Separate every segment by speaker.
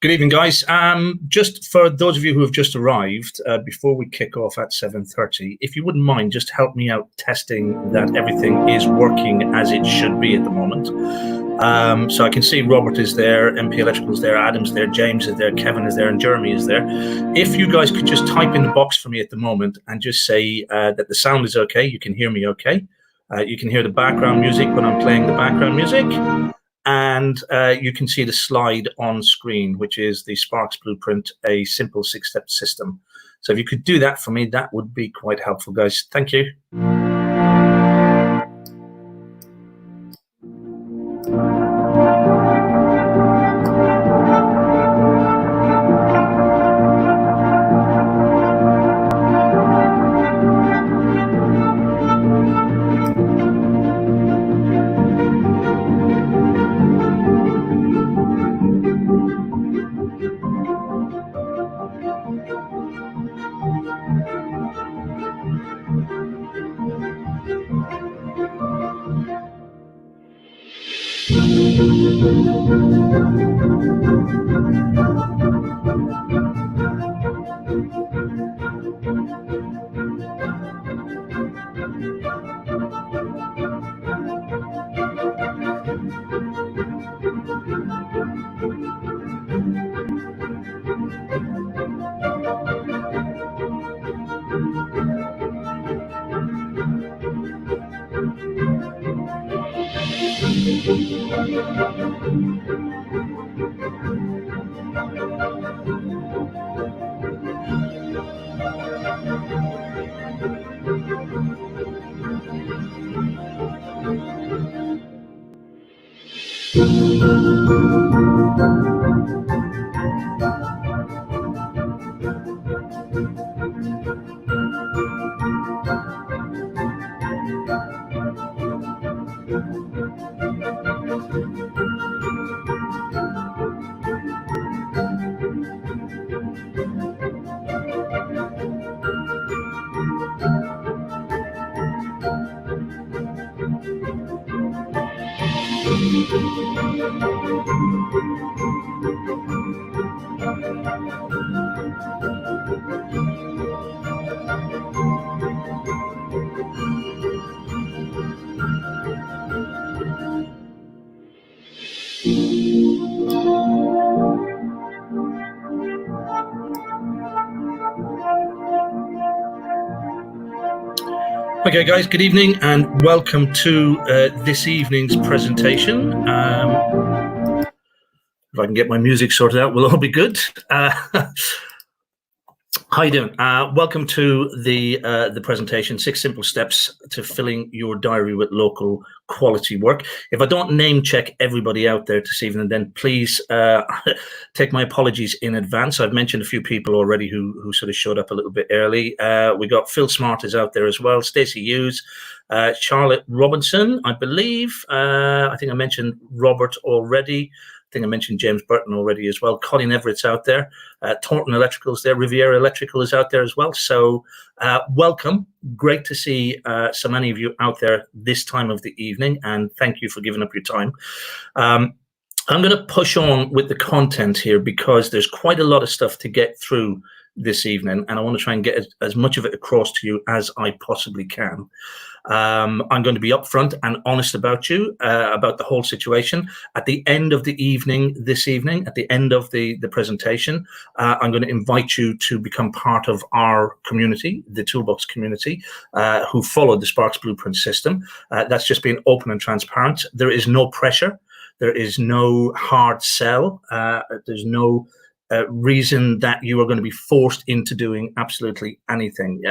Speaker 1: Good evening, guys. Just for those of you who have just arrived, before we kick off at 7:30, if you wouldn't mind, just help me out testing that everything is working as it should be at the moment. So I can see Robert is there, MP Electrical is there, Adam's there, James is there, Kevin is there, and Jeremy is there. If you guys could just type in the box for me at the moment and just say that the sound is okay, you can hear me okay. You can hear the background music when I'm playing the background music. And you can see the slide on screen, which is the S.P.A.R.K.S blueprint, a simple 6-step system. So if you could do that for me, that would be quite helpful, guys. Thank you. Okay, guys, good evening and welcome to this evening's presentation. If I can get my music sorted out, we'll all be good. How you doing? Welcome to the presentation, 6 simple steps to filling your diary with local quality work. If I don't name check everybody out there this evening, then please take my apologies in advance. I've mentioned a few people already who sort of showed up a little bit early. We got Phil Smart is out there as well, Stacey Hughes, Charlotte Robinson, I believe. I think I mentioned Robert already. I think I mentioned James Burton already as well. Colin Everett's out there. Taunton Electrical's there. Riviera Electrical is out there as well. So welcome. Great to see so many of you out there this time of the evening, and thank you for giving up your time. I'm going to push on with the content here because there's quite a lot of stuff to get through this evening, and I want to try and get as much of it across to you as I possibly can. I'm going to be upfront and honest about you, about the whole situation. At the end of the evening, this evening, at the end of the presentation, I'm going to invite you to become part of our community, the Toolbox community, who follow the S.P.A.R.K.S blueprint system. That's just being open and transparent. There is no pressure. There is no hard sell. There's no reason that you are going to be forced into doing absolutely anything.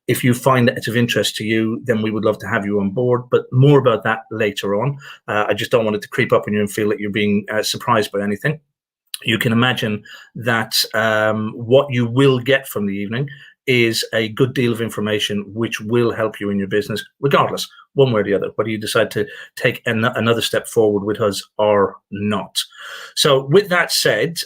Speaker 1: If you find that it's of interest to you, then we would love to have you on board, but more about that later on. I just don't want it to creep up on you and feel that you're being surprised by anything. You can imagine that what you will get from the evening is a good deal of information which will help you in your business, regardless, one way or the other, whether you decide to take another step forward with us or not. So with that said,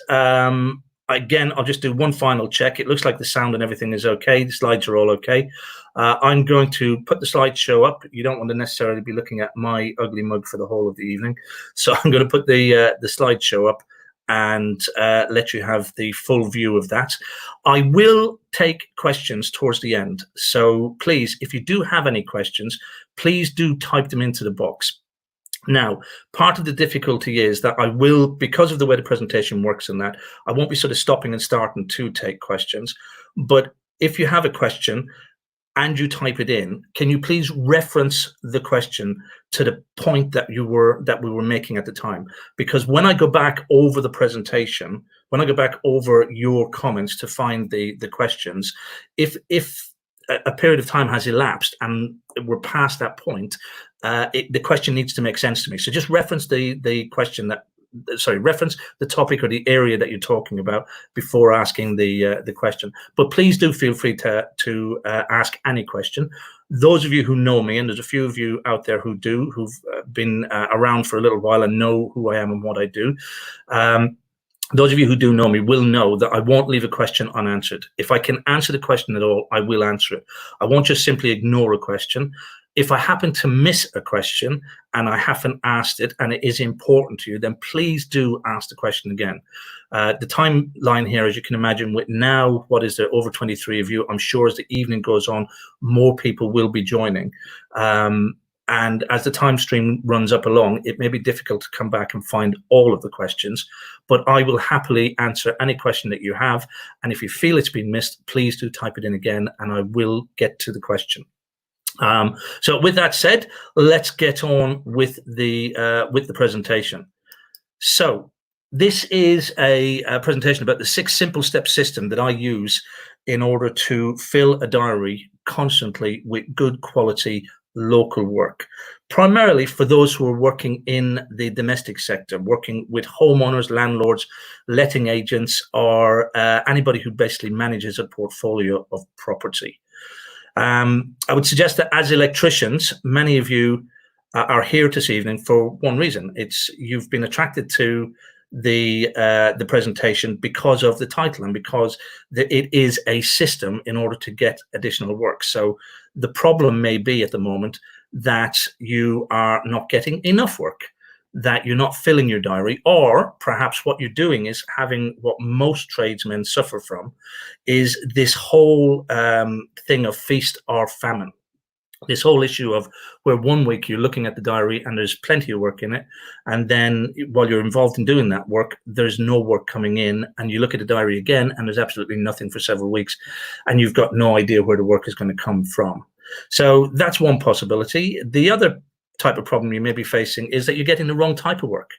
Speaker 1: again, I'll just do one final check. It looks like the sound and everything is okay. The slides are all okay. I'm going to put the slideshow up. You don't want to necessarily be looking at my ugly mug for the whole of the evening. So I'm going to put the slideshow up and let you have the full view of that. I will take questions towards the end. So please, if you do have any questions, please do type them into the box. Now, part of the difficulty is that I will, because of the way the presentation works and that, I won't be sort of stopping and starting to take questions. But if you have a question and you type it in, can you please reference the question to the point that we were making at the time? Because when I go back over the presentation, when I go back over your comments to find the questions, if a period of time has elapsed and we're past that point, the question needs to make sense to me. So just reference the question reference the topic or the area that you're talking about before asking the question. But please do feel free to ask any question. Those of you who know me, and there's a few of you out there who've been around for a little while and know who I am and what I do. Those of you who do know me will know that I won't leave a question unanswered. If I can answer the question at all, I will answer it. I won't just simply ignore a question. If I happen to miss a question and I haven't asked it and it is important to you, then please do ask the question again. The timeline here, as you can imagine, with now, what is there, over 23 of you, I'm sure as the evening goes on, more people will be joining. And as the time stream runs up along, it may be difficult to come back and find all of the questions, but I will happily answer any question that you have. And if you feel it's been missed, please do type it in again and I will get to the question. So with that said, let's get on with the presentation. So this is a presentation about the 6 simple step system that I use in order to fill a diary constantly with good quality local work, primarily for those who are working in the domestic sector, working with homeowners, landlords, letting agents, or anybody who basically manages a portfolio of property. I would suggest that as electricians, many of you are here this evening for one reason. It's you've been attracted to the presentation because of the title and because it is a system in order to get additional work. So the problem may be at the moment that you are not getting enough work, that you're not filling your diary, or perhaps what you're doing is having what most tradesmen suffer from, is this whole thing of feast or famine. This whole issue of where one week you're looking at the diary and there's plenty of work in it, and then while you're involved in doing that work, there's no work coming in, and you look at the diary again and there's absolutely nothing for several weeks, and you've got no idea where the work is going to come from. So that's one possibility. The other type of problem you may be facing is that you're getting the wrong type of work.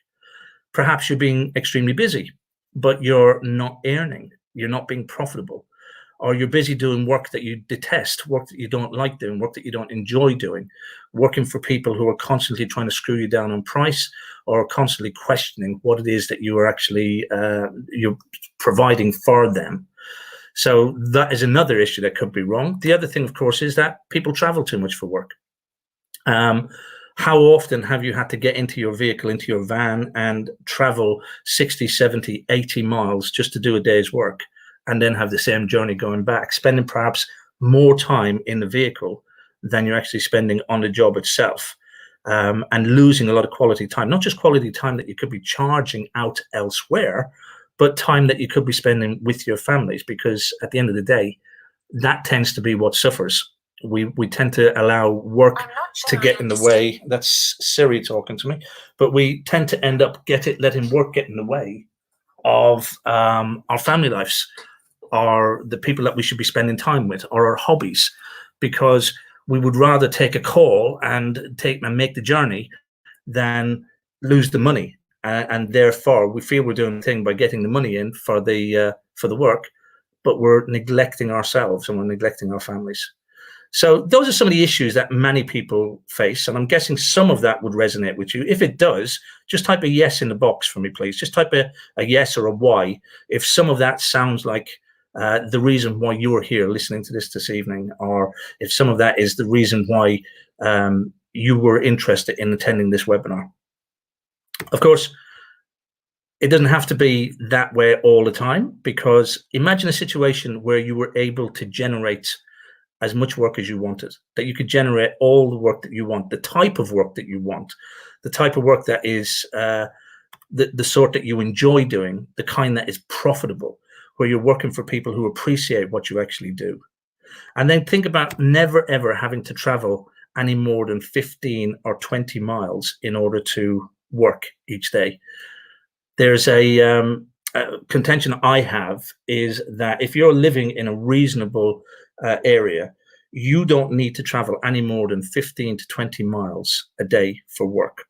Speaker 1: Perhaps you're being extremely busy, but you're not earning, you're not being profitable, or you're busy doing work that you detest, work that you don't like doing, work that you don't enjoy doing, working for people who are constantly trying to screw you down on price or constantly questioning what it is that you are actually you're providing for them. So that is another issue that could be wrong. The other thing, of course, is that people travel too much for work. How often have you had to get into your vehicle, into your van, and travel 60, 70, 80 miles just to do a day's work, and then have the same journey going back, spending perhaps more time in the vehicle than you're actually spending on the job itself, and losing a lot of quality time, not just quality time that you could be charging out elsewhere, but time that you could be spending with your families, because at the end of the day, that tends to be what suffers. We tend to allow work to get in the way. That's Siri talking to me, but we tend to end up letting work get in the way of our family lives, or the people that we should be spending time with, or our hobbies, because we would rather take a call and make the journey than lose the money and therefore we feel we're doing the thing by getting the money in for the work, but we're neglecting ourselves and we're neglecting our families. So those are some of the issues that many people face, and I'm guessing some of that would resonate with you. If it does, just type a yes in the box for me, please. Just type a yes or a Y if some of that sounds like the reason why you're here listening to this evening, or if some of that is the reason why you were interested in attending this webinar. Of course, it doesn't have to be that way all the time, because imagine a situation where you were able to generate as much work as you wanted, that you could generate all the work that you want, the type of work that you want, the type of work that is the sort that you enjoy doing, the kind that is profitable, where you're working for people who appreciate what you actually do. And then think about never ever having to travel any more than 15 or 20 miles in order to work each day. There's a contention I have is that if you're living in a reasonable area, you don't need to travel any more than 15 to 20 miles a day for work.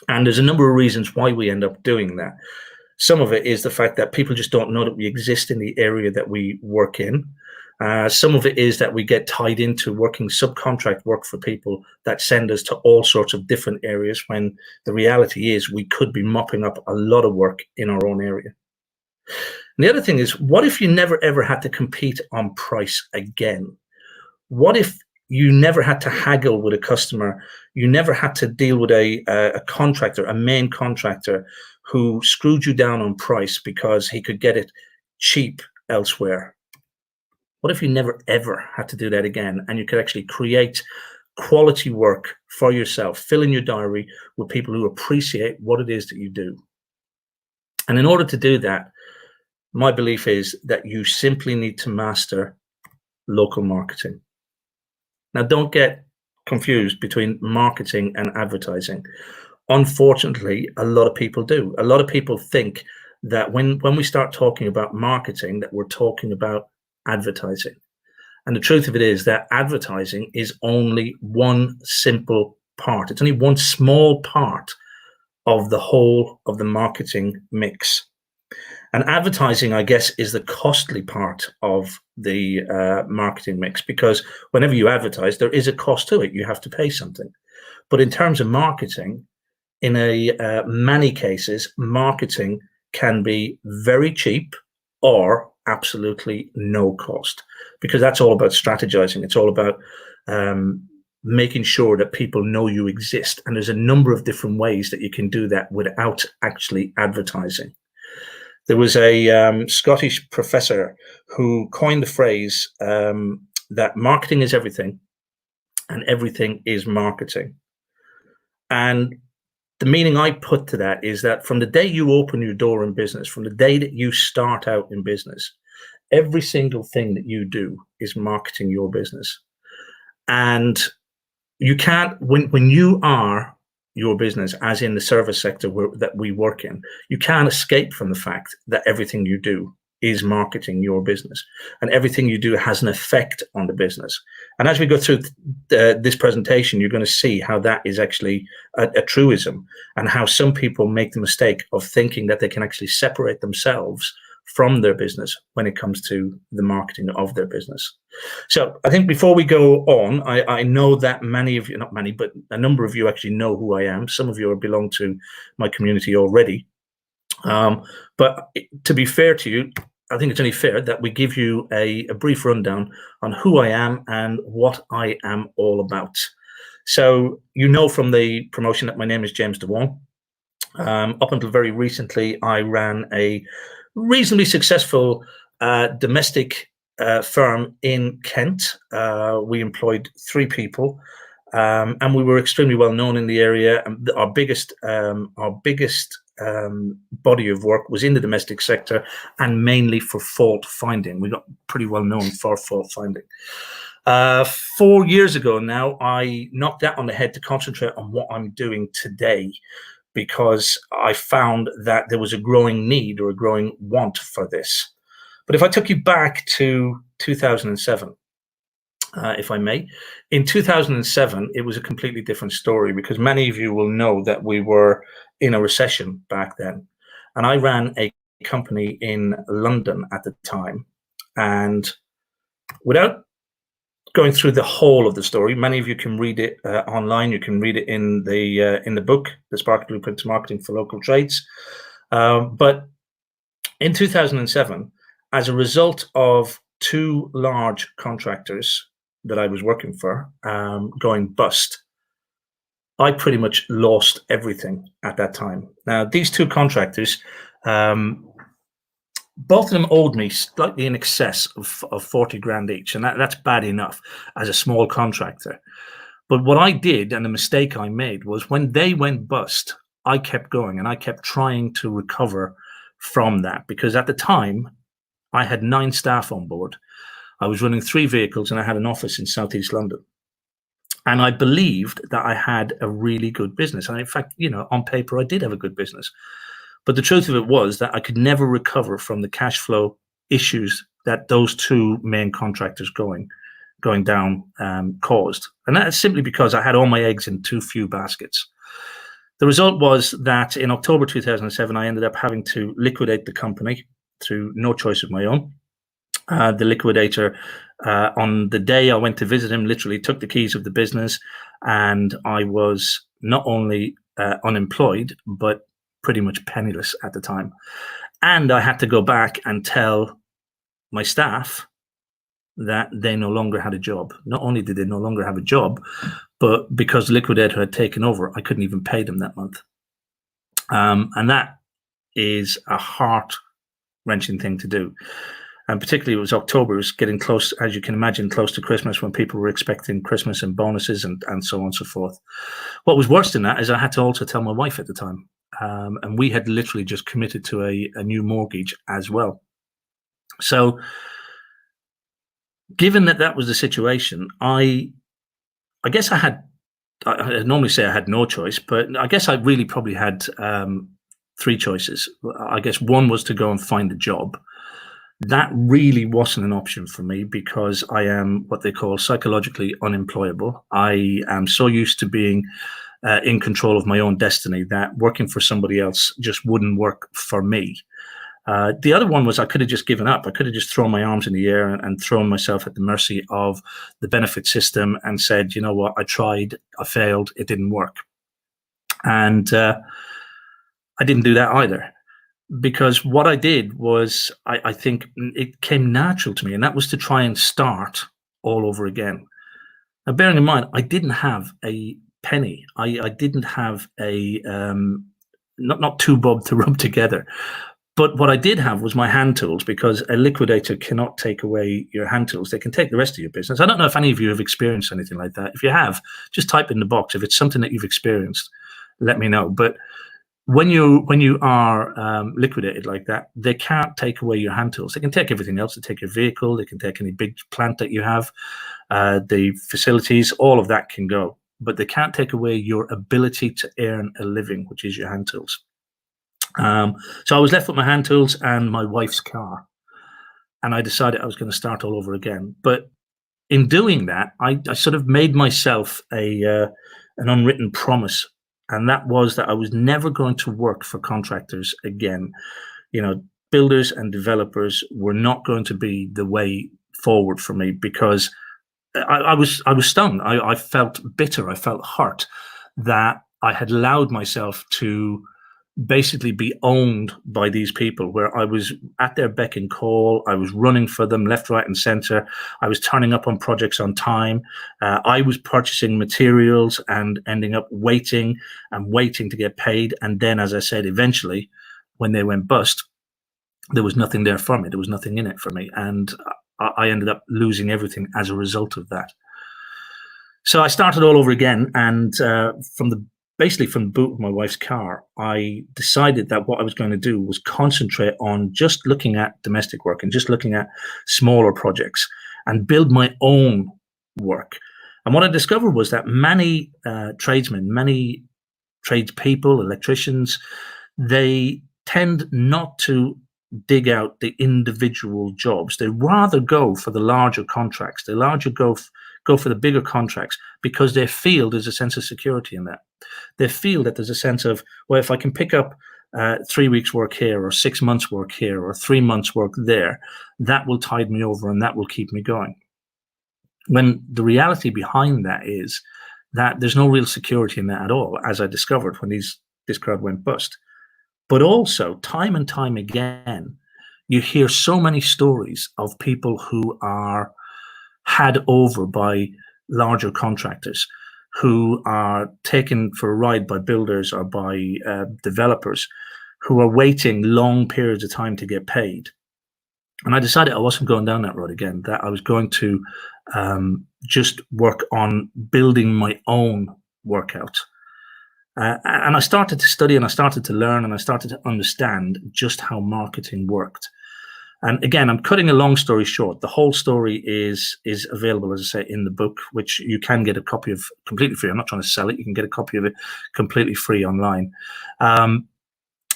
Speaker 1: And there's a number of reasons why we end up doing that. Some of it is the fact that people just don't know that we exist in the area that we work in. Some of it is that we get tied into working subcontract work for people that send us to all sorts of different areas, when the reality is we could be mopping up a lot of work in our own area. And the other thing is, what if you never ever had to compete on price again? What if you never had to haggle with a customer? You never had to deal with a contractor, a main contractor, who screwed you down on price because he could get it cheap elsewhere. What if you never ever had to do that again, and you could actually create quality work for yourself, fill in your diary with people who appreciate what it is that you do? And in order to do that, my belief is that you simply need to master local marketing. Now, don't get confused between marketing and advertising. Unfortunately, a lot of people do. A lot of people think that when we start talking about marketing, that we're talking about advertising. And the truth of it is that advertising is only one simple part. It's only one small part of the whole of the marketing mix. And advertising, I guess, is the costly part of the marketing mix, because whenever you advertise, there is a cost to it. You have to pay something. But in terms of marketing, in many cases, marketing can be very cheap or absolutely no cost, because that's all about strategizing. It's all about making sure that people know you exist. And there's a number of different ways that you can do that without actually advertising. There was a Scottish professor who coined the phrase that marketing is everything and everything is marketing. And the meaning I put to that is that from the day you open your door in business, from the day that you start out in business, every single thing that you do is marketing your business. And you can't, when you are your business, as in the service sector that we work in, you can't escape from the fact that everything you do is marketing your business, and everything you do has an effect on the business. And as we go through this presentation, you're going to see how that is actually a truism, and how some people make the mistake of thinking that they can actually separate themselves from their business when it comes to the marketing of their business. So I think before we go on, I know that many of you, not many, but a number of you actually know who I am. Some of you belong to my community already. But to be fair to you, I think it's only fair that we give you a brief rundown on who I am and what I am all about. So you know from the promotion that my name is James Dewane. Up until very recently, I ran a reasonably successful domestic firm in Kent. We employed 3 people, and we were extremely well known in the area. Our biggest body of work was in the domestic sector, and mainly for fault finding. We got pretty well known for fault finding. 4 years ago now, I knocked that on the head to concentrate on what I'm doing today, because I found that there was a growing need or a growing want for this. But if I took you back to 2007, if I may. In 2007, it was a completely different story, because many of you will know that we were in a recession back then. And I ran a company in London at the time. And without going through the whole of the story, many of you can read it online. You can read it in the book, The S.P.A.R.K.S Blueprint to Marketing for Local Trades. But in 2007, as a result of two large contractors that I was working for going bust, I pretty much lost everything at that time. Now, these two contractors, both of them owed me slightly in excess of 40 grand each, and that's bad enough as a small contractor. But what I did, and the mistake I made, was when they went bust, I kept going and I kept trying to recover from that, because at the time I had 9 staff on board. I was running 3 vehicles and I had an office in Southeast London. And I believed that I had a really good business. And in fact, on paper, I did have a good business. But the truth of it was that I could never recover from the cash flow issues that those 2 main contractors going down caused. And that's simply because I had all my eggs in too few baskets. The result was that in October 2007, I ended up having to liquidate the company through no choice of my own. The liquidator, on the day I went to visit him, literally took the keys of the business, and I was not only unemployed, but pretty much penniless at the time. And I had to go back and tell my staff that they no longer had a job. Not only did they no longer have a job, but because the liquidator had taken over, I couldn't even pay them that month. And that is a heart-wrenching thing to do. And particularly it was October, it was getting close, as you can imagine, close to Christmas, when people were expecting Christmas and bonuses and so on and so forth. What was worse than that is I had to also tell my wife at the time. And we had literally just committed to a new mortgage as well. So given that was the situation, I guess I normally say I had no choice, but I guess I really probably had 3 choices. I guess one was to go and find a job. That really wasn't an option for me, because I am what they call psychologically unemployable. I am so used to being in control of my own destiny that working for somebody else just wouldn't work for me. The other one was I could have just given up. I could have just thrown my arms in the air and thrown myself at the mercy of the benefit system and said, you know what, I tried, I failed, it didn't work. And I didn't do that either, because what I did was, I think it came natural to me, and that was to try and start all over again. Now, bearing in mind, I didn't have a penny. I didn't have a, not 2 bob to rub together. But what I did have was my hand tools, because a liquidator cannot take away your hand tools. They can take the rest of your business. I don't know if any of you have experienced anything like that. If you have, just type in the box. If it's something that you've experienced, let me know. But when you are liquidated like that, they can't take away your hand tools. They can take everything else. They take your vehicle. They can take any big plant that you have, the facilities, all of that can go. But they can't take away your ability to earn a living, which is your hand tools. So I was left with my hand tools and my wife's car, and I decided I was going to start all over again. But in doing that, I sort of made myself an unwritten promise, and that was that I was never going to work for contractors again. Builders and developers were not going to be the way forward for me, because I was stung. I felt bitter. I felt hurt that I had allowed myself to basically be owned by these people, where I was at their beck and call. I was running for them left, right, and center. I was turning up on projects on time. I was purchasing materials and ending up waiting to get paid. And then, as I said, eventually, when they went bust, there was nothing there for me. There was nothing in it for me. And I ended up losing everything as a result of that. So I started all over again. And basically from the boot of my wife's car, I decided that what I was going to do was concentrate on just looking at domestic work and just looking at smaller projects and build my own work. And what I discovered was that many tradesmen, many tradespeople, electricians, they tend not to dig out the individual jobs. They rather go for the larger contracts. They go for the bigger contracts because they feel there's a sense of security in that. They feel that there's a sense of, well, if I can pick up 3 weeks work here or 6 months work here or 3 months work there, that will tide me over and that will keep me going. When the reality behind that is that there's no real security in that at all, as I discovered when this crowd went bust. But also, time and time again, you hear so many stories of people who are had over by larger contractors, who are taken for a ride by builders or by developers, who are waiting long periods of time to get paid. And I decided I wasn't going down that road again, that I was going to just work on building my own workout. And I started to study and I started to learn and I started to understand just how marketing worked. And again, I'm cutting a long story short. The whole story is available, as I say, in the book, which you can get a copy of completely free. I'm not trying to sell it. You can get a copy of it completely free online.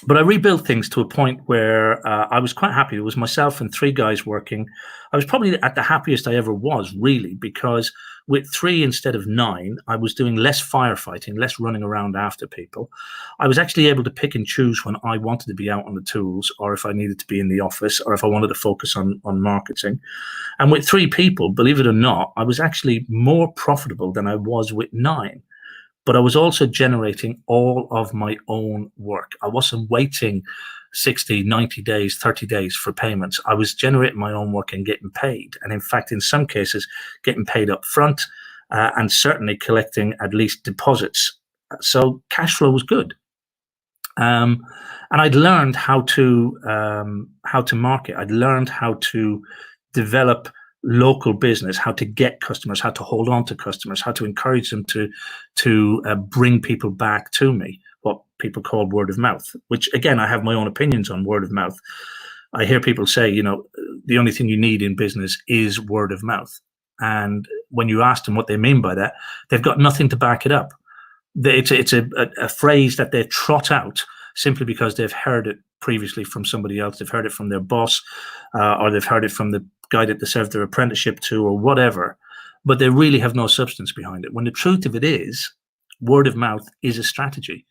Speaker 1: But I rebuilt things to a point where I was quite happy. It was myself and 3 guys working. I was probably at the happiest I ever was, really, because with 3 instead of 9, I was doing less firefighting, less running around after people. I was actually able to pick and choose when I wanted to be out on the tools, or if I needed to be in the office, or if I wanted to focus on marketing. And with 3 people, believe it or not, I was actually more profitable than I was with 9. But I was also generating all of my own work. I wasn't waiting 60, 90 days, 30 days for payments. I was generating my own work and getting paid. And in fact, in some cases, getting paid up front and certainly collecting at least deposits. So cash flow was good. And I'd learned how to market. I'd learned how to develop local business, how to get customers, how to hold on to customers, how to encourage them to bring people back to me, what people call word of mouth, which again, I have my own opinions on word of mouth. I hear people say, the only thing you need in business is word of mouth. And when you ask them what they mean by that, they've got nothing to back it up. It's a phrase that they trot out simply because they've heard it previously from somebody else. They've heard it from their boss, or they've heard it from the guy that they served their apprenticeship to, or whatever, but they really have no substance behind it. When the truth of it is, word of mouth is a strategy,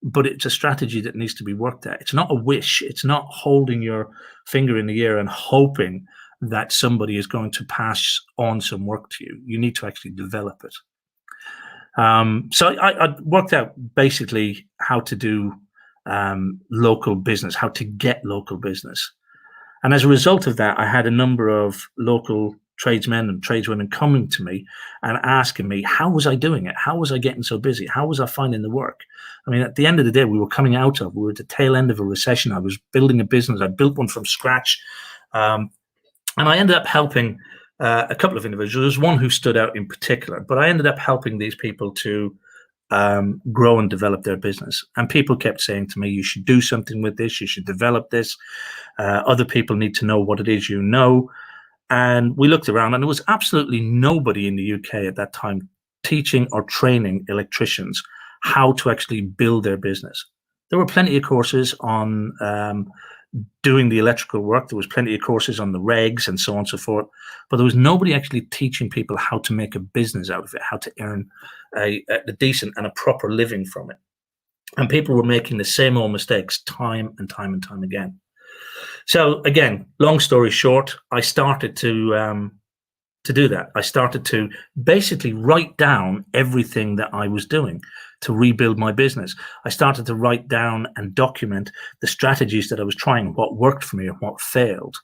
Speaker 1: but it's a strategy that needs to be worked at. It's not a wish. It's not holding your finger in the air and hoping that somebody is going to pass on some work to you. You need to actually develop it. So I worked out basically how to do local business, how to get local business. And as a result of that, I had a number of local tradesmen and tradeswomen coming to me and asking me, how was I doing it? How was I getting so busy? How was I finding the work? I mean, at the end of the day, we were at the tail end of a recession. I was building a business. I built one from scratch. And I ended up helping a couple of individuals. There's one who stood out in particular, but I ended up helping these people to grow and develop their business. And people kept saying to me, you should do something with this. You should develop this. Other people need to know what it is you know. And we looked around and there was absolutely nobody in the UK at that time teaching or training electricians how to actually build their business. There were plenty of courses on doing the electrical work. There was plenty of courses on the regs and so on and so forth. But there was nobody actually teaching people how to make a business out of it, how to earn a decent and a proper living from it. And people were making the same old mistakes time and time and time again. So again, long story short, I started to do that. I started to basically write down everything that I was doing to rebuild my business. I started to write down and document the strategies that I was trying, what worked for me and what failed,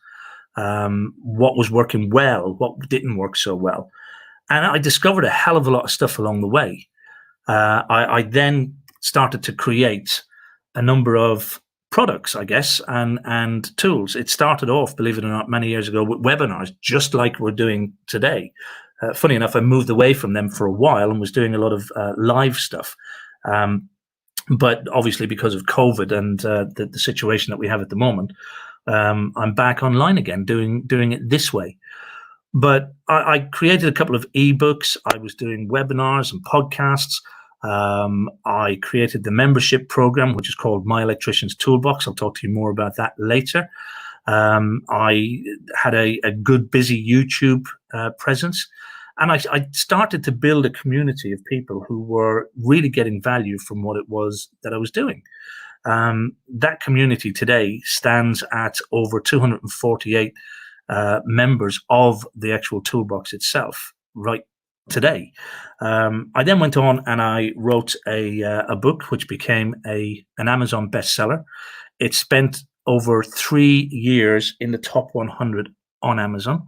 Speaker 1: what was working well, what didn't work so well. And I discovered a hell of a lot of stuff along the way. I then started to create a number of products, I guess, and tools. It started off, believe it or not, many years ago with webinars, just like we're doing today. Funny enough, I moved away from them for a while and was doing a lot of live stuff. But obviously because of COVID and the situation that we have at the moment, I'm back online again, doing it this way. But I created a couple of ebooks. I was doing webinars and podcasts. I created the membership program, which is called My Electricians Toolbox. I'll talk to you more about that later. I had a good, busy YouTube presence. And I started to build a community of people who were really getting value from what it was that I was doing. That community today stands at over 248 members of the actual toolbox itself right today. I then went on and I wrote a book which became an Amazon bestseller. It spent over 3 years in the top 100 on Amazon.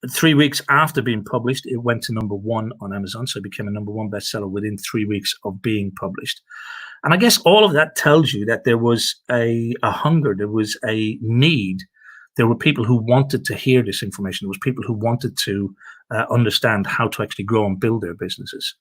Speaker 1: 3 weeks after being published, it went to #1 on Amazon, so it became a #1 bestseller within 3 weeks of being published. And I guess all of that tells you that there was a hunger, there was a need. There were people who wanted to hear this information. There was people who wanted to understand how to actually grow and build their businesses.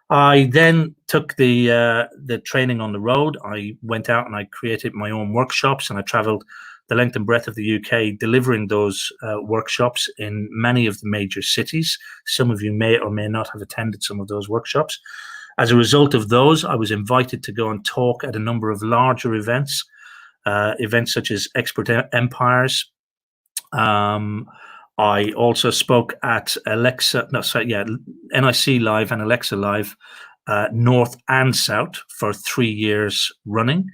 Speaker 1: I then took the training on the road. I went out and I created my own workshops, and I traveled the length and breadth of the UK delivering those workshops in many of the major cities. Some of you may or may not have attended some of those workshops. As a result of those, I was invited to go and talk at a number of larger events, events such as Expert Empires. I also spoke at NIC Live and Alexa Live, North and South, for 3 years running.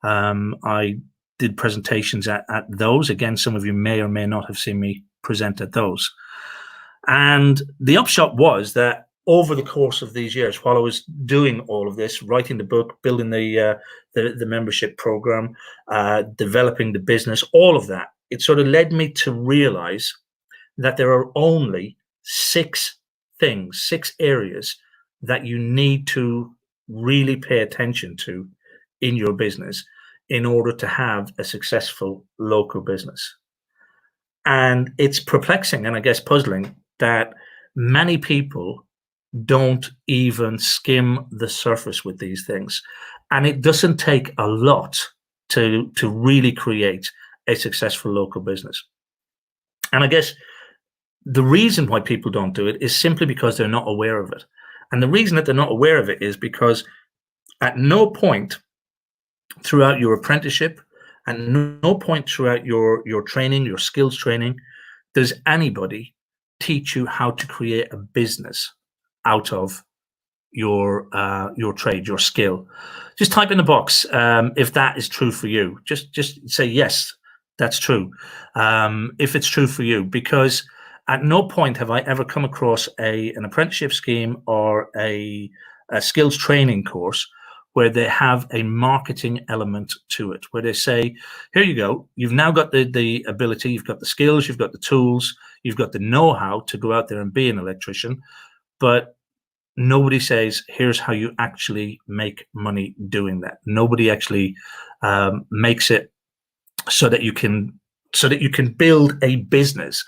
Speaker 1: I did presentations at those. Again, some of you may or may not have seen me present at those. And the upshot was that over the course of these years, while I was doing all of this, writing the book, building the membership program, developing the business, all of that, it sort of led me to realize that there are only 6 areas that you need to really pay attention to in your business in order to have a successful local business. And it's perplexing and I guess puzzling that many people don't even skim the surface with these things. And it doesn't take a lot to really create a successful local business. And I guess the reason why people don't do it is simply because they're not aware of it. And the reason that they're not aware of it is because at no point throughout your apprenticeship and no point throughout your training, your skills training, does anybody teach you how to create a business out of your trade, your skill. Just type in the box if that is true for you. Just say yes, that's true. If it's true for you, because at no point have I ever come across an apprenticeship scheme or a skills training course where they have a marketing element to it, where they say, here you go, you've now got the ability, you've got the skills, you've got the tools, you've got the know-how to go out there and be an electrician, but nobody says, here's how you actually make money doing that. Nobody actually makes it so that you can build a business.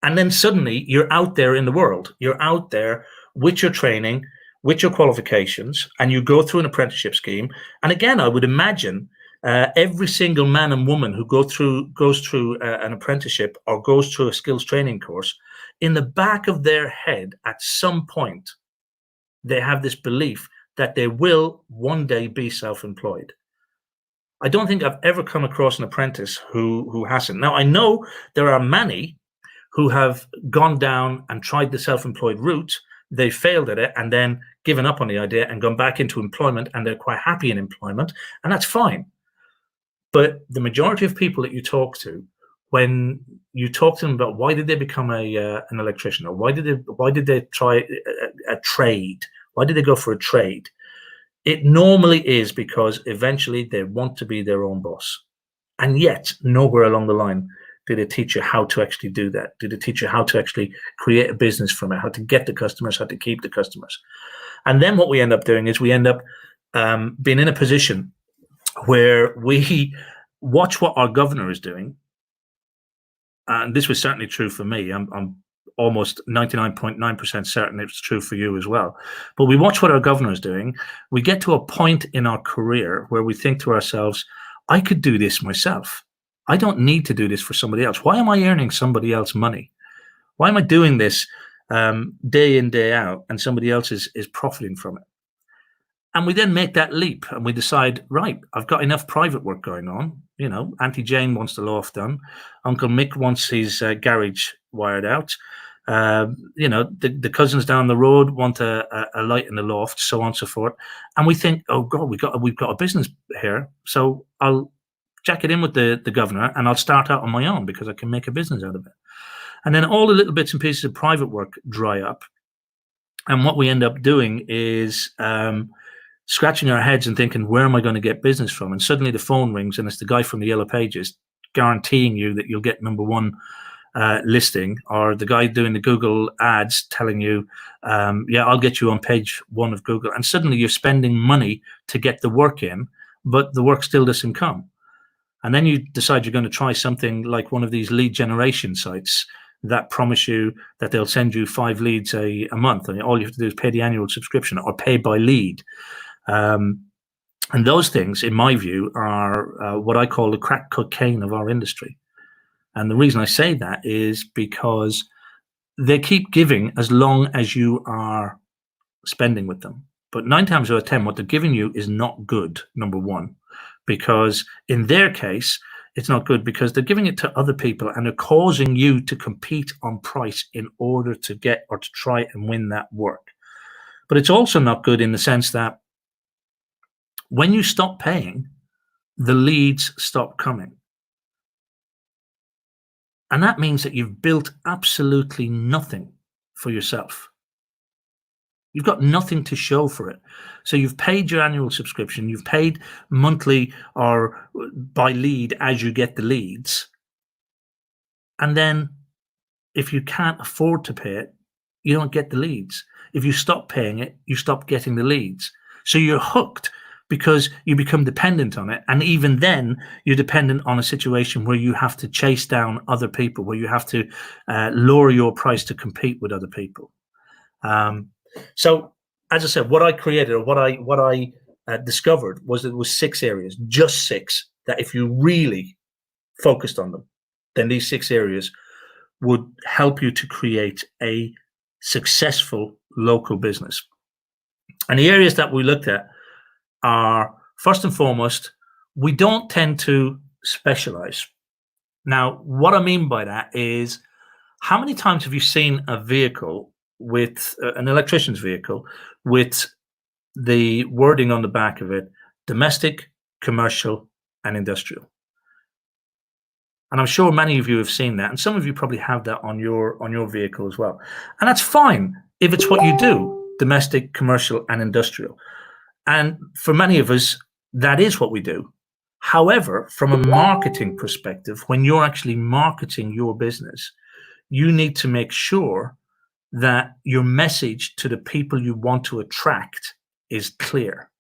Speaker 1: And then suddenly you're out there in the world. You're out there with your training, with your qualifications, and you go through an apprenticeship scheme. And again, I would imagine every single man and woman who goes through an apprenticeship or goes through a skills training course, in the back of their head, at some point, they have this belief that they will one day be self-employed. I don't think I've ever come across an apprentice who hasn't. Now, I know there are many who have gone down and tried the self-employed route. They failed at it and then given up on the idea and gone back into employment, and they're quite happy in employment, and that's fine. But the majority of people that you talk to, when you talk to them about why did they become an electrician, or why did they try a trade, why did they go for a trade, it normally is because eventually they want to be their own boss. And yet, nowhere along the line do they teach you how to actually do that. Do they teach you how to actually create a business from it, how to get the customers, how to keep the customers. And then what we end up doing is we end up being in a position where we watch what our governor is doing. And this was certainly true for me. I'm almost 99.9% certain it's true for you as well. But we watch what our governor is doing. We get to a point in our career where we think to ourselves, I could do this myself. I don't need to do this for somebody else. Why am I earning somebody else money? Why am I doing this day in, day out, and somebody else is profiting from it? And we then make that leap and we decide, right, I've got enough private work going on. You know, Auntie Jane wants the loft done. Uncle Mick wants his garage wired out. The cousins down the road want a light in the loft, so on and so forth. And we think, oh God, we've got a business here. So I'll jack it in with the governor and I'll start out on my own because I can make a business out of it. And then all the little bits and pieces of private work dry up. And what we end up doing is scratching our heads and thinking, where am I going to get business from? And suddenly the phone rings and it's the guy from the Yellow Pages guaranteeing you that you'll get #1 listing, or the guy doing the Google ads telling you, yeah, I'll get you on page 1 of Google. And suddenly you're spending money to get the work in, but the work still doesn't come. And then you decide you're going to try something like one of these lead generation sites that promise you that they'll send you 5 leads a month. And all you have to do is pay the annual subscription or pay by lead. And those things, in my view, are what I call the crack cocaine of our industry. And the reason I say that is because they keep giving as long as you are spending with them. But 9 times out of 10, what they're giving you is not good, #1, because in their case, it's not good because they're giving it to other people and they're causing you to compete on price in order to get or to try and win that work. But it's also not good in the sense that when you stop paying, the leads stop coming. And that means that you've built absolutely nothing for yourself. You've got nothing to show for it. So you've paid your annual subscription, you've paid monthly or by lead as you get the leads. And then if you can't afford to pay it, you don't get the leads. If you stop paying it, you stop getting the leads. So you're hooked because you become dependent on it. And even then, you're dependent on a situation where you have to chase down other people, where you have to lower your price to compete with other people. So, as I said, what I created or what I discovered was that there was 6 areas, just 6, that if you really focused on them, then these 6 areas would help you to create a successful local business. And the areas that we looked at are, first and foremost, we don't tend to specialize. Now, what I mean by that is, how many times have you seen a vehicle with an electrician's vehicle with the wording on the back of it, domestic, commercial, and industrial? And I'm sure many of you have seen that, and some of you probably have that on your vehicle as well. And that's fine if it's what you do, domestic, commercial, and industrial. And for many of us, that is what we do. However, from a marketing perspective, when you're actually marketing your business, you need to make sure that your message to the people you want to attract is clear.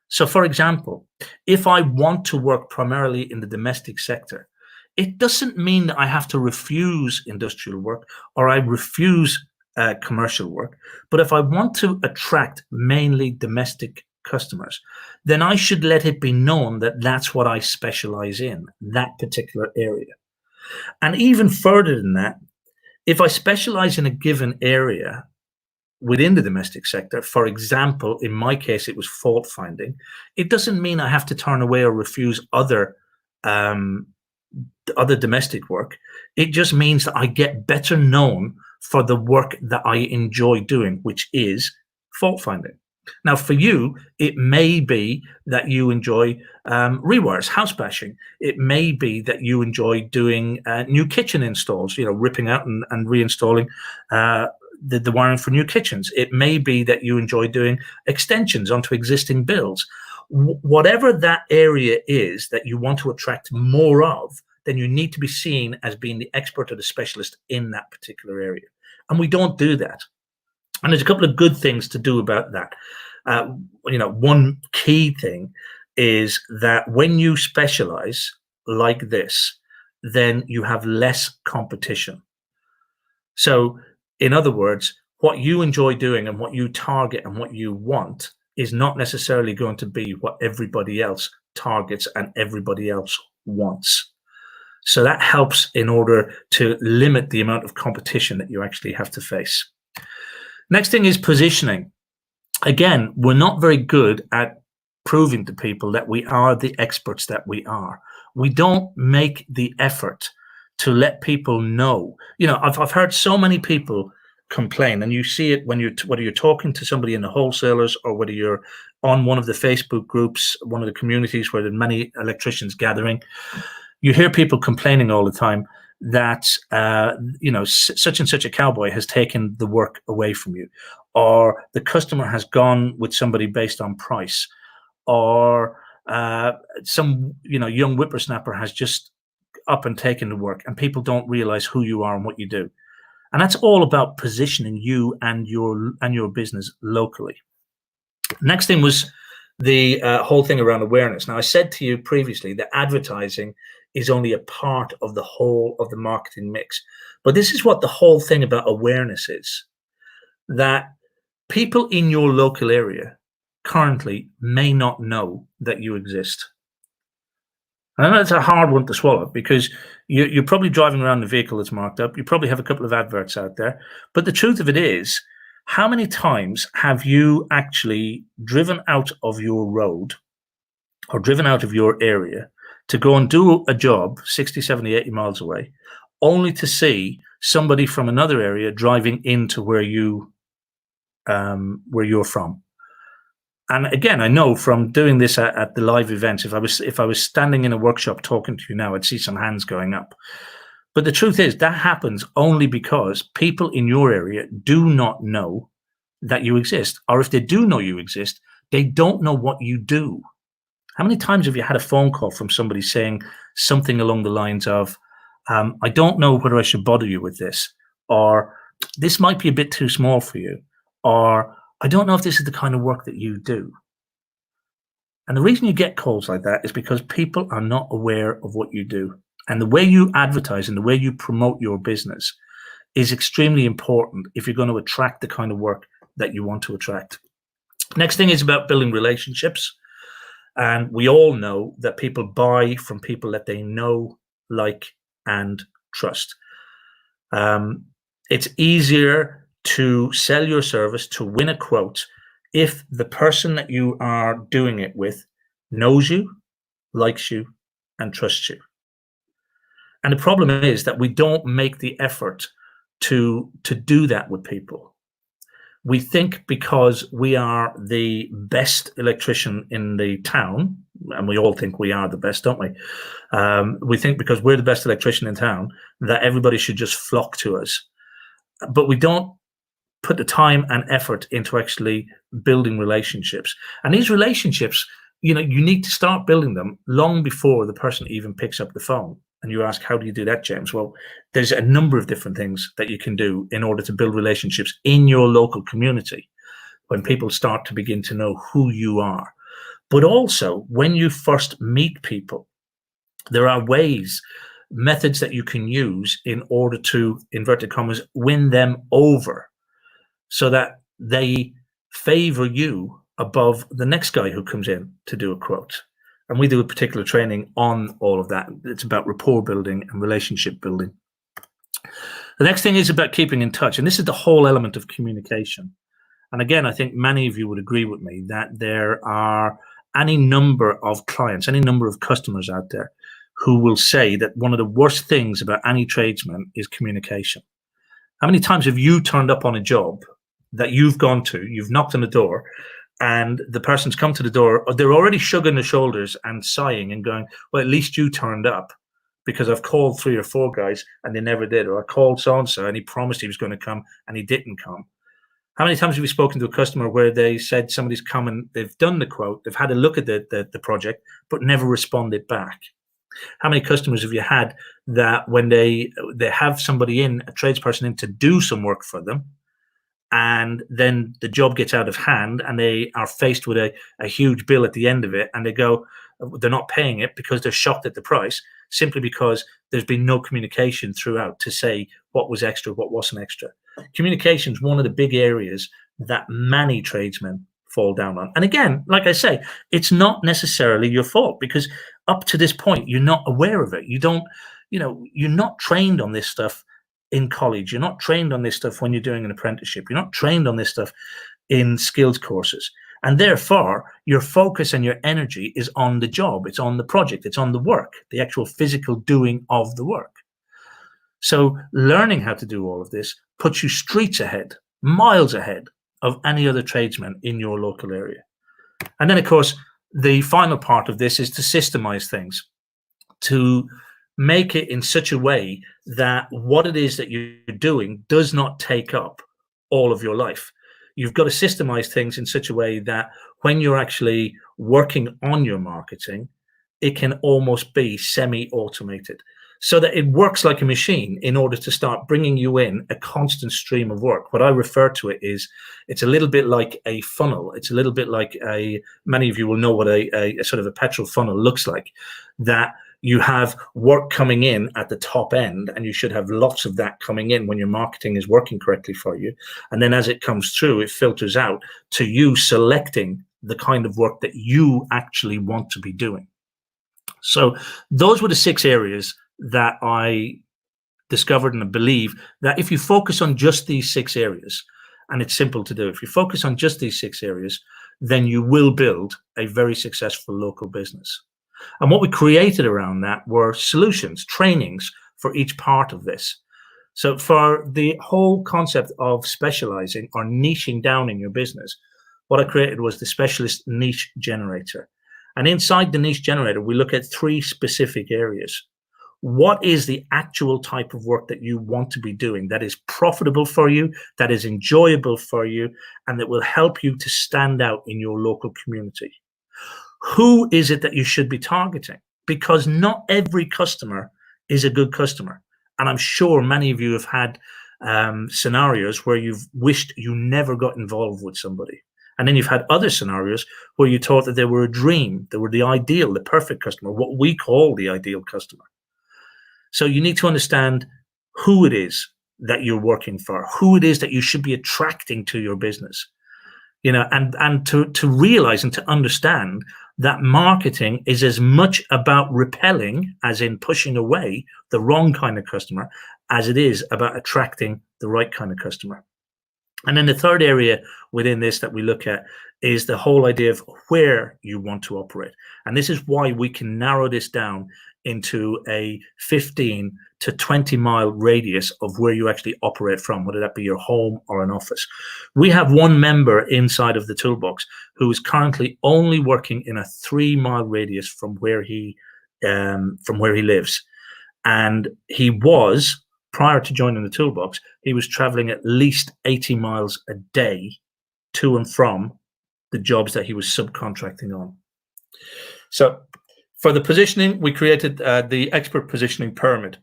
Speaker 1: So, for example, if I want to work primarily in the domestic sector, it doesn't mean that I have to refuse industrial work or I refuse commercial work. But if I want to attract mainly domestic customers, then I should let it be known that that's what I specialize in, that particular area. And even further than that, if I specialize in a given area within the domestic sector, for example, in my case, it was fault finding, it doesn't mean I have to turn away or refuse other domestic work. It just means that I get better known for the work that I enjoy doing, which is fault finding. Now, for you, it may be that you enjoy rewires, house bashing. It may be that you enjoy doing new kitchen installs, ripping out and reinstalling the wiring for new kitchens. It may be that you enjoy doing extensions onto existing builds. Whatever that area is that you want to attract more of, then you need to be seen as being the expert or the specialist in that particular area. And we don't do that. And there's a couple of good things to do about that. One key thing is that when you specialize like this, then you have less competition. So, in other words, what you enjoy doing and what you target and what you want is not necessarily going to be what everybody else targets and everybody else wants. So that helps in order to limit the amount of competition that you actually have to face. Next thing is positioning. Again, we're not very good at proving to people that we are the experts that we are. We don't make the effort to let people know. You know, I've heard so many people complain, and you see it when whether you're talking to somebody in the wholesalers or whether you're on one of the Facebook groups, one of the communities where there are many electricians gathering. You hear people complaining all the time that you know, such and such a cowboy has taken the work away from you, or the customer has gone with somebody based on price, or some, you know, young whippersnapper has just up and taken the work, and people don't realize who you are and what you do. And that's all about positioning you and your business locally. Next thing was the whole thing around awareness. Now, I said to you previously that advertising is only a part of the whole of the marketing mix. But this is what the whole thing about awareness is, that people in your local area currently may not know that you exist. And I know it's a hard one to swallow, because you're probably driving around in a vehicle that's marked up. You probably have a couple of adverts out there. But the truth of it is, how many times have you actually driven out of your road or driven out of your area to go and do a job 60, 70, 80 miles away, only to see somebody from another area driving into where you're from? And again, I know from doing this at the live events, if I was standing in a workshop talking to you now, I'd see some hands going up. But the truth is, that happens only because people in your area do not know that you exist. Or if they do know you exist, they don't know what you do. How many times have you had a phone call from somebody saying something along the lines of, I don't know whether I should bother you with this, or this might be a bit too small for you, or I don't know if this is the kind of work that you do. And the reason you get calls like that is because people are not aware of what you do. And the way you advertise and the way you promote your business is extremely important if you're going to attract the kind of work that you want to attract. Next thing is about building relationships. And we all know that people buy from people that they know, like, and trust. It's easier to sell your service, to win a quote, if the person that you are doing it with knows you, likes you, and trusts you. And the problem is that we don't make the effort to do that with people. We think because we are the best electrician in the town, and we all think we are the best, don't we? We think because we're the best electrician in town that everybody should just flock to us. But we don't put the time and effort into actually building relationships. And these relationships, you know, you need to start building them long before the person even picks up the phone. And you ask, how do you do that, James? Well, there's a number of different things that you can do in order to build relationships in your local community when people start to begin to know who you are. But also, when you first meet people, there are ways, methods that you can use in order to, inverted commas, win them over so that they favor you above the next guy who comes in to do a quote. And we do a particular training on all of that. It's about rapport building and relationship building. The next thing is about keeping in touch. And this is the whole element of communication. And again, I think many of you would agree with me that there are any number of clients, any number of customers out there who will say that one of the worst things about any tradesman is communication. How many times have you turned up on a job that you've gone to, you've knocked on the door, and the person's come to the door, or they're already shrugging their shoulders and sighing and going, well, at least you turned up, because I've called 3 or 4 guys and they never did, or I called so-and-so and he promised he was going to come and he didn't come. How many times have you spoken to a customer where they said somebody's come and they've done the quote, they've had a look at the project, but never responded back? How many customers have you had that when they have somebody in, a tradesperson in, to do some work for them, and then the job gets out of hand and they are faced with a huge bill at the end of it, and they go, they're not paying it because they're shocked at the price, simply because there's been no communication throughout to say what was extra, what wasn't extra. Communication is one of the big areas that many tradesmen fall down on. And again, like I say, it's not necessarily your fault, because up to this point, you're not aware of it. You don't, you're not trained on this stuff in college. You're not trained on this stuff when you're doing an apprenticeship. You're not trained on this stuff in skills courses. And therefore, your focus and your energy is on the job. It's on the project. It's on the work, the actual physical doing of the work. So learning how to do all of this puts you streets ahead, miles ahead of any other tradesman in your local area. And then, of course, the final part of this is to systemize things, to make it in such a way that what it is that you're doing does not take up all of your life. You've got to systemize things in such a way that when you're actually working on your marketing, it can almost be semi-automated, so that it works like a machine in order to start bringing you in a constant stream of work. What I refer to it is, it's a little bit like a funnel. It's a little bit like many of you will know what a sort of a petrol funnel looks like, that you have work coming in at the top end, and you should have lots of that coming in when your marketing is working correctly for you. And then as it comes through, it filters out to you selecting the kind of work that you actually want to be doing. So those were the 6 areas that I discovered, and I believe that if you focus on just these 6 areas, and it's simple to do, if you focus on just these 6 areas, then you will build a very successful local business. And what we created around that were solutions, trainings for each part of this. So for the whole concept of specializing or niching down in your business, what I created was the Specialist Niche Generator. And inside the niche generator, we look at 3 specific areas. What is the actual type of work that you want to be doing that is profitable for you, that is enjoyable for you, and that will help you to stand out in your local community? Who is it that you should be targeting? Because not every customer is a good customer. And I'm sure many of you have had scenarios where you've wished you never got involved with somebody. And then you've had other scenarios where you thought that they were a dream, they were the ideal, the perfect customer, what we call the ideal customer. So you need to understand who it is that you're working for, who it is that you should be attracting to your business, and to realize and to understand that marketing is as much about repelling, as in pushing away the wrong kind of customer, as it is about attracting the right kind of customer. And then the third area within this that we look at is the whole idea of where you want to operate. And this is why we can narrow this down into a 15 to 20 mile radius of where you actually operate from, whether that be your home or an office. We have one member inside of the toolbox who is currently only working in a 3 mile radius from where he lives. And he was, prior to joining the toolbox, he was traveling at least 80 miles a day to and from the jobs that he was subcontracting on. So for the positioning, we created the expert positioning pyramid.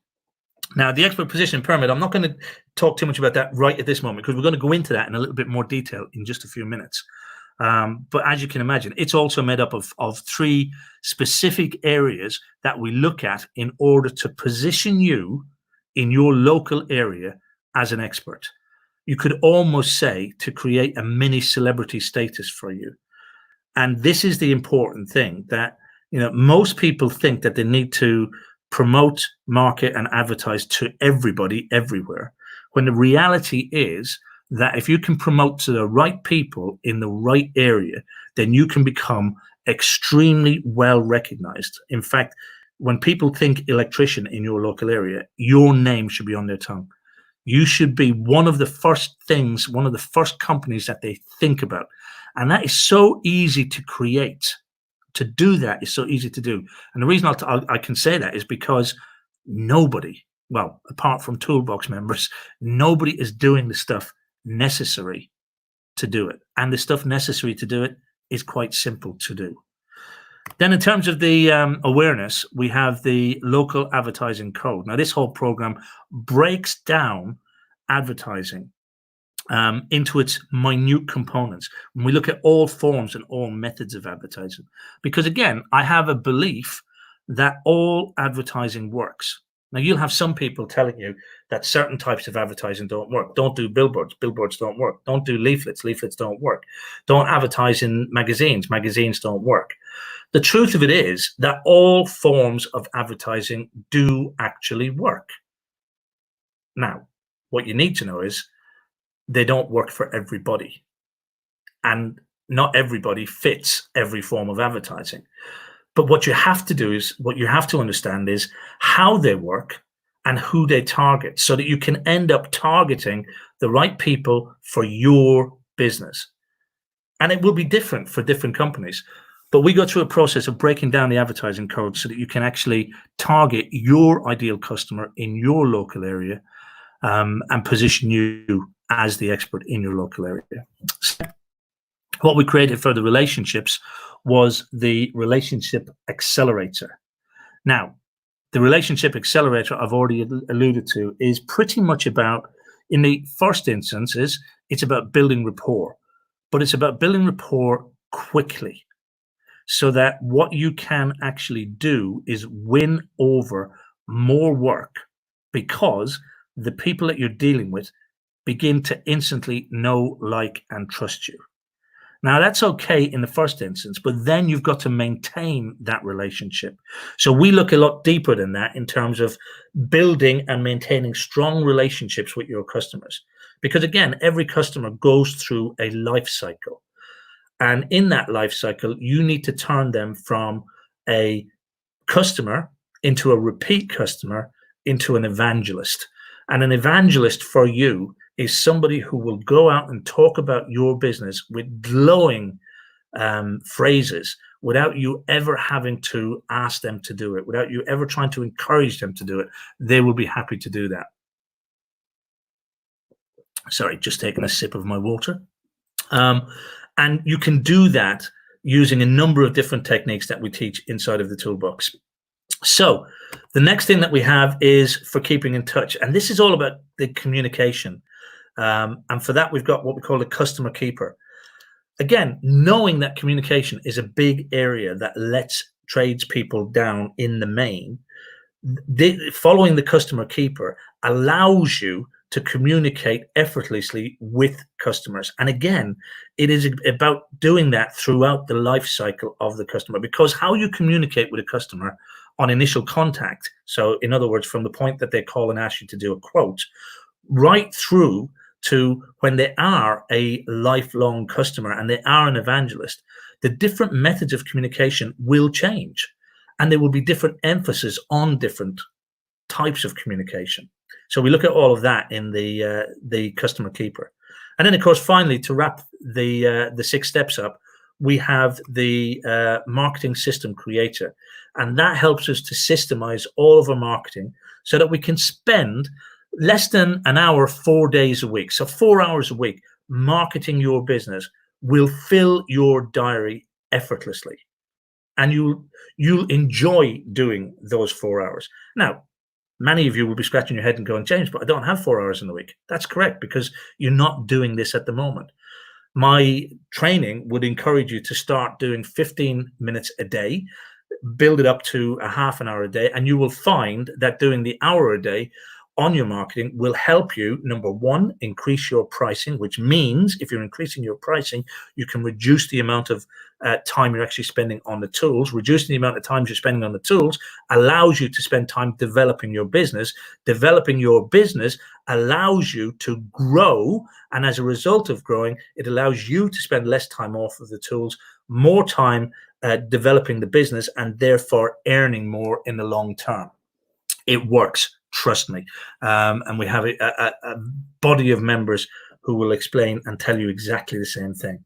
Speaker 1: Now, the expert positioning pyramid, I'm not going to talk too much about that right at this moment, because we're going to go into that in a little bit more detail in just a few minutes. But as you can imagine, it's also made up of 3 specific areas that we look at in order to position you in your local area as an expert. You could almost say to create a mini celebrity status for you. And this is the important thing, that most people think that they need to promote, market, and advertise to everybody everywhere, when the reality is that if you can promote to the right people in the right area, then you can become extremely well recognized. In fact, when people think electrician in your local area, your name should be on their tongue. You should be one of the first things, one of the first companies that they think about. And that is so easy to create. To do that is so easy to do. And the reason I can say that is because nobody, well, apart from Toolbox members, nobody is doing the stuff necessary to do it. And the stuff necessary to do it is quite simple to do. Then in terms of the awareness, we have the local advertising code. Now, this whole program breaks down advertising into its minute components. When we look at all forms and all methods of advertising, because again, I have a belief that all advertising works. Now, you'll have some people telling you that certain types of advertising don't work. Don't do billboards. Billboards don't work. Don't do leaflets. Leaflets don't work. Don't advertise in magazines. Magazines don't work. The truth of it is that all forms of advertising do actually work. Now, what you need to know is they don't work for everybody. And not everybody fits every form of advertising. But what you have to do is, what you have to understand is how they work and who they target, so that you can end up targeting the right people for your business. And it will be different for different companies. But we go through a process of breaking down the advertising code so that you can actually target your ideal customer in your local area, and position you as the expert in your local area. So what we created for the relationships was the Relationship Accelerator. Now, the Relationship Accelerator, I've already alluded to, is pretty much about, in the first instances, it's about building rapport, but it's about building rapport quickly, so that what you can actually do is win over more work, because the people that you're dealing with begin to instantly know, like, and trust you. Now, that's okay in the first instance, but then you've got to maintain that relationship. So we look a lot deeper than that in terms of building and maintaining strong relationships with your customers. Because again, every customer goes through a life cycle. And in that life cycle, you need to turn them from a customer into a repeat customer into an evangelist. And an evangelist for you is somebody who will go out and talk about your business with glowing phrases without you ever having to ask them to do it, without you ever trying to encourage them to do it. They will be happy to do that. Sorry, just taking a sip of my water. And you can do that using a number of different techniques that we teach inside of the toolbox. So the next thing that we have is for keeping in touch. And this is all about the communication. And for that, we've got what we call a customer keeper. Again, knowing that communication is a big area that lets tradespeople down in the main, following the customer keeper allows you to communicate effortlessly with customers. And again, it is about doing that throughout the life cycle of the customer, because how you communicate with a customer on initial contact, so in other words, from the point that they call and ask you to do a quote, right through to when they are a lifelong customer and they are an evangelist, the different methods of communication will change, and there will be different emphasis on different types of communication. So we look at all of that in the customer keeper. And then, of course, finally, to wrap the 6 steps up, we have the marketing system creator. And that helps us to systemize all of our marketing so that we can spend less than an hour, 4 days a week. So 4 hours a week marketing your business will fill your diary effortlessly. And you'll enjoy doing those 4 hours. Now, many of you will be scratching your head and going, James, but I don't have 4 hours in the week. That's correct, because you're not doing this at the moment. My training would encourage you to start doing 15 minutes a day, build it up to a half an hour a day, and you will find that doing the hour a day on your marketing will help you, number one, increase your pricing, which means if you're increasing your pricing, you can reduce the amount of time you're actually spending on the tools. Reducing the amount of time you're spending on the tools allows you to spend time developing your business. Developing your business allows you to grow. And as a result of growing, it allows you to spend less time off of the tools, more time developing the business, and therefore earning more in the long term. It works. Trust me. And we have a body of members who will explain and tell you exactly the same thing.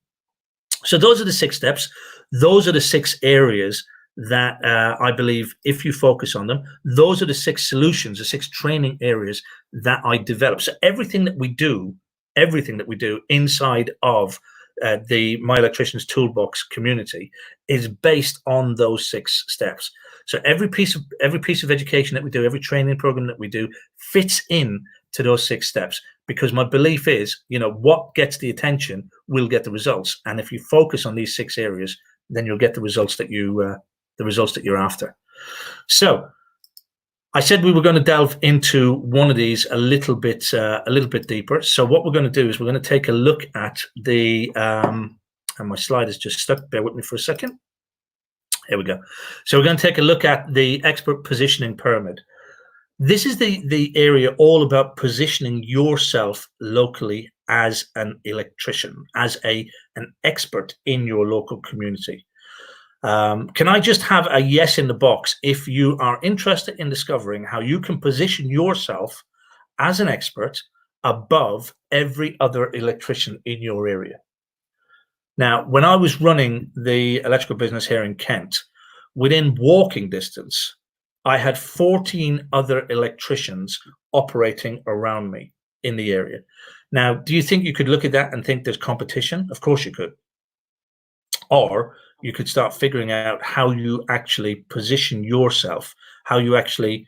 Speaker 1: So those are the 6 steps. Those are the 6 areas that I believe if you focus on them, those are the 6 solutions, the 6 training areas that I develop. So everything that we do inside of the My Electricians Toolbox community is based on those 6 steps. So every piece of education that we do, every training program that we do fits in to those 6 steps, because my belief is, what gets the attention will get the results. And if you focus on these 6 areas, then you'll get the results that you're after. So I said we were going to delve into one of these a little bit deeper. So what we're going to do is we're going to take a look at the and my slide is just stuck. Bear with me for a second. Here we go. So we're going to take a look at the expert positioning pyramid. This is the area all about positioning yourself locally as an electrician, as an expert in your local community. Can I just have a yes in the box if you are interested in discovering how you can position yourself as an expert above every other electrician in your area? Now, when I was running the electrical business here in Kent, within walking distance, I had 14 other electricians operating around me in the area. Now, do you think you could look at that and think there's competition? Of course you could. Or you could start figuring out how you actually position yourself, how you actually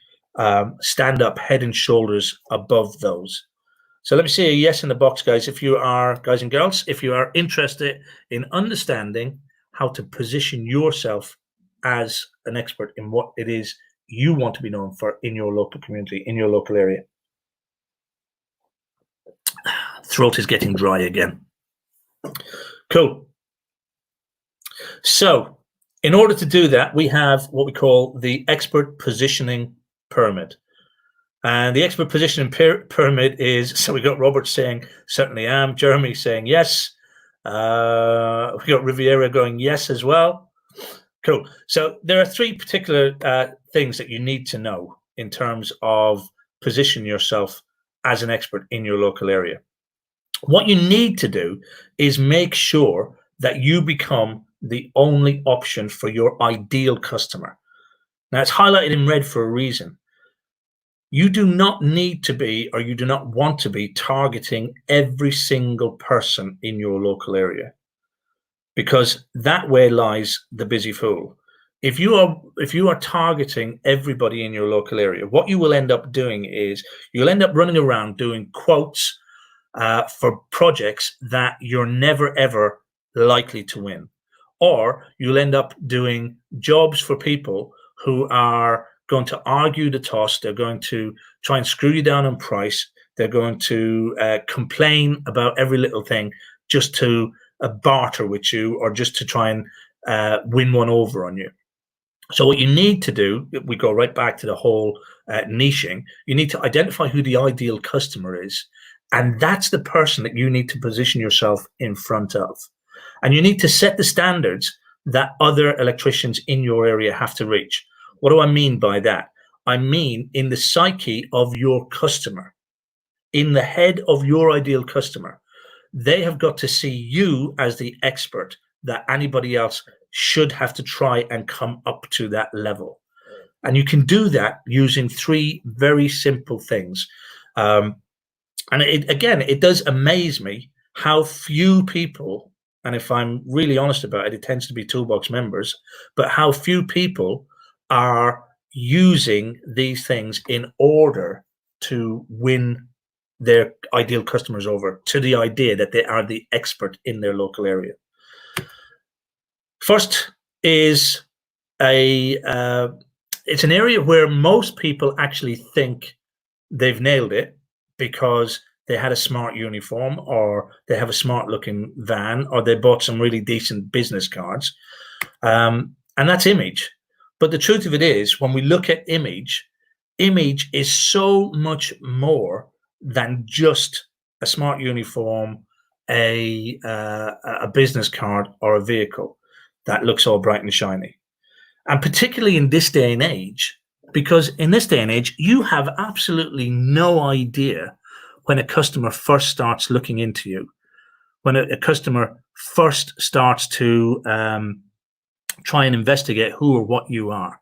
Speaker 1: stand up head and shoulders above those. So let me see a yes in the box, guys. If you are, guys and girls, if you are interested in understanding how to position yourself as an expert in what it is you want to be known for in your local community, in your local area. Throat is getting dry again. Cool. So in order to do that, we have what we call the expert positioning pyramid. And the expert positioning pyramid is, so we got Robert saying, certainly am. Jeremy saying yes. We got Riviera going yes as well. Cool. So there are three particular things that you need to know in terms of position yourself as an expert in your local area. What you need to do is make sure that you become the only option for your ideal customer. Now, it's highlighted in red for a reason. You do not need to be, or you do not want to be, targeting every single person in your local area, because that way lies the busy fool. If you are targeting everybody in your local area, what you will end up doing is you'll end up running around doing quotes for projects that you're never ever likely to win, or you'll end up doing jobs for people who are going to argue the toss. They're going to try and screw you down on price. They're going to complain about every little thing just to barter with you, or just to try and win one over on you. So what you need to do, we go right back to the whole niching. You need to identify who the ideal customer is, and that's the person that you need to position yourself in front of. And you need to set the standards that other electricians in your area have to reach. What do I mean by that? I mean, in the psyche of your customer, in the head of your ideal customer, they have got to see you as the expert that anybody else should have to try and come up to that level. And you can do that using three very simple things. And it does amaze me how few people, and if I'm really honest about it, it tends to be Toolbox members, but how few people are using these things in order to win their ideal customers over to the idea that they are the expert in their local area. First is it's an area where most people actually think they've nailed it because they had a smart uniform, or they have a smart looking van, or they bought some really decent business cards. And that's image. But the truth of it is, when we look at image is so much more than just a smart uniform, a business card, or a vehicle that looks all bright and shiny. And particularly in this day and age, because in this day and age, you have absolutely no idea when a customer first starts looking into you, when a customer first starts to try and investigate who or what you are.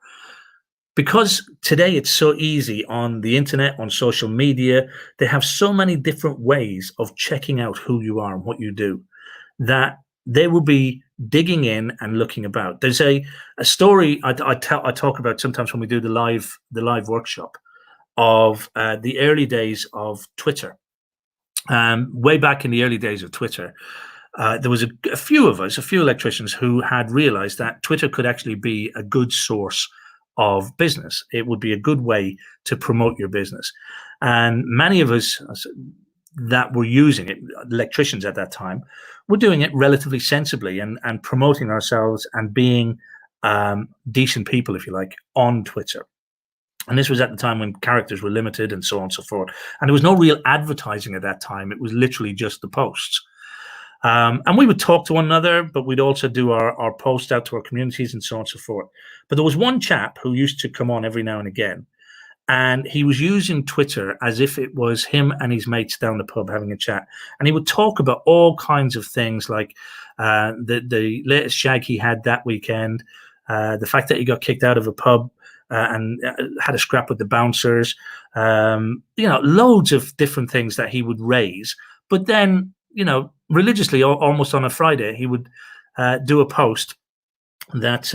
Speaker 1: Because today it's so easy on the internet, on social media, they have so many different ways of checking out who you are and what you do, that they will be digging in and looking about. There's a story I talk about sometimes when we do the live workshop of the early days of Twitter. Way back in the early days of Twitter, there was a few electricians who had realized that Twitter could actually be a good source of business. It would be a good way to promote your business. And many of us that were using it, electricians at that time, were doing it relatively sensibly and promoting ourselves and being decent people, if you like, on Twitter. And this was at the time when characters were limited and so on and so forth. And there was no real advertising at that time. It was literally just the posts. And we would talk to one another, but we'd also do our post out to our communities and so on and so forth. But there was one chap who used to come on every now and again, and he was using Twitter as if it was him and his mates down the pub having a chat. And he would talk about all kinds of things, like the latest shag he had that weekend, the fact that he got kicked out of a pub and had a scrap with the bouncers, loads of different things that he would raise. But then, religiously, almost on a Friday, he would do a post that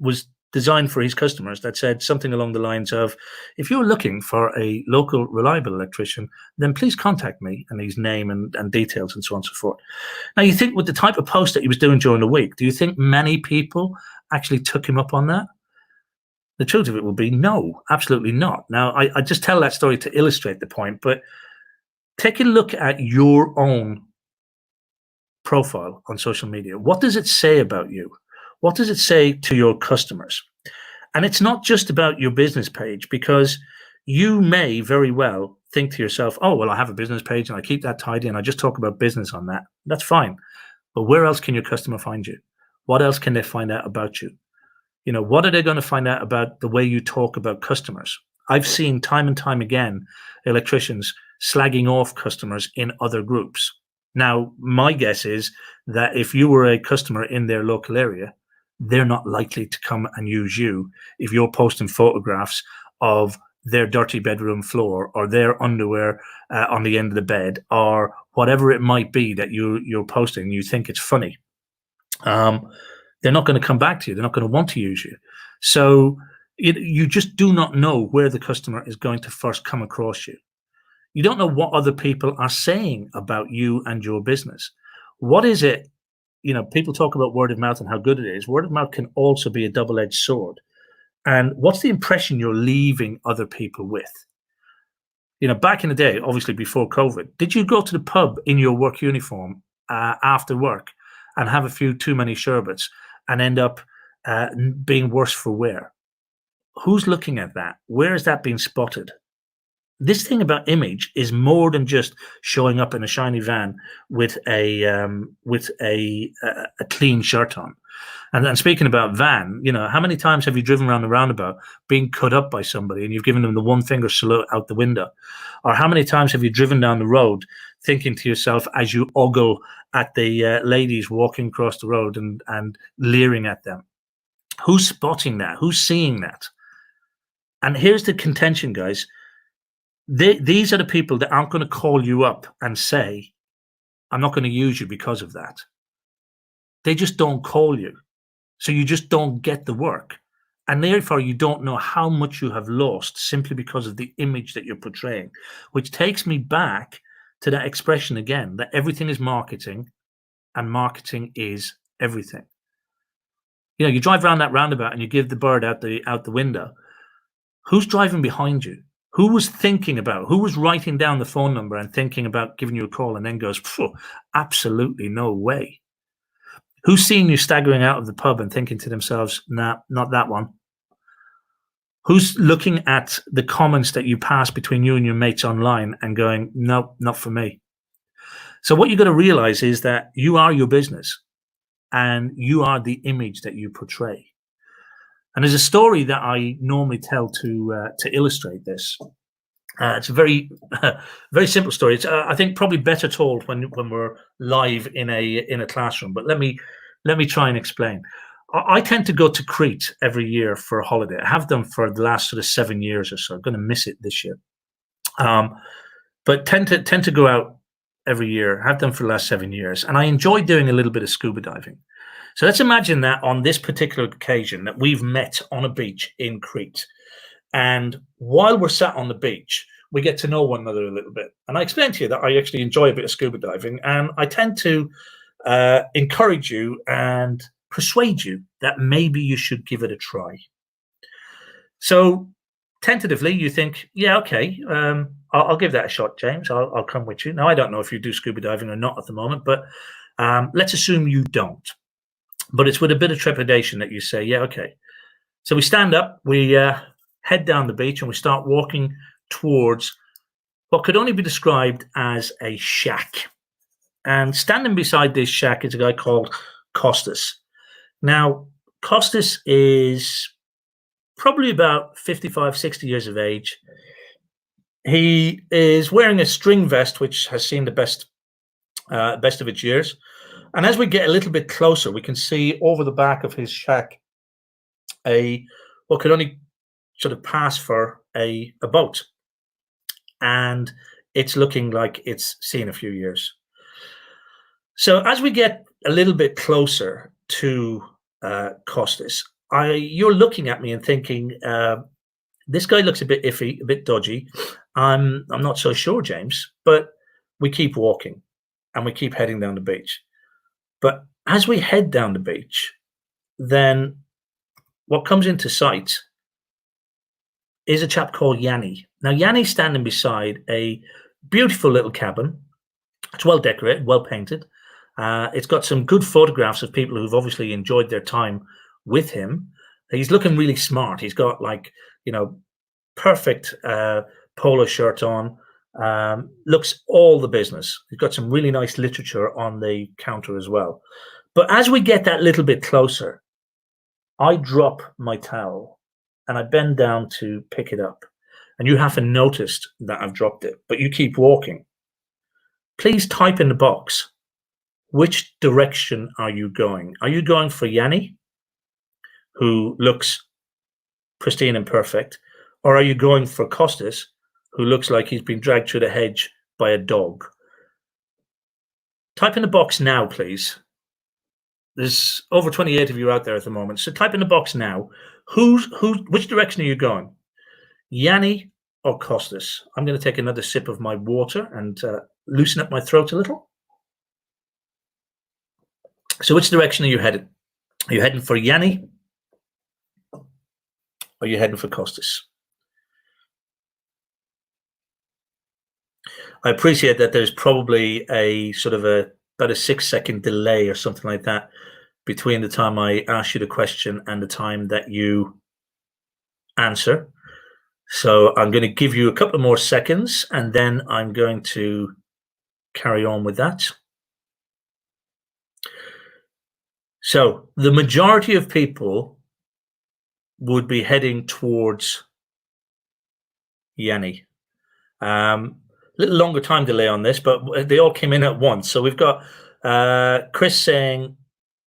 Speaker 1: was designed for his customers that said something along the lines of, if you're looking for a local reliable electrician, then please contact me, and his name and details and so on and so forth. Now, you think with the type of post that he was doing during the week, do you think many people actually took him up on that? The truth of it will be no, absolutely not. Now, I just tell that story to illustrate the point, but take a look at your own profile on social media. What does it say about you? What does it say to your customers? And it's not just about your business page, because you may very well think to yourself, oh, well, I have a business page and I keep that tidy and I just talk about business on that. That's fine. But where else can your customer find you? What else can they find out about you? What are they going to find out about the way you talk about customers? I've seen time and time again electricians slagging off customers in other groups. Now, my guess is that if you were a customer in their local area, they're not likely to come and use you if you're posting photographs of their dirty bedroom floor or their underwear on the end of the bed, or whatever it might be that you're posting and you think it's funny. They're not going to come back to you. They're not going to want to use you. So you just do not know where the customer is going to first come across you. You don't know what other people are saying about you and your business. What is it? People talk about word of mouth and how good it is. Word of mouth can also be a double-edged sword. And what's the impression you're leaving other people with? Back in the day, obviously before COVID, did you go to the pub in your work uniform after work and have a few too many sherbets and end up being worse for wear? Who's looking at that? Where is that being spotted? This thing about image is more than just showing up in a shiny van with a clean shirt on. And then, speaking about van, how many times have you driven around the roundabout being cut up by somebody and you've given them the one finger salute out the window? Or how many times have you driven down the road thinking to yourself as you ogle at the ladies walking across the road and leering at them? Who's spotting that? Who's seeing that? And here's the contention, guys. These are the people that aren't going to call you up and say, I'm not going to use you because of that. They just don't call you. So you just don't get the work. And therefore, you don't know how much you have lost simply because of the image that you're portraying, which takes me back to that expression again, that everything is marketing and marketing is everything. You drive around that roundabout and you give the bird out the window. Who's driving behind you? Who was writing down the phone number and thinking about giving you a call and then goes, absolutely no way? Who's seeing you staggering out of the pub and thinking to themselves, nah, not that one? Who's looking at the comments that you pass between you and your mates online and going, no, not for me? So what you've got to realize is that you are your business and you are the image that you portray. And there's a story that I normally tell to illustrate this. It's a very, very simple story. It's I think probably better told when we're live in a classroom. But let me try and explain. I tend to go to Crete every year for a holiday. I have done for the last sort of 7 years or so. I'm going to miss it this year, but tend to go out every year. Have done for the last 7 years, and I enjoy doing a little bit of scuba diving. So let's imagine that on this particular occasion that we've met on a beach in Crete. And while we're sat on the beach, we get to know one another a little bit. And I explained to you that I actually enjoy a bit of scuba diving. And I tend to encourage you and persuade you that maybe you should give it a try. So tentatively, you think, yeah, okay, I'll give that a shot, James. I'll come with you. Now, I don't know if you do scuba diving or not at the moment, but let's assume you don't. But it's with a bit of trepidation that you say, yeah, okay. So we stand up, we head down the beach, and we start walking towards what could only be described as a shack. And standing beside this shack is a guy called Costas. Now, Costas is probably about 55, 60 years of age. He is wearing a string vest, which has seen the best of its years. And as we get a little bit closer, we can see over the back of his shack what could only sort of pass for a boat. And it's looking like it's seen a few years. So as we get a little bit closer to Costas, you're looking at me and thinking, this guy looks a bit iffy, a bit dodgy. I'm not so sure, James, but we keep walking and we keep heading down the beach. But as we head down the beach, then what comes into sight is a chap called Yanni. Now, Yanni's standing beside a beautiful little cabin. It's well decorated, well painted. It's got some good photographs of people who've obviously enjoyed their time with him. He's looking really smart. He's got perfect polo shirt on. Looks all the business. He's got some really nice literature on the counter as well. But as we get that little bit closer, I drop my towel and I bend down to pick it up. And you haven't noticed that I've dropped it, but you keep walking. Please type in the box, which direction are you going? Are you going for Yanni, who looks pristine and perfect? Or are you going for Costas, who looks like he's been dragged through the hedge by a dog? Type in the box now, please. There's over 28 of you out there at the moment. So type in the box now. Which direction are you going? Yanni or Costas? I'm going to take another sip of my water and loosen up my throat a little. So which direction are you headed? Are you heading for Yanni? Or are you heading for Costas? I appreciate that there's probably a sort of about a 6-second delay or something like that between the time I ask you the question and the time that you answer. So I'm going to give you a couple more seconds and then I'm going to carry on with that. So the majority of people would be heading towards Yanni. Little longer time delay on this, but they all came in at once. So we've got Chris saying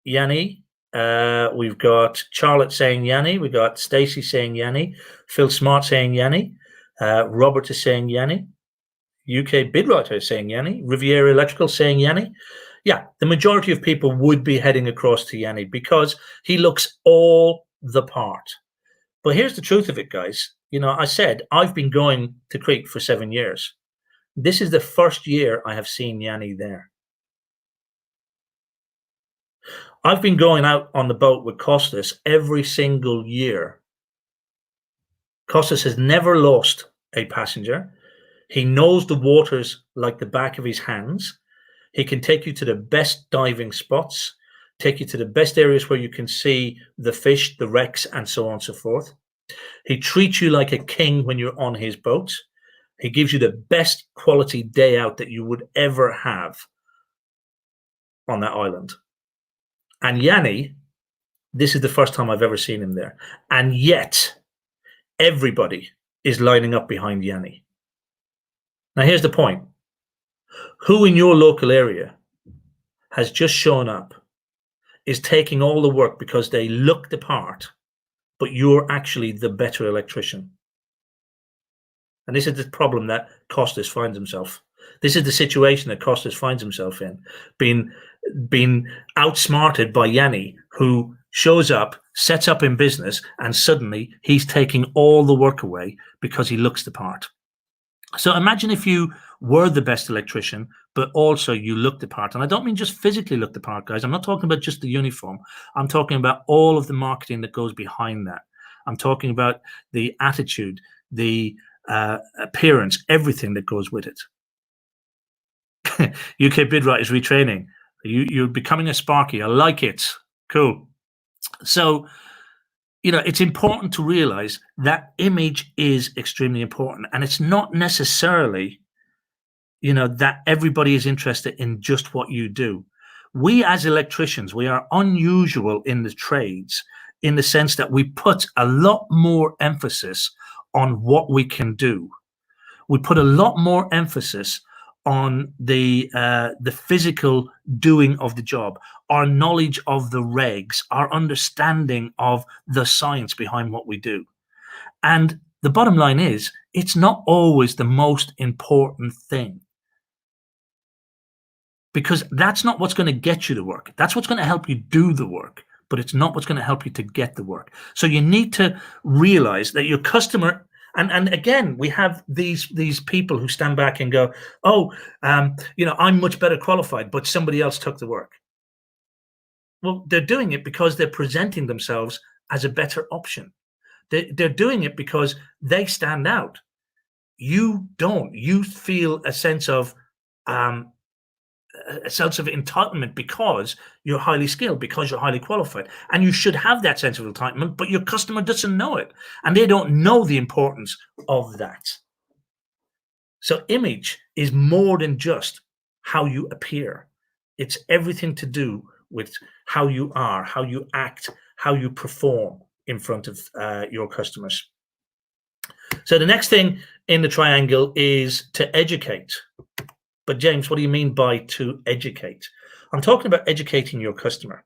Speaker 1: Yanni. We've got Charlotte saying Yanni. We've got Stacey saying Yanni. Phil Smart saying Yanni. Robert is saying Yanni. UK Bidwriter is saying Yanni. Riviera Electrical saying Yanni. Yeah, the majority of people would be heading across to Yanni because he looks all the part. But here's the truth of it, guys. I said I've been going to Crete for 7 years. This is the first year I have seen Yanni there. I've been going out on the boat with Costas every single year. Costas has never lost a passenger. He knows the waters like the back of his hands. He can take you to the best diving spots, take you to the best areas where you can see the fish, the wrecks, and so on and so forth. He treats you like a king when you're on his boat. He gives you the best quality day out that you would ever have on that island. And Yanni, this is the first time I've ever seen him there. And yet, everybody is lining up behind Yanni. Now, here's the point. Who in your local area has just shown up, is taking all the work because they look the part, but you're actually the better electrician? And this is the problem that Costas finds himself. This is the situation that Costas finds himself in, being outsmarted by Yanni, who shows up, sets up in business, and suddenly he's taking all the work away because he looks the part. So imagine if you were the best electrician, but also you looked the part. And I don't mean just physically look the part, guys. I'm not talking about just the uniform. I'm talking about all of the marketing that goes behind that. I'm talking about the attitude, the appearance, everything that goes with it. UK Bidwriter is retraining. You're becoming a Sparky. I like it. Cool. So, it's important to realize that image is extremely important, and it's not necessarily that everybody is interested in just what you do. We as electricians, we are unusual in the trades in the sense that we put a lot more emphasis on what we can do. We put a lot more emphasis on the physical doing of the job, our knowledge of the regs, our understanding of the science behind what we do. And the bottom line is, it's not always the most important thing, because that's not what's going to get you the work. That's what's going to help you do the work, but it's not what's going to help you to get the work. So you need to realize that your customer, and again, we have these people who stand back and go, oh, I'm much better qualified, but somebody else took the work. Well, they're doing it because they're presenting themselves as a better option. They're doing it because they stand out. You don't. You feel a sense of entitlement because you're highly skilled, because you're highly qualified, and you should have that sense of entitlement, but your customer doesn't know it, and they don't know the importance of that. So image is more than just how you appear. It's everything to do with how you are, how you act, how you perform in front of your customers. So the next thing in the triangle is to educate. But James, what do you mean by to educate? I'm talking about educating your customer.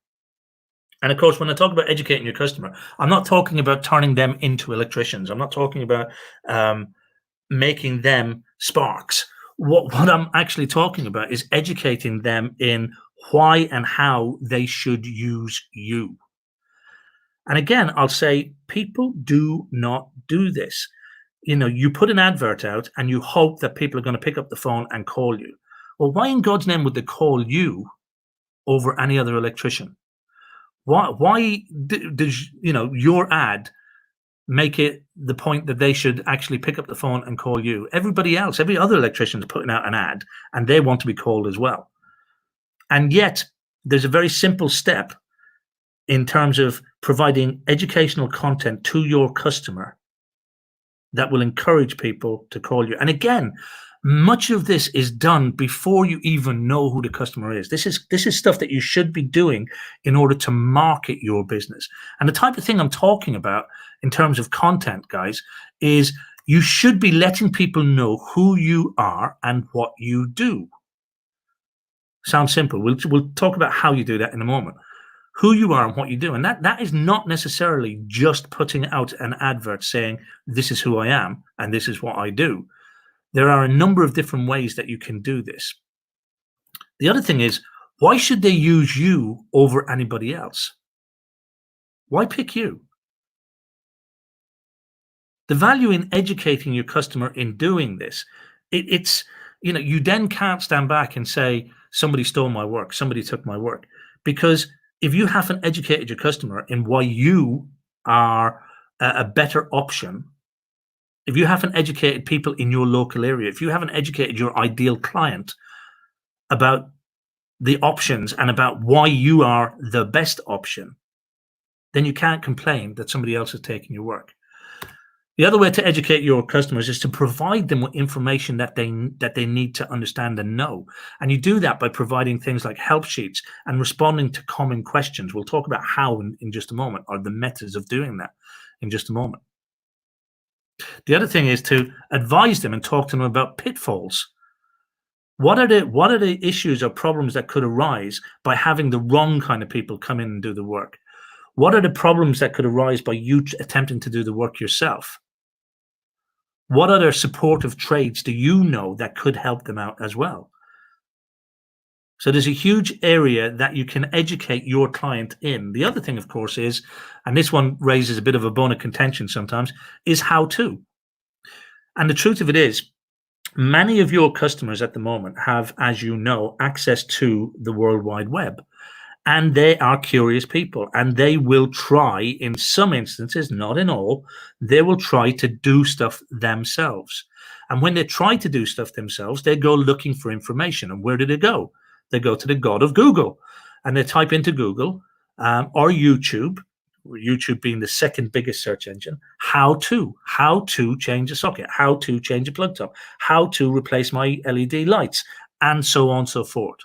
Speaker 1: And of course, when I talk about educating your customer, I'm not talking about turning them into electricians. I'm not talking about making them sparks. What I'm actually talking about is educating them in why and how they should use you. And again, I'll say people do not do this. You put an advert out and you hope that people are going to pick up the phone and call you. Well, why in God's name would they call you over any other electrician? Why does your ad make it the point that they should actually pick up the phone and call you? Everybody else, every other electrician is putting out an ad and they want to be called as well. And yet there's a very simple step in terms of providing educational content to your customer that will encourage people to call you. And again, much of this is done before you even know who the customer is. This is stuff that you should be doing in order to market your business. And the type of thing I'm talking about in terms of content, guys, is you should be letting people know who you are and what you do. Sounds simple. We'll talk about how you do that in a moment. Who you are and what you do. And that is not necessarily just putting out an advert saying, this is who I am and this is what I do. There are a number of different ways that you can do this. The other thing is, why should they use you over anybody else? Why pick you? The value in educating your customer in doing this, it's, you then can't stand back and say, somebody stole my work, somebody took my work. Because if you haven't educated your customer in why you are a better option, if you haven't educated people in your local area, if you haven't educated your ideal client about the options and about why you are the best option, then you can't complain that somebody else is taking your work. The other way to educate your customers is to provide them with information that they need to understand and know. And you do that by providing things like help sheets and responding to common questions. We'll talk about how in just a moment, or the methods of doing that in just a moment. The other thing is to advise them and talk to them about pitfalls. What are the issues or problems that could arise by having the wrong kind of people come in and do the work? What are the problems that could arise by you attempting to do the work yourself? What other supportive trades do you know that could help them out as well? So there's a huge area that you can educate your client in. The other thing, of course, is, and this one raises a bit of a bone of contention sometimes, is how to. And the truth of it is, many of your customers at the moment have, as you know, access to the World Wide Web. And they are curious people, and they will try, in some instances, not in all, they will try to do stuff themselves. And when they try to do stuff themselves, they go looking for information. And where do they go? They go to the god of Google, and they type into Google or YouTube, YouTube being the second biggest search engine, how to change a socket, how to change a plug top, how to replace my LED lights, and so on and so forth.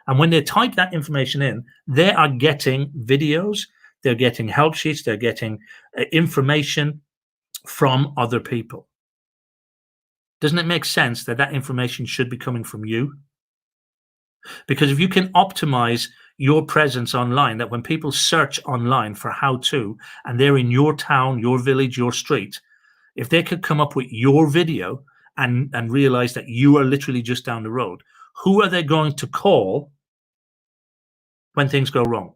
Speaker 1: And when they type that information in, they are getting videos, they're getting help sheets, they're getting information from other people. Doesn't it make sense that that information should be coming from you? Because if you can optimize your presence online, that when people search online for how to, and they're in your town, your village, your street, if they could come up with your video and realize that you are literally just down the road, who are they going to call when things go wrong?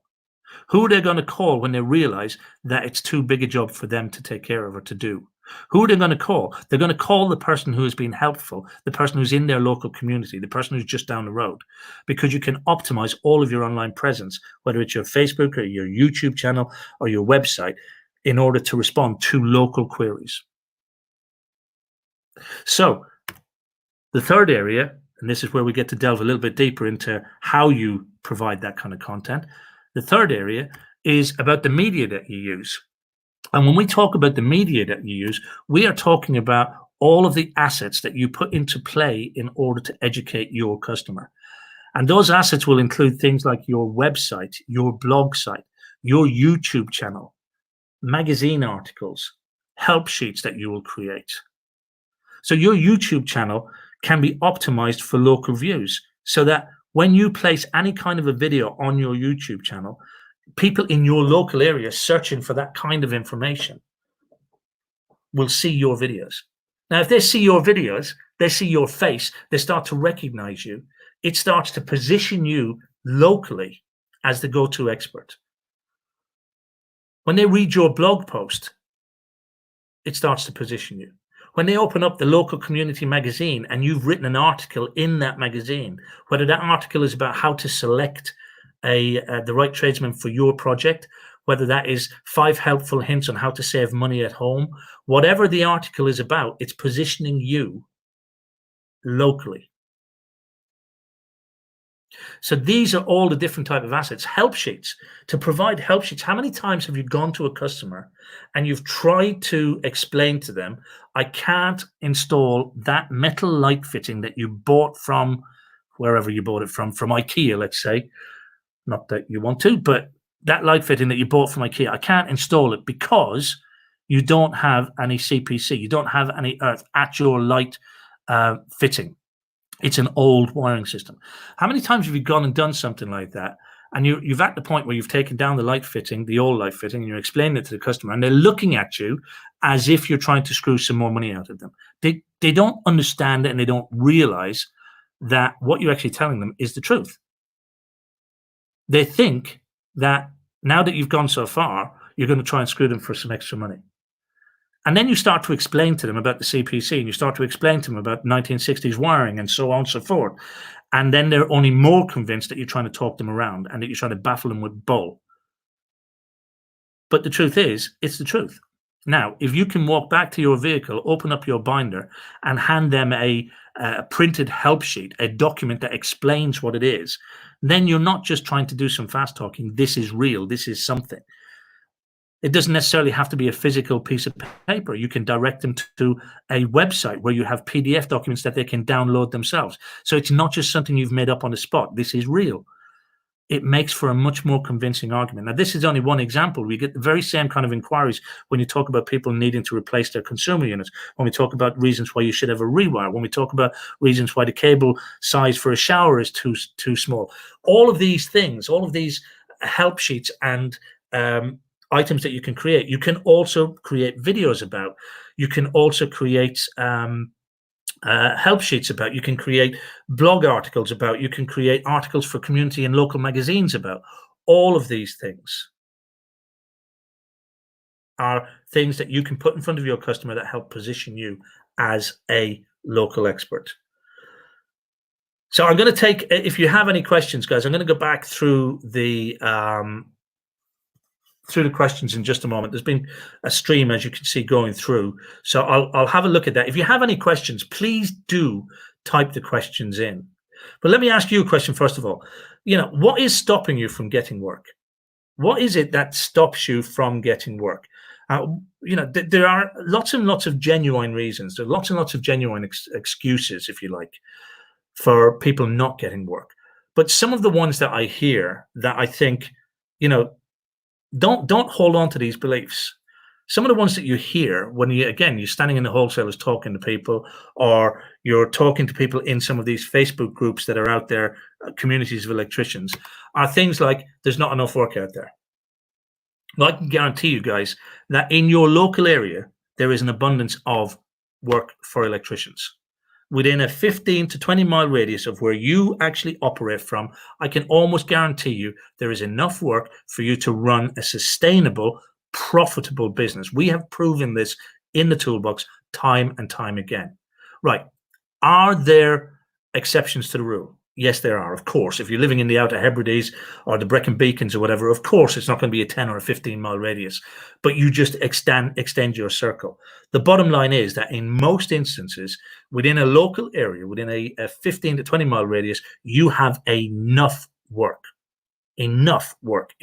Speaker 1: Who are they going to call when they realize that it's too big a job for them to take care of or to do? Who are they going to call? They're going to call the person who has been helpful, the person who's in their local community, the person who's just down the road, because you can optimize all of your online presence, whether it's your Facebook or your YouTube channel or your website, in order to respond to local queries. So the third area, and this is where we get to delve a little bit deeper into how you provide that kind of content. The third area is about the media that you use. And when we talk about the media that you use, we are talking about all of the assets that you put into play in order to educate your customer. And those assets will include things like your website, your blog site, your YouTube channel, magazine articles, help sheets that you will create. So your YouTube channel can be optimized for local views, so that when you place any kind of a video on your YouTube channel, people in your local area searching for that kind of information will see your videos. Now, if they see your videos, they see your face, they start to recognize you. It starts to position you locally as the go-to expert. When they read your blog post, it starts to position you. When they open up the local community magazine and you've written an article in that magazine, whether that article is about how to select the right tradesman for your project, whether that is 5 helpful hints on how to save money at home, whatever the article is about, it's positioning you locally. So these are all the different type of assets. Help sheets, to provide help sheets. How many times have you gone to a customer and you've tried to explain to them, I can't install that metal light fitting that you bought from wherever you bought it from IKEA, let's say. Not that you want to, but that light fitting that you bought from IKEA, I can't install it because you don't have any CPC. You don't have any earth at your light fitting. It's an old wiring system. How many times have you gone and done something like that? And you've at the point where you've taken down the light fitting, the old light fitting, and you're explaining it to the customer, and they're looking at you as if you're trying to screw some more money out of them. They don't understand it, and they don't realize that what you're actually telling them is the truth. They think that now that you've gone so far, you're going to try and screw them for some extra money. And then you start to explain to them about the CPC, and you start to explain to them about 1960s wiring and so on and so forth. And then they're only more convinced that you're trying to talk them around and that you're trying to baffle them with bull. But the truth is, it's the truth. Now, if you can walk back to your vehicle, open up your binder and hand them a printed help sheet, a document that explains what it is, then you're not just trying to do some fast talking. This is real. This is something. It doesn't necessarily have to be a physical piece of paper. You can direct them to a website where you have PDF documents that they can download themselves. So it's not just something you've made up on the spot. This is real. It makes for a much more convincing argument. Now, this is only one example. We get the very same kind of inquiries when you talk about people needing to replace their consumer units, when we talk about reasons why you should have a rewire, when we talk about reasons why the cable size for a shower is too small. All of these things, all of these help sheets and items that you can create, you can also create videos about. You can also create help sheets about. You can create blog articles about. You can create articles for community and local magazines about. All of these things are things that you can put in front of your customer that help position you as a local expert. So I'm going to take, if you have any questions, guys, I'm going to go back through the questions in just a moment. There's been a stream, as you can see, going through. So I'll have a look at that. If you have any questions, please do type the questions in. But let me ask you a question first of all. What is stopping you from getting work? What is it that stops you from getting work? There are lots and lots of genuine reasons. There are lots and lots of genuine excuses, if you like, for people not getting work. But some of the ones that I hear that I think, you know, don't hold on to these beliefs. Some of the ones that you hear when you're standing in the wholesalers talking to people, or you're talking to people in some of these Facebook groups that are out there, communities of electricians, are things like, there's not enough work out there. Well, I can guarantee you guys that in your local area, there is an abundance of work for electricians. Within a 15 to 20 mile radius of where you actually operate from, I can almost guarantee you there is enough work for you to run a sustainable, profitable business. We have proven this in the toolbox time and time again. Right. Are there exceptions to the rule? Yes, there are, of course. If you're living in the Outer Hebrides or the Brecon Beacons or whatever, of course, it's not going to be a 10 or a 15 mile radius, but you just extend your circle. The bottom line is that in most instances, within a local area, within a 15 to 20 mile radius, you have enough work in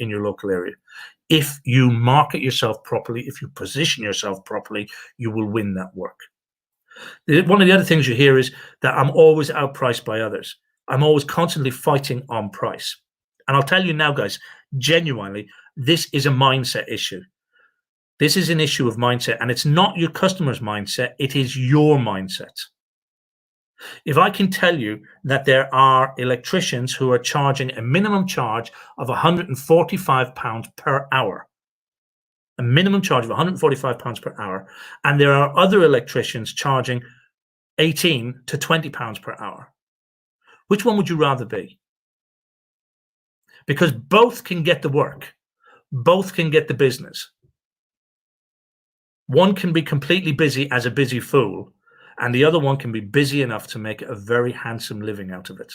Speaker 1: your local area. If you market yourself properly, if you position yourself properly, you will win that work. One of the other things you hear is that I'm always outpriced by others. I'm always constantly fighting on price. And I'll tell you now, guys, genuinely, this is a mindset issue. This is an issue of mindset, and it's not your customer's mindset. It is your mindset. If I can tell you that there are electricians who are charging a minimum charge of £145 per hour, a minimum charge of £145 per hour, and there are other electricians charging £18 to £20 per hour, which one would you rather be? Because both can get the work, both can get the business. One can be completely busy as a busy fool, and the other one can be busy enough to make a very handsome living out of it.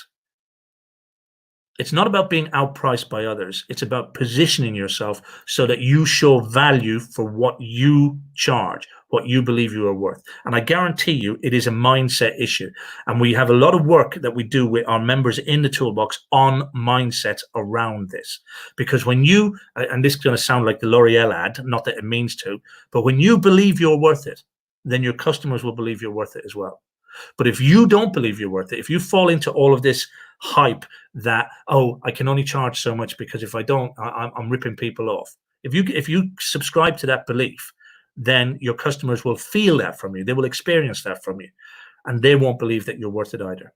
Speaker 1: It's not about being outpriced by others. It's about positioning yourself so that you show value for what you charge, what you believe you are worth. And I guarantee you it is a mindset issue. And we have a lot of work that we do with our members in the toolbox on mindsets around this. Because when you, and this is going to sound like the L'Oreal ad, not that it means to, but when you believe you're worth it, then your customers will believe you're worth it as well. But if you don't believe you're worth it, if you fall into all of this hype that, oh, I can only charge so much because if I don't, I'm ripping people off. If you subscribe to that belief, then your customers will feel that from you. They will experience that from you, and they won't believe that you're worth it either.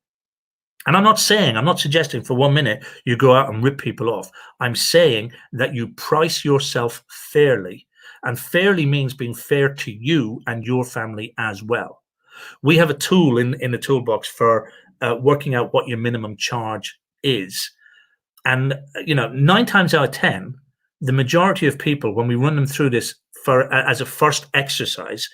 Speaker 1: And I'm not suggesting for 1 minute you go out and rip people off. I'm saying that you price yourself fairly, and fairly means being fair to you and your family as well. We have a tool in the toolbox for working out what your minimum charge is. And, 9 times out of 10, the majority of people, when we run them through this as a first exercise,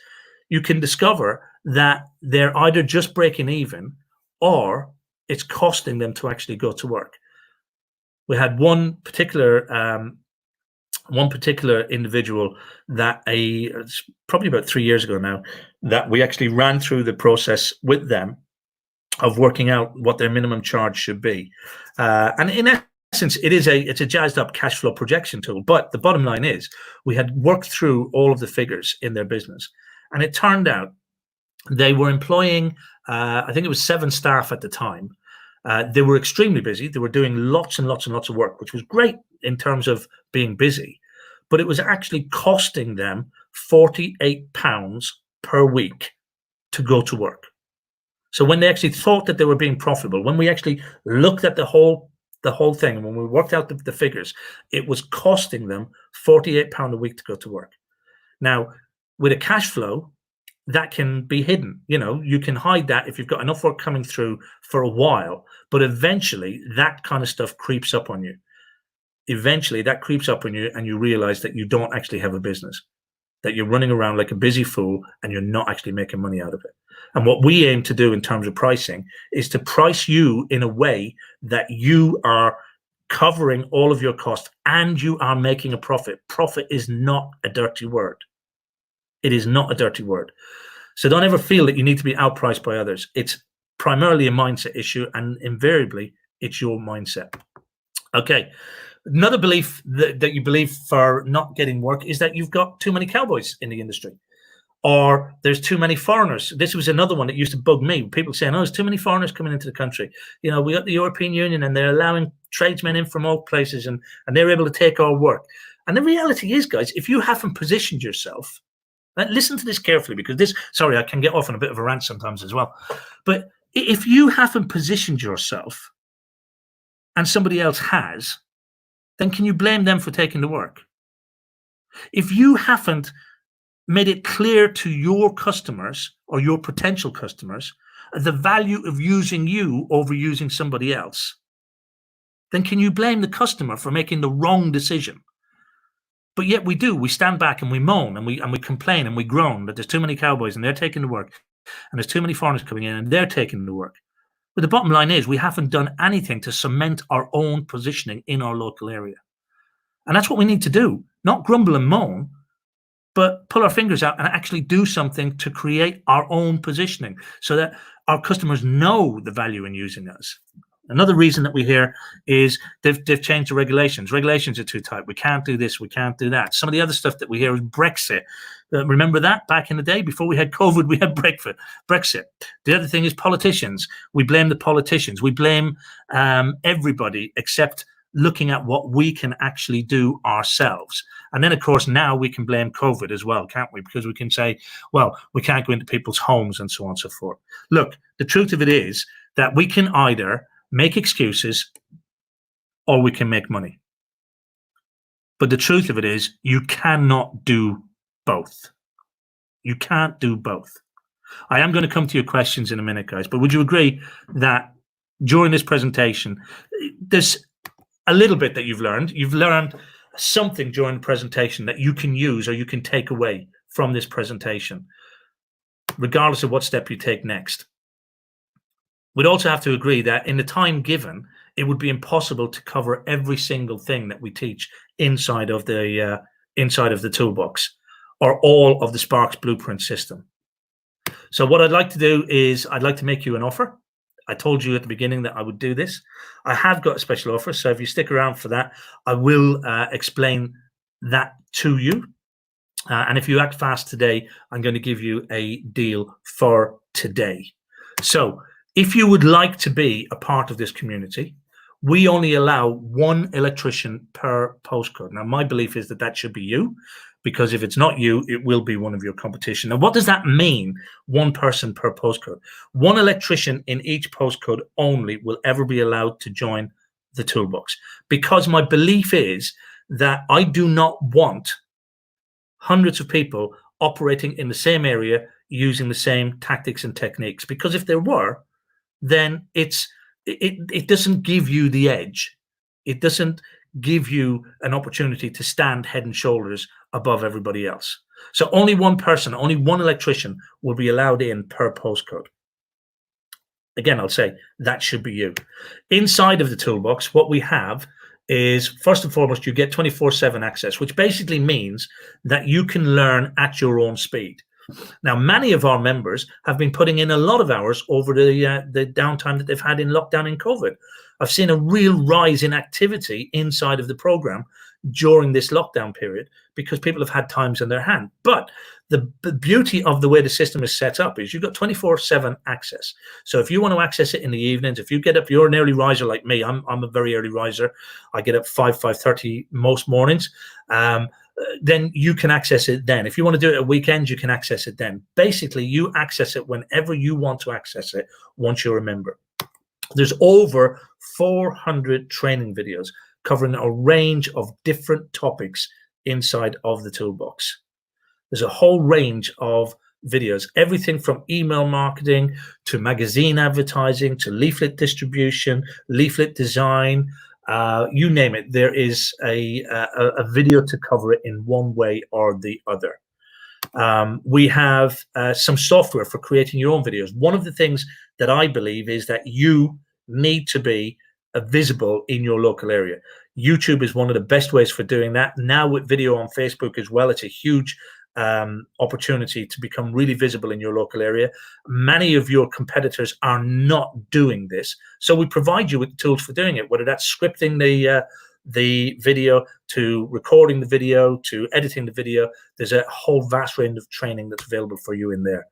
Speaker 1: you can discover that they're either just breaking even or it's costing them to actually go to work. We had one particular individual that it's probably about 3 years ago now, that we actually ran through the process with them of working out what their minimum charge should be. And in essence, it's a jazzed up cash flow projection tool. But the bottom line is we had worked through all of the figures in their business. And it turned out they were employing, I think it was 7 staff at the time. They were extremely busy. They were doing lots and lots and lots of work, which was great in terms of being busy. But it was actually costing them £48 per week to go to work. So when they actually thought that they were being profitable, when we actually looked at the whole thing, and when we worked out the figures, it was costing them £48 a week to go to work. Now, with a cash flow, that can be hidden. You can hide that if you've got enough work coming through for a while, but eventually that kind of stuff creeps up on you. Eventually that creeps up on you and you realize that you don't actually have a business, that you're running around like a busy fool and you're not actually making money out of it. And what we aim to do in terms of pricing is to price you in a way that you are covering all of your costs and you are making a profit. Profit is not a dirty word. It is not a dirty word. So don't ever feel that you need to be outpriced by others. It's primarily a mindset issue, and invariably it's your mindset. Okay. Another belief that you believe for not getting work is that you've got too many cowboys in the industry, or there's too many foreigners. This was another one that used to bug me. People saying, "Oh, there's too many foreigners coming into the country." You know, we got the European Union, and they're allowing tradesmen in from all places, and they're able to take our work. And the reality is, guys, if you haven't positioned yourself, and listen to this carefully, because this, sorry, I can get off on a bit of a rant sometimes as well. But if you haven't positioned yourself and somebody else has, then can you blame them for taking the work? If you haven't made it clear to your customers or your potential customers the value of using you over using somebody else, then can you blame the customer for making the wrong decision? But yet we stand back and we moan and we complain and we groan that there's too many cowboys and they're taking the work, and there's too many foreigners coming in and they're taking the work. But the bottom line is we haven't done anything to cement our own positioning in our local area. And that's what we need to do, not grumble and moan, but pull our fingers out and actually do something to create our own positioning so that our customers know the value in using us. Another reason that we hear is they've changed the regulations. Regulations are too tight. We can't do this. We can't do that. Some of the other stuff that we hear is Brexit. Remember that back in the day before we had COVID, we had Brexit. The other thing is politicians. We blame the politicians. We blame everybody except looking at what we can actually do ourselves. And then, of course, now we can blame COVID as well, can't we? Because we can say, well, we can't go into people's homes and so on and so forth. Look, the truth of it is that we can either make excuses or we can make money. But the truth of it is you cannot do both. You can't do both. I am going to come to your questions in a minute, guys, but would you agree that during this presentation, there's a little bit that you've learned something during the presentation that you can use or you can take away from this presentation, regardless of what step you take next? We'd also have to agree that in the time given, it would be impossible to cover every single thing that we teach inside of the toolbox or all of the S.P.A.R.K.S blueprint system. So what I'd like to do is I'd like to make you an offer. I told you at the beginning that I would do this. I have got a special offer, so if you stick around for that, I will explain that to you. And if you act fast today, I'm going to give you a deal for today. So if you would like to be a part of this community, we only allow one electrician per postcode. Now, my belief is that that should be you, because if it's not you, it will be one of your competition. Now, what does that mean? One person per postcode. One electrician in each postcode only will ever be allowed to join the toolbox, because my belief is that I do not want hundreds of people operating in the same area using the same tactics and techniques, because if there were, then it doesn't give you the edge. It doesn't give you an opportunity to stand head and shoulders above everybody else. So only one person, only one electrician will be allowed in per postcode. Again, I'll say that should be you. Inside of the toolbox, what we have is, first and foremost, you get 24/7 access, which basically means that you can learn at your own speed. Now, many of our members have been putting in a lot of hours over the downtime that they've had in lockdown in COVID. I've seen a real rise in activity inside of the program during this lockdown period because people have had times in their hand. But the beauty of the way the system is set up is you've got 24/7 access. So if you want to access it in the evenings, if you get up, you're an early riser like me. I'm a very early riser. I get up 5:30 most mornings. Then you can access it then. If you want to do it at weekends, you can access it then. Basically, you access it whenever you want to access it once you're a member. There's over 400 training videos covering a range of different topics inside of the toolbox. There's a whole range of videos, everything from email marketing to magazine advertising to leaflet distribution, leaflet design, you name it. There is a video to cover it in one way or the other. We have some software for creating your own videos. One of the things that I believe is that you need to be visible in your local area. YouTube is one of the best ways for doing that. Now with video on Facebook as well, it's a huge opportunity to become really visible in your local area. Many of your competitors are not doing this, so we provide you with tools for doing it, whether that's scripting the video, to recording the video, to editing the video. There's a whole vast range of training that's available for you in there.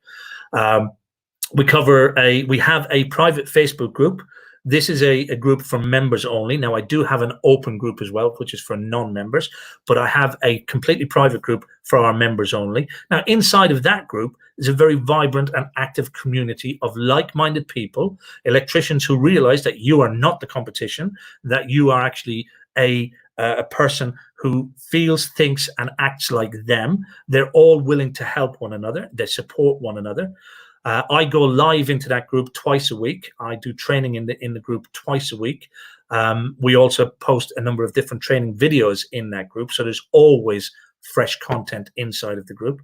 Speaker 1: We have a private Facebook group. This is a group for members only. Now, I do have an open group as well, which is for non-members, but I have a completely private group for our members only. Now, inside of that group is a very vibrant and active community of like-minded people, electricians who realize that you are not the competition, that you are actually a person who feels, thinks, and acts like them. They're all willing to help one another. They support one another. I go live into that group twice a week. I do training in the group twice a week. We also post a number of different training videos in that group, so there's always fresh content inside of the group.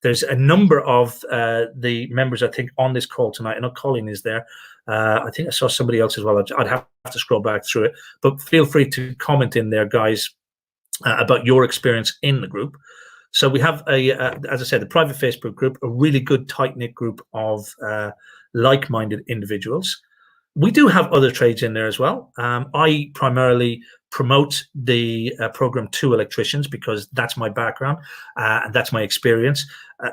Speaker 1: There's a number of the members, I think, on this call tonight. I know Colin is there. I think I saw somebody else as well. I'd have to scroll back through it, but feel free to comment in there, guys, about your experience in the group. So we have as I said, the private Facebook group, a really good tight-knit group of like-minded individuals. We do have other trades in there as well. I primarily promote the program to electricians because that's my background and that's my experience,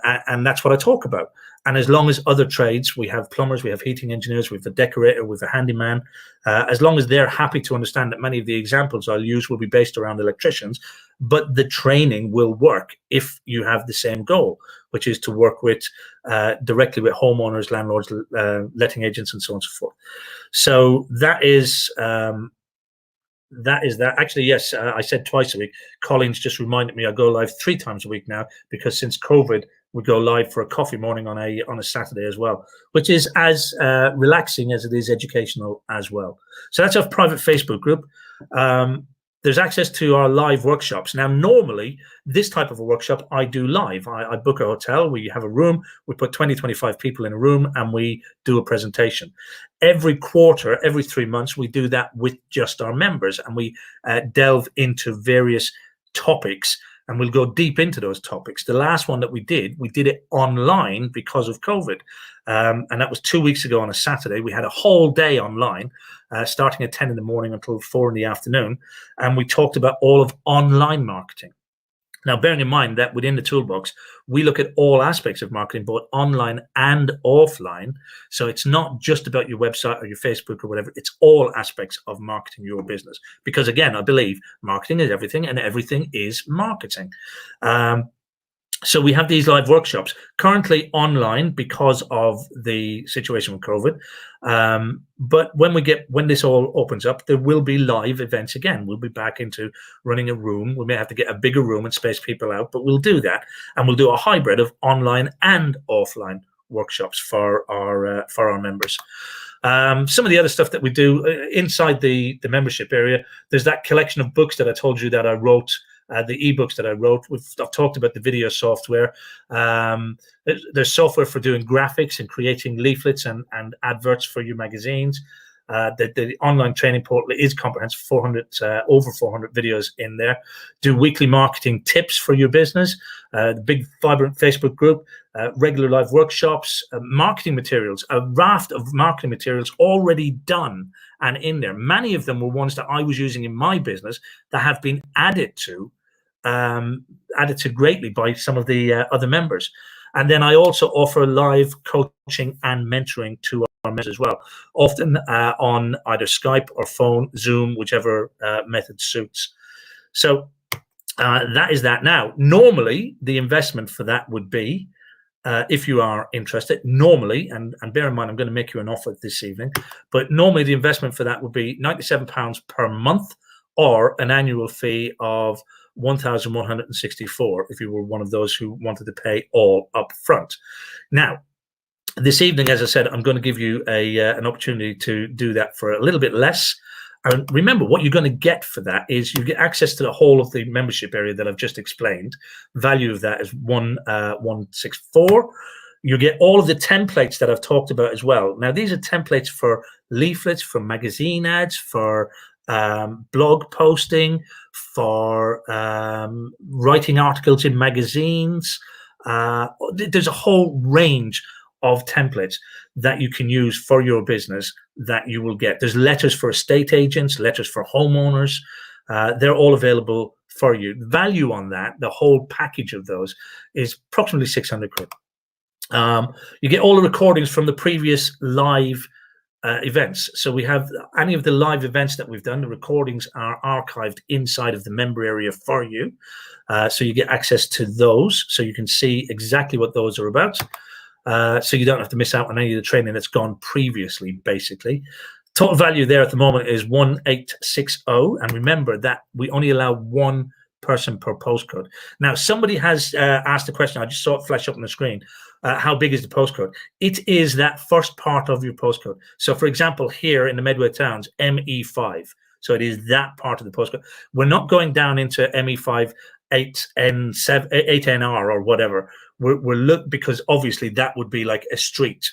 Speaker 1: and that's what I talk about. And as long as other trades, we have plumbers, we have heating engineers, we have a decorator, we have a handyman, as long as they're happy to understand that many of the examples I'll use will be based around electricians, but the training will work if you have the same goal, which is to work with directly with homeowners, landlords, letting agents, and so on and so forth. So that is that. Actually, yes, I said twice a week. Colin's just reminded me I go live 3 times a week now, because since COVID, we go live for a coffee morning on a Saturday as well, which is as relaxing as it is educational as well. So that's our private Facebook group. There's access to our live workshops. Now, normally, this type of a workshop I do live. I book a hotel, we have a room, we put 20, 25 people in a room, and we do a presentation. Every quarter, every 3 months, we do that with just our members, and we delve into various topics, and we'll go deep into those topics. The last one that we did it online because of COVID. And that was 2 weeks ago on a Saturday. We had a whole day online, starting at 10 in the morning until 4 in the afternoon. And we talked about all of online marketing. Now, bearing in mind that within the toolbox, we look at all aspects of marketing, both online and offline. So it's not just about your website or your Facebook or whatever. It's all aspects of marketing your business. Because again, I believe marketing is everything, and everything is marketing. So we have these live workshops currently online because of the situation with COVID. But when this all opens up, there will be live events again. We'll be back into running a room. We may have to get a bigger room and space people out, but we'll do that. And we'll do a hybrid of online and offline workshops for our members. Some of the other stuff that we do inside the membership area, there's that collection of books that I told you that I wrote, the ebooks that I wrote. I've talked about the video software. There's software for doing graphics and creating leaflets and adverts for your magazines. The online training portal is comprehensive, over 400 videos in there. Do weekly marketing tips for your business, the big vibrant Facebook group, regular live workshops, marketing materials, a raft of marketing materials already done and in there. Many of them were ones that I was using in my business that have been added to greatly by some of the other members. And then I also offer live coaching and mentoring to our members as well, often on either Skype or phone, Zoom, whichever method suits. So that is that. Now, normally the investment for that would be, if you are interested, normally, and bear in mind, I'm going to make you an offer this evening, but normally the investment for that would be £97 per month, or an annual fee of $1,164 if you were one of those who wanted to pay all up front. Now, this evening, as I said, I'm going to give you an opportunity to do that for a little bit less. And remember, what you're going to get for that is you get access to the whole of the membership area that I've just explained. Value of that is $164. You get all of the templates that I've talked about as well. Now, these are templates for leaflets, for magazine ads, for blog posting, for writing articles in magazines, There's a whole range of templates that you can use for your business that you will get. There's letters for estate agents, letters for homeowners. They're all available for you. The value on that, the whole package of those, is approximately 600 quid. You get all the recordings from the previous live events. So we have any of the live events that we've done. The recordings are archived inside of the member area for you. So you get access to those, so you can see exactly what those are about. So you don't have to miss out on any of the training that's gone previously, basically. Total value there at the moment is 1860. And remember that we only allow one person per postcode. Now, somebody has asked a question. I just saw it flash up on the screen. How big is the postcode? It is that first part of your postcode. So, for example, here in the Medway Towns, ME5. So it is that part of the postcode. We're not going down into ME5 8N7, 8NR or whatever. We're because obviously that would be like a street.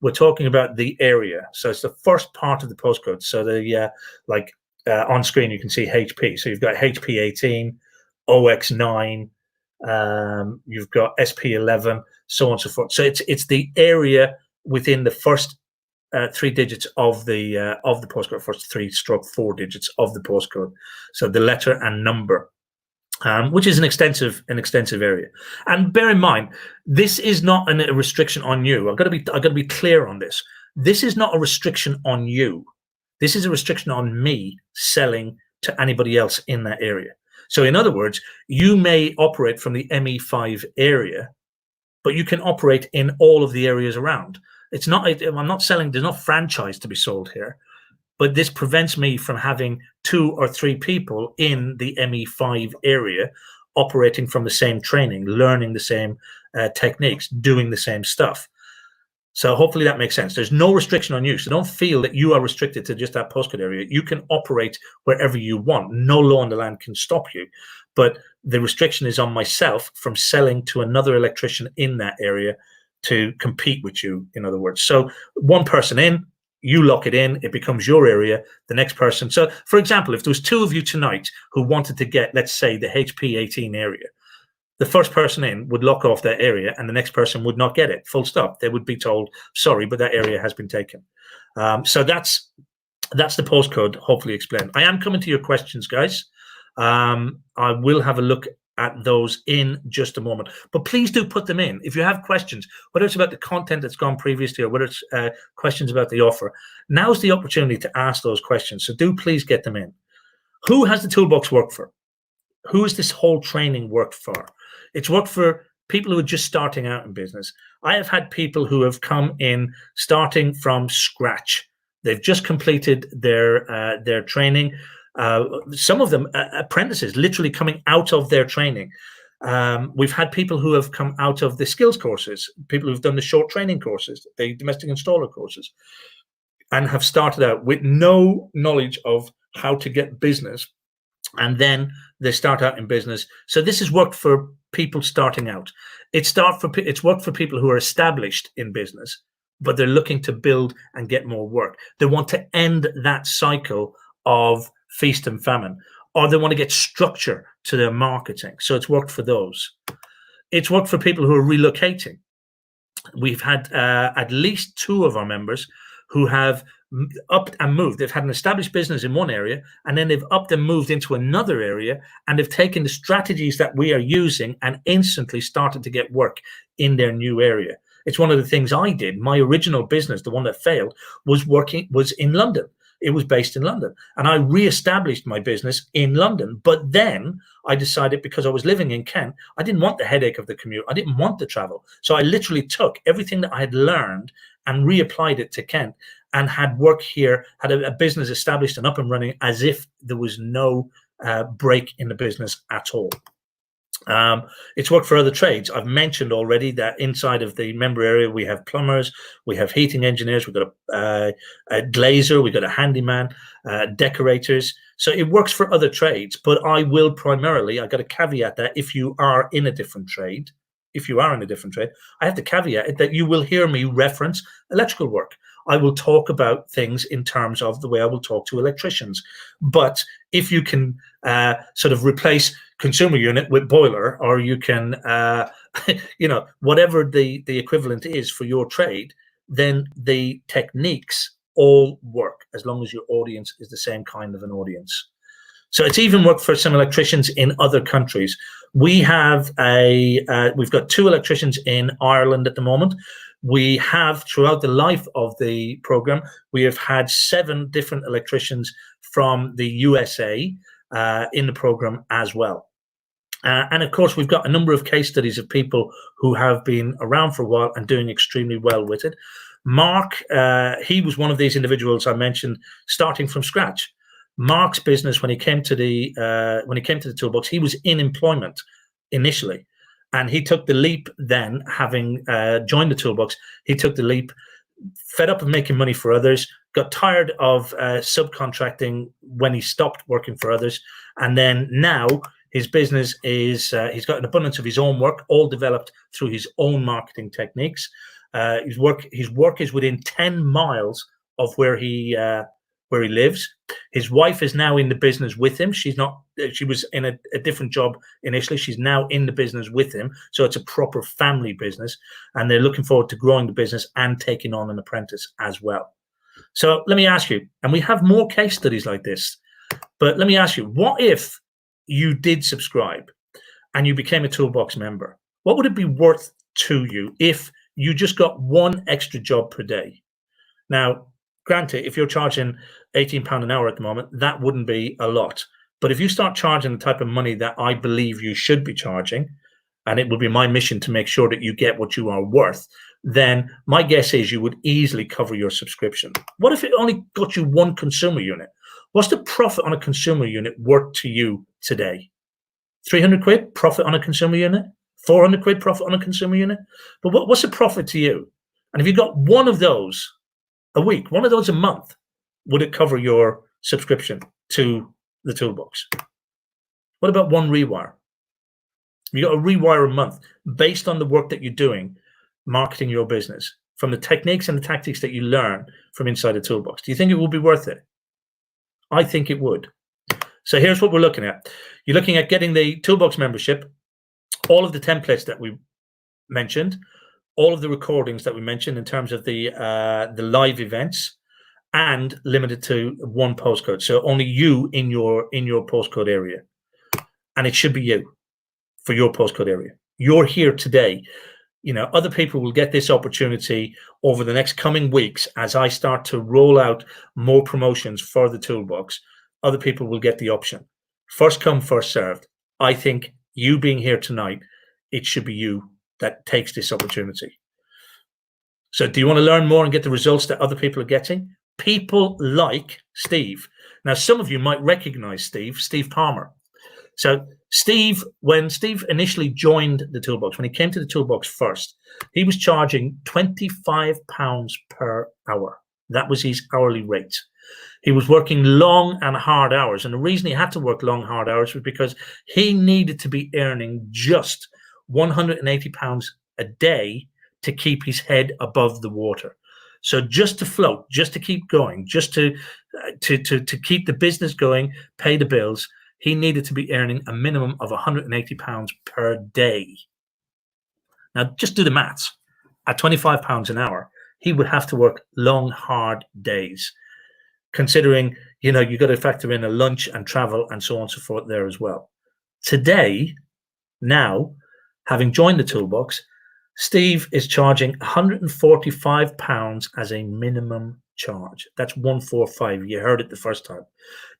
Speaker 1: We're talking about the area. So it's the first part of the postcode. So the on screen you can see HP. So you've got HP18, OX9, you've got SP11, so on and so forth. So it's the area within the first 3 digits of the postcode, first 3/4 digits of the postcode. So the letter and number. Which is an extensive area, and bear in mind, this is not a restriction on you. I've got to be clear on this. This is not a restriction on you. This is a restriction on me selling to anybody else in that area. So, in other words, you may operate from the ME5 area, but you can operate in all of the areas around. It's not. I'm not selling. There's no franchise to be sold here. But this prevents me from having 2 or 3 people in the ME5 area operating from the same training, learning the same techniques, doing the same stuff. So hopefully that makes sense. There's no restriction on you. So don't feel that you are restricted to just that postcode area. You can operate wherever you want. No law in the land can stop you. But the restriction is on myself from selling to another electrician in that area to compete with you, in other words. So one person in, you lock it in, it becomes your area, the next person. So, for example, if there was 2 of you tonight who wanted to get, let's say, the HP18 area, the first person in would lock off that area and the next person would not get it, full stop. They would be told, sorry, but that area has been taken. So that's the postcode, hopefully explained. I am coming to your questions, guys. I will have a look at those in just a moment, but please do put them in if you have questions, whether it's about the content that's gone previously or whether it's questions about the offer. Now's the opportunity to ask those questions, so do please get them in. Who has the toolbox work for? Who is this whole training worked for? It's worked for people who are just starting out in business. I have had people who have come in starting from scratch. They've just completed their training. Some of them apprentices, literally coming out of their training. We've had people who have come out of the skills courses, people who've done the short training courses, the domestic installer courses, and have started out with no knowledge of how to get business, and then they start out in business. So this has worked for people starting out. It's worked for people who are established in business, but they're looking to build and get more work. They want to end that cycle of feast and famine, or they want to get structure to their marketing. So it's worked for those. It's worked for people who are relocating. We've had at least 2 of our members who have upped and moved. They've had an established business in one area, and then they've upped and moved into another area, and they've taken the strategies that we are using and instantly started to get work in their new area. It's one of the things I did. My original business, the one that failed, was in London. It was based in London, and I re-established my business in London. But then I decided, because I was living in Kent, I didn't want the headache of the commute. I didn't want the travel. So I literally took everything that I had learned and reapplied it to Kent, and had work here, had a business established and up and running as if there was no break in the business at all. It's worked for other trades. I've mentioned already that inside of the member area, we have plumbers, we have heating engineers, we've got a glazer, we've got a handyman, decorators. So it works for other trades, but I will primarily, I got to caveat that if you are in a different trade, I have to caveat it that you will hear me reference electrical work. I will talk about things in terms of the way I will talk to electricians. But if you can sort of replace consumer unit with boiler, or you can, whatever the equivalent is for your trade, then the techniques all work as long as your audience is the same kind of an audience. So it's even worked for some electricians in other countries. We have we've got 2 electricians in Ireland at the moment. We have, throughout the life of the program, we have had 7 different electricians from the USA in the program as well. And of course, we've got a number of case studies of people who have been around for a while and doing extremely well with it. Mark, he was one of these individuals I mentioned, starting from scratch. Mark's business, when he came to the toolbox, he was in employment initially, and he took the leap. Then, having joined the toolbox, he took the leap, fed up of making money for others, got tired of subcontracting when he stopped working for others, and then now his business is he's got an abundance of his own work, all developed through his own marketing techniques. His work is within 10 miles of where he lives. His wife is now in the business with him. She was in a different job initially. She's now in the business with him. So it's a proper family business, and they're looking forward to growing the business and taking on an apprentice as well. So let me ask you, and we have more case studies like this, but let me ask you, what if you did subscribe and you became a Toolbox member? What would it be worth to you if you just got 1 extra job per day? Now, granted, if you're charging £18 an hour at the moment, that wouldn't be a lot. But if you start charging the type of money that I believe you should be charging, and it would be my mission to make sure that you get what you are worth, then my guess is you would easily cover your subscription. What if it only got you 1 consumer unit? What's the profit on a consumer unit worth to you today? 300 quid profit on a consumer unit? 400 quid profit on a consumer unit? But what's the profit to you? And if you got 1 of those a week, 1 of those a month, would it cover your subscription to the toolbox? What about 1 rewire? You got a rewire a month based on the work that you're doing, marketing your business, from the techniques and the tactics that you learn from inside the toolbox. Do you think it would be worth it? I think it would. So here's what we're looking at. You're looking at getting the toolbox membership, all of the templates that we mentioned, all of the recordings that we mentioned in terms of the live events, and limited to 1 postcode. So only you in your postcode area, and it should be you for your postcode area. You're here today. Other people will get this opportunity over the next coming weeks as I start to roll out more promotions for the toolbox. Other people will get the option. First come, first served. I think you being here tonight, it should be you that takes this opportunity. So do you want to learn more and get the results that other people are getting? People like Steve. Now, some of you might recognize Steve Palmer. So Steve, when Steve initially joined the toolbox, when he came to the toolbox first, he was charging £25 per hour. That was his hourly rate. He was working long and hard hours. And the reason he had to work long, hard hours was because he needed to be earning just £180 a day to keep his head above the water. So just to float, just to keep going, just to keep the business going, pay the bills, he needed to be earning a minimum of £180 per day. Now, just do the maths. At £25 an hour, he would have to work long, hard days. Considering, you've got to factor in a lunch and travel and so on and so forth there as well. Today, now, having joined the toolbox, Steve is charging £145 as a minimum charge. That's 145. You heard it the first time.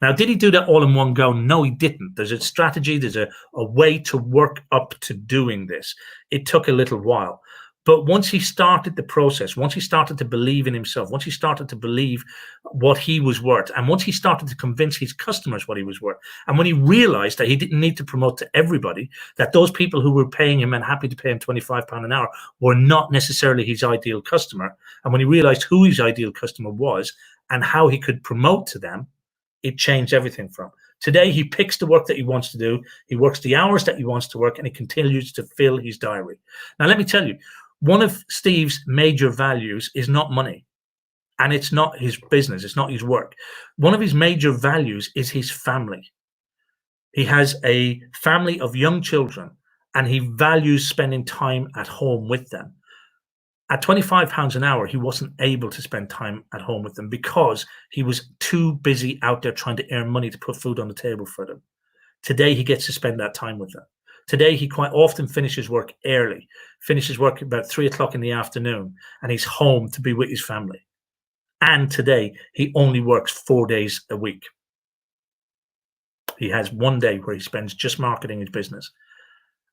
Speaker 1: Now, did he do that all in one go? No, he didn't. There's a strategy. There's a way to work up to doing this. It took a little while. But once he started the process, once he started to believe in himself, once he started to believe what he was worth, and once he started to convince his customers what he was worth, and when he realized that he didn't need to promote to everybody, that those people who were paying him and happy to pay him £25 an hour were not necessarily his ideal customer, and when he realized who his ideal customer was and how he could promote to them, it changed everything for him. Today, he picks the work that he wants to do, he works the hours that he wants to work, and he continues to fill his diary. Now, let me tell you, one of Steve's major values is not money. And it's not his business, it's not his work. One of his major values is his family. He has a family of young children, and he values spending time at home with them. At £25 an hour, he wasn't able to spend time at home with them because he was too busy out there trying to earn money to put food on the table for them. Today, he gets to spend that time with them. Today, he quite often finishes work early, finishes work about 3 o'clock in the afternoon, and he's home to be with his family. And today, he only works 4 days a week. He has one day where he spends just marketing his business.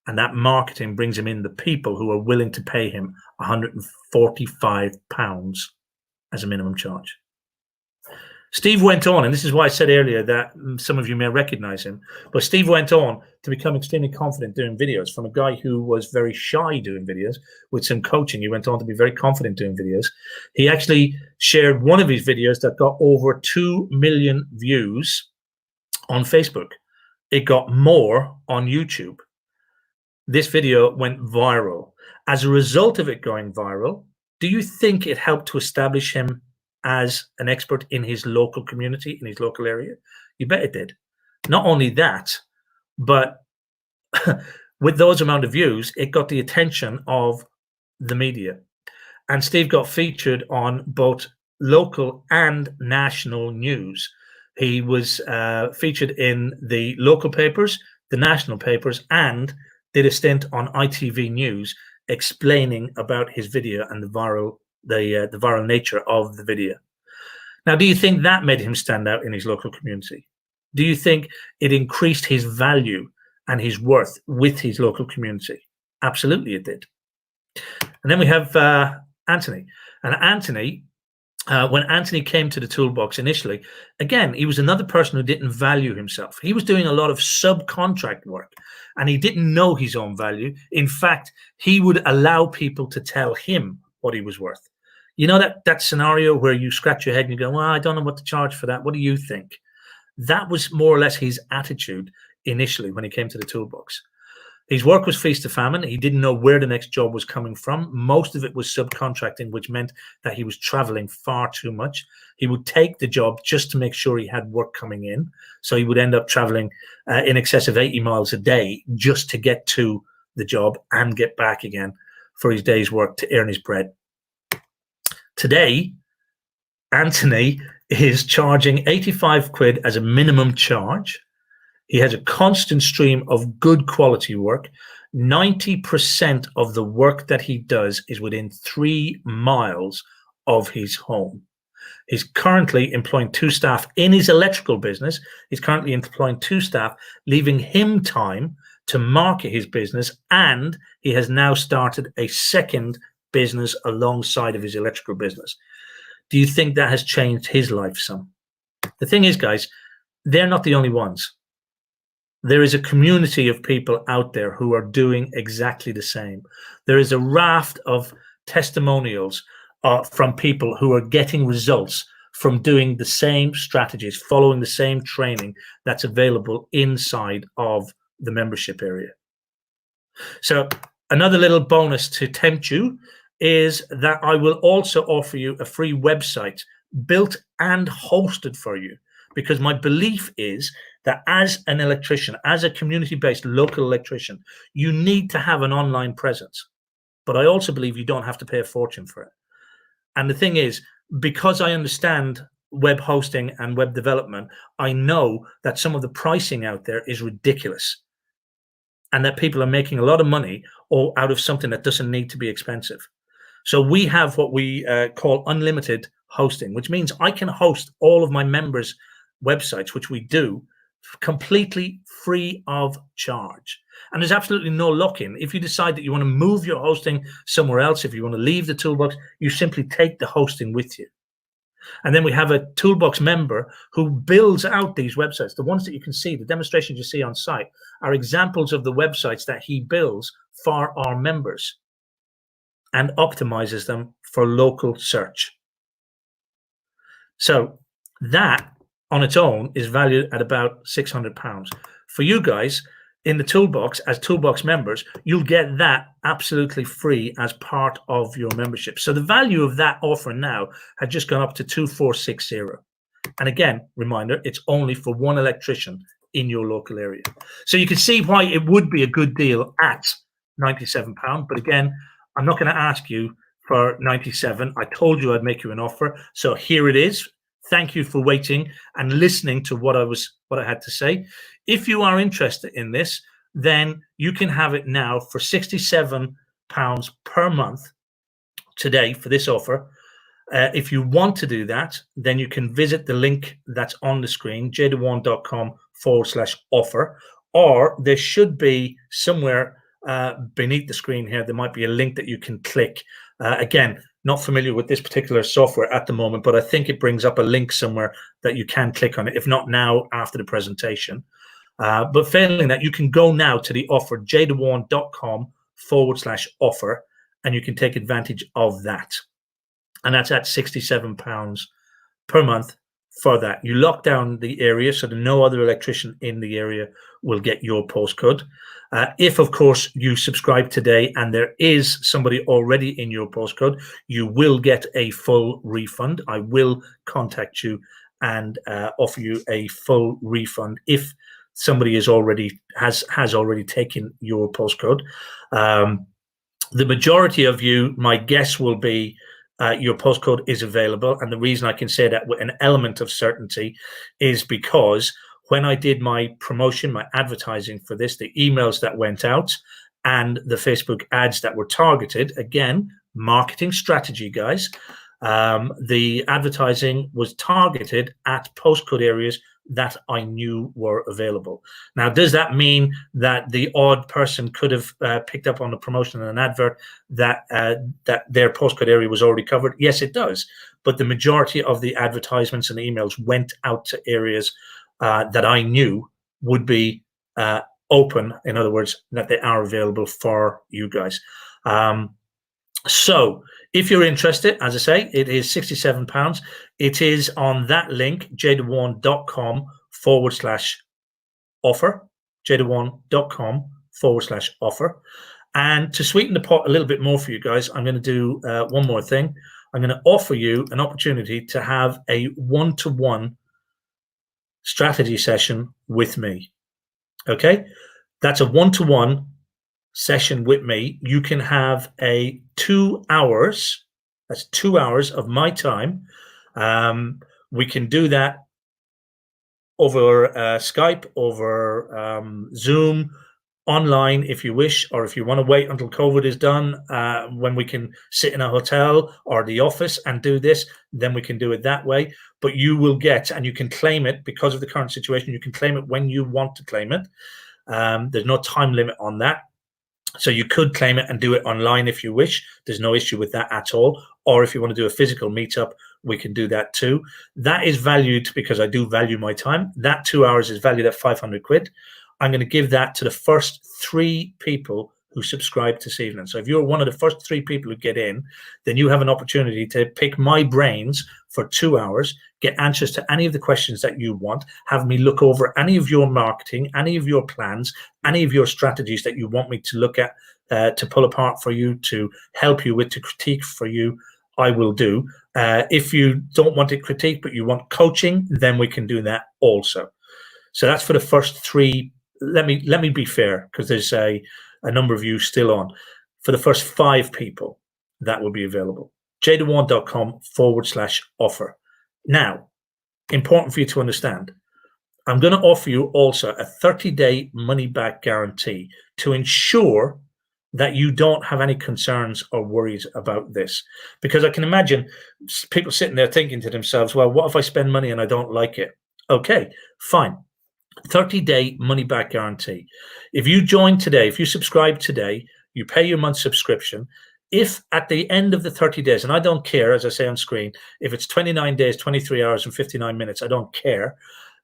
Speaker 1: And that marketing brings him in the people who are willing to pay him £145 as a minimum charge. Steve went on, and this is why I said earlier that some of you may recognize him, but Steve went on to become extremely confident doing videos. From a guy who was very shy doing videos, with some coaching, he went on to be very confident doing videos. He actually shared one of his videos that got over 2 million views on Facebook. It got more on YouTube. This video went viral. As a result of it going viral, do you think it helped to establish him as an expert in his local community, in his local area? You bet it did. Not only that, but with those amount of views, it got the attention of the media. And Steve got featured on both local and national news. He was featured in the local papers, the national papers, and did a stint on ITV News explaining about his video and the viral nature of the video. Now, do you think that made him stand out in his local community? Do you think it increased his value and his worth with his local community? Absolutely, it did. And then we have Anthony. And Anthony, when Anthony came to the toolbox initially, again, he was another person who didn't value himself. He was doing a lot of subcontract work, and he didn't know his own value. In fact, he would allow people to tell him what he was worth. You know that scenario where you scratch your head and you go, well, I don't know what to charge for that. What do you think? That was more or less his attitude initially when he came to the toolbox. His work was feast to famine. He didn't know where the next job was coming from. Most of it was subcontracting, which meant that he was traveling far too much. He would take the job just to make sure he had work coming in. So he would end up traveling in excess of 80 miles a day just to get to the job and get back again for his day's work to earn his bread. Today, Anthony is charging 85 quid as a minimum charge. He has a constant stream of good quality work. 90% of the work that he does is within 3 miles of his home. He's currently employing 2 staff in his electrical business. He's currently employing 2 staff, leaving him time to market his business. And he has now started a second business alongside of his electrical business. Do you think that has changed his life some? The thing is, guys, they're not the only ones. There is a community of people out there who are doing exactly the same. There is a raft of testimonials from people who are getting results from doing the same strategies, following the same training that's available inside of the membership area. So another little bonus to tempt you is that I will also offer you a free website built and hosted for you, because my belief is that as an electrician, as a community-based local electrician, you need to have an online presence. But I also believe you don't have to pay a fortune for it. And the thing is, because I understand web hosting and web development, I know that some of the pricing out there is ridiculous, and that people are making a lot of money or out of something that doesn't need to be expensive. So we have what we call unlimited hosting, which means I can host all of my members' websites, which we do, completely free of charge. And there's absolutely no lock-in. If you decide that you want to move your hosting somewhere else, if you want to leave the toolbox, you simply take the hosting with you. And then we have a toolbox member who builds out these websites. The ones that you can see, the demonstrations you see on site, are examples of the websites that he builds for our members and optimizes them for local search. So that on its own is valued at about £600. For you guys, in the toolbox as toolbox members, you'll get that absolutely free as part of your membership. So the value of that offer now had just gone up to 2460. And again, reminder, it's only for one electrician in your local area. So you can see why it would be a good deal at £97. But again, I'm not going to ask you for 97. I told you I'd make you an offer. So here it is. Thank you for waiting and listening to what I had to say. If you are interested in this, then you can have it now for £67 per month today for this offer. If you want to do that, then you can visit the link that's on the screen, jdewane.com/offer, or there should be somewhere beneath the screen here, there might be a link that you can click. Again, not familiar with this particular software at the moment, but I think it brings up a link somewhere that you can click on it, if not now, after the presentation. But failing that, you can go now to the offer, jdewane.com/offer, and you can take advantage of that. And that's at £67 per month for that. You lock down the area so that no other electrician in the area will get your postcode. If, of course, you subscribe today and there is somebody already in your postcode, you will get a full refund. I will contact you and offer you a full refund if somebody has already taken your postcode. The majority of you, my guess will be your postcode is available. And the reason I can say that with an element of certainty is because when I did my promotion, my advertising for this, the emails that went out and the Facebook ads that were targeted, again, marketing strategy, guys, the advertising was targeted at postcode areas that I knew were available. Now, does that mean that the odd person could have picked up on a promotion and an advert that their postcode area was already covered? Yes, it does. But the majority of the advertisements and emails went out to areas that I knew would be open. In other words, that they are available for you guys. So if you're interested, as I say, it is £67. It is on that link, jdewane.com/offer, jdewane.com/offer. And to sweeten the pot a little bit more for you guys, I'm going to do one more thing. I'm going to offer you an opportunity to have a one-to-one strategy session with me. Okay? That's a one-to-one session with me. You can have a 2 hours. That's 2 hours of my time. We can do that over Skype, over Zoom, online if you wish, or if you want to wait until COVID is done, when we can sit in a hotel or the office and do this, then we can do it that way. But you will get, and you can claim it because of the current situation, you can claim it when you want to claim it. There's no time limit on that. So you could claim it and do it online if you wish. There's no issue with that at all. Or if you want to do a physical meetup, we can do that too. That is valued, because I do value my time. That 2 hours is valued at 500 quid. I'm going to give that to the first 3 people who subscribe this evening. So if you're one of the first 3 people who get in, then you have an opportunity to pick my brains for 2 hours, get answers to any of the questions that you want, have me look over any of your marketing, any of your plans, any of your strategies that you want me to look at, to pull apart for you, to help you with, to critique for you. I will do. If you don't want it critique, but you want coaching, then we can do that also. So that's for the first 3. Let me be fair, because there's a number of you still on. For the first 5 people, that will be available. jdewane.com/offer. Now, important for you to understand, I'm going to offer you also a 30-day money-back guarantee to ensure that you don't have any concerns or worries about this. Because I can imagine people sitting there thinking to themselves, well, what if I spend money and I don't like it? Okay, fine. 30-day money-back guarantee. If you join today, if you subscribe today, you pay your month subscription. If at the end of the 30 days, and I don't care, as I say on screen, if it's 29 days, 23 hours and 59 minutes, I don't care.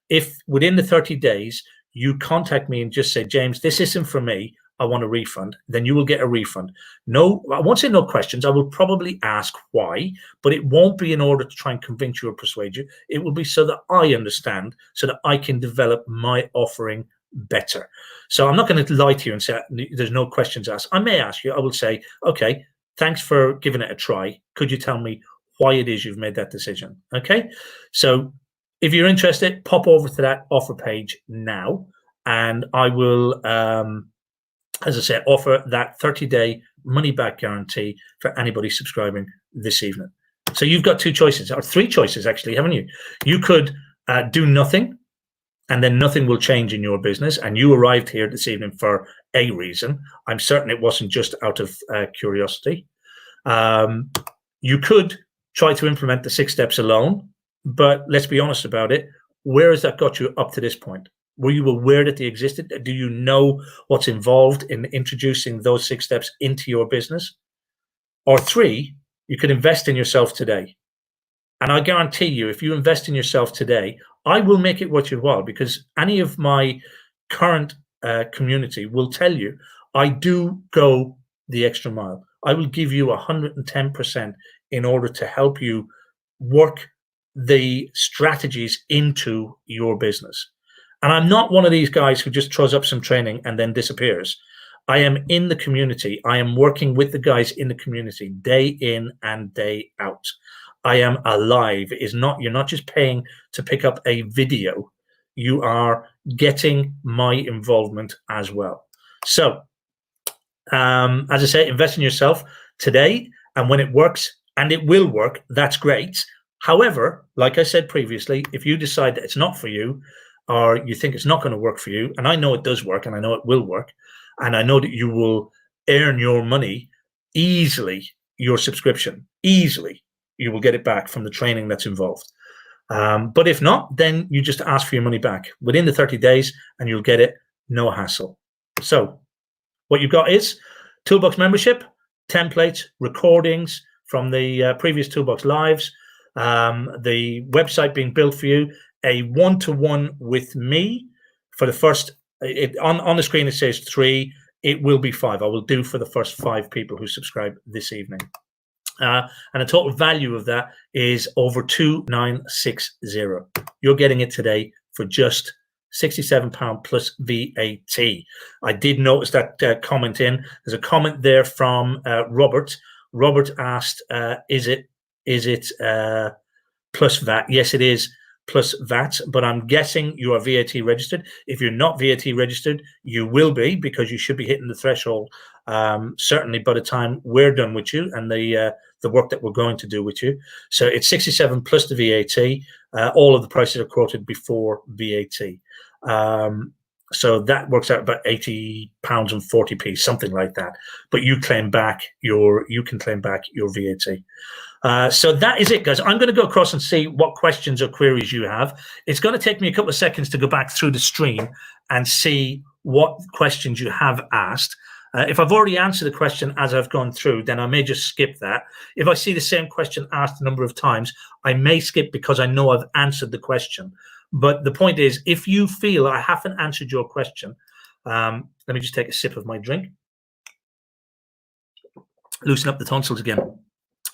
Speaker 1: If within the 30 days, you contact me and just say, James, this isn't for me, I want a refund, then you will get a refund. No, I won't say no questions. I will probably ask why, but it won't be in order to try and convince you or persuade you. It will be so that I understand, so that I can develop my offering better. So I'm not going to lie to you and say there's no questions asked. I may ask you, I will say, okay, thanks for giving it a try. Could you tell me why it is you've made that decision? Okay. So if you're interested, pop over to that offer page now, and I will, as I said, offer that 30-day money-back guarantee for anybody subscribing this evening. So you've got two choices, or three choices actually, haven't you? You could do nothing, and then nothing will change in your business, and you arrived here this evening for a reason. I'm certain it wasn't just out of curiosity. You could try to implement the 6 steps alone, but let's be honest about it. Where has that got you up to this point? Were you aware that they existed? Do you know what's involved in introducing those 6 steps into your business? Or 3, you could invest in yourself today. And I guarantee you, if you invest in yourself today, I will make it worth your while, because any of my current community will tell you I do go the extra mile. I will give you 110% in order to help you work the strategies into your business. And I'm not one of these guys who just throws up some training and then disappears. I am in the community. I am working with the guys in the community day in and day out. I am alive. You're not just paying to pick up a video. You are getting my involvement as well. So, as I say, invest in yourself today, and when it works, and it will work, that's great. However, like I said previously, if you decide that it's not for you, or you think it's not going to work for you, and I know it does work, and I know it will work, and I know that you will earn your money easily, your subscription, easily, you will get it back from the training that's involved. But if not, then you just ask for your money back within the 30 days, and you'll get it, no hassle. So what you've got is Toolbox membership, templates, recordings from the previous Toolbox Lives, the website being built for you, a one-to-one with me for the first, on the screen it says 3, it will be 5. I will do for the first 5 people who subscribe this evening. And the total value of that is over 2,960. You're getting it today for just £67 plus VAT. I did notice that comment in. There's a comment there from Robert. Robert asked, is it plus VAT? Yes, it is plus VAT, but I'm guessing you are VAT registered. If you're not VAT registered, you will be, because you should be hitting the threshold certainly by the time we're done with you and the work that we're going to do with you. So it's 67 plus the VAT. All of the prices are quoted before VAT. So that works out about £80 and 40p, something like that. But you can claim back your VAT. So that is it, guys. I'm going to go across and see what questions or queries you have. It's going to take me a couple of seconds to go back through the stream and see what questions you have asked. If I've already answered the question as I've gone through, then I may just skip that. If I see the same question asked a number of times, I may skip because I know I've answered the question. But the point is, if you feel I haven't answered your question, let me just take a sip of my drink. Loosen up the tonsils again.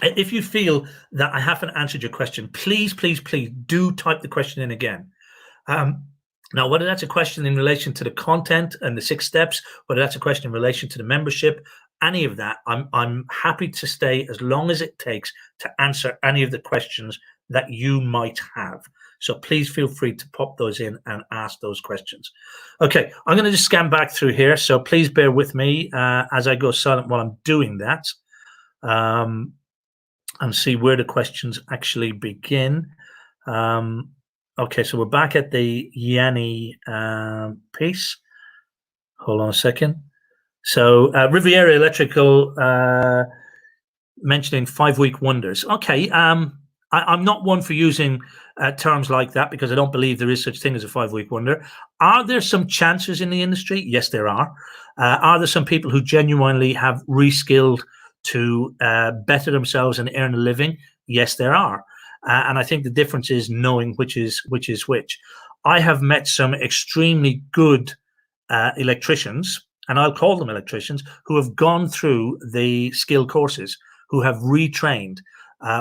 Speaker 1: If you feel that I haven't answered your question, please, please, please do type the question in again. Now, whether that's a question in relation to the content and the 6 steps, whether that's a question in relation to the membership, any of that, I'm happy to stay as long as it takes to answer any of the questions that you might have. So please feel free to pop those in and ask those questions. Okay, I'm going to just scan back through here. So please bear with me as I go silent while I'm doing that, and see where the questions actually begin. Okay, so we're back at the Yanni piece. Hold on a second. So Riviera Electrical mentioning 5-week wonders. Okay, I'm not one for using terms like that, because I don't believe there is such thing as a 5-week wonder. Are there some chancers in the industry? Yes, there are. Are there some people who genuinely have reskilled to better themselves and earn a living? Yes, there are. And I think the difference is knowing which is which. I have met some extremely good electricians, and I'll call them electricians, who have gone through the skill courses, who have retrained.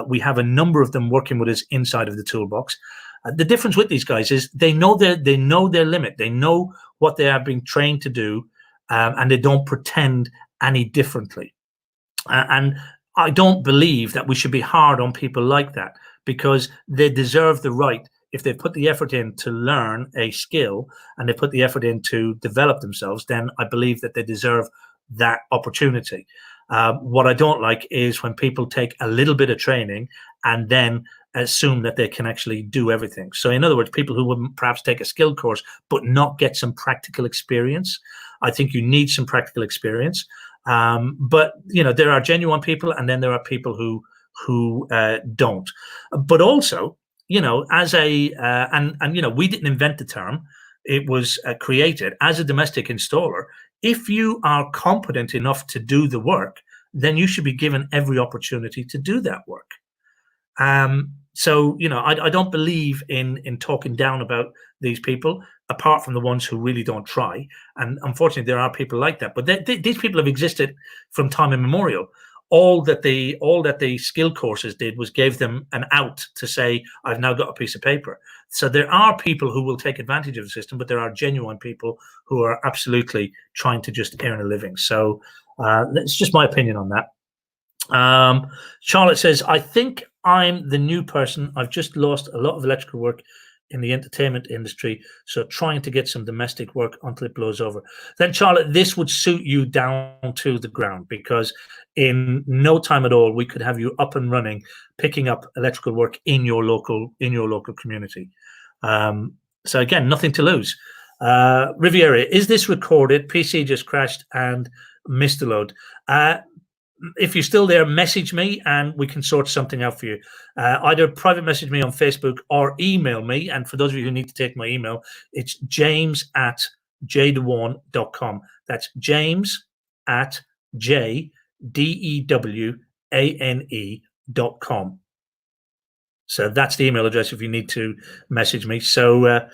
Speaker 1: We have a number of them working with us inside of the toolbox. The difference with these guys is they know their limit. They know what they are being trained to do, and they don't pretend any differently. And I don't believe that we should be hard on people like that, because they deserve the right. If they put the effort in to learn a skill and they put the effort in to develop themselves, then I believe that they deserve that opportunity. What I don't like is when people take a little bit of training and then assume that they can actually do everything. So in other words, people who would perhaps take a skill course but not get some practical experience. I think you need some practical experience. But there are genuine people, and then there are people who don't. But also, as a and we didn't invent the term; it was created as a domestic installer. If you are competent enough to do the work, then you should be given every opportunity to do that work. So I don't believe in talking down about these people, apart from the ones who really don't try. And unfortunately, there are people like that. But these people have existed from time immemorial. All that the skill courses did was gave them an out to say, I've now got a piece of paper. So there are people who will take advantage of the system, but there are genuine people who are absolutely trying to just earn a living. So that's just my opinion on that. Charlotte says, I think I'm the new person. I've just lost a lot of electrical work in the entertainment industry, so trying to get some domestic work until it blows over. Then, Charlotte, this would suit you down to the ground, because in no time at all we could have you up and running, picking up electrical work in your local community. So again, nothing to lose. Riviera, is this recorded? PC just crashed and missed the load. If you're still there, message me and we can sort something out for you. Either private message me on Facebook or email me. And for those of you who need to take my email, it's james@jdewane.com. That's james@JDEWANE.com. So that's the email address if you need to message me. So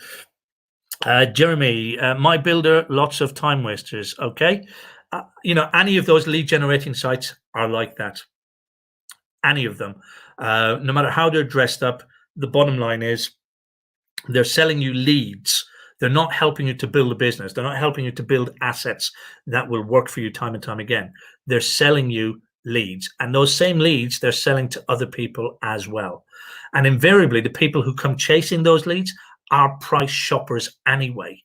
Speaker 1: Jeremy, my builder, lots of time wasters. Okay. Any of those lead generating sites are like that. Any of them, no matter how they're dressed up, the bottom line is they're selling you leads. They're not helping you to build a business. They're not helping you to build assets that will work for you time and time again. They're selling you leads, and those same leads they're selling to other people as well. And invariably, the people who come chasing those leads are price shoppers anyway.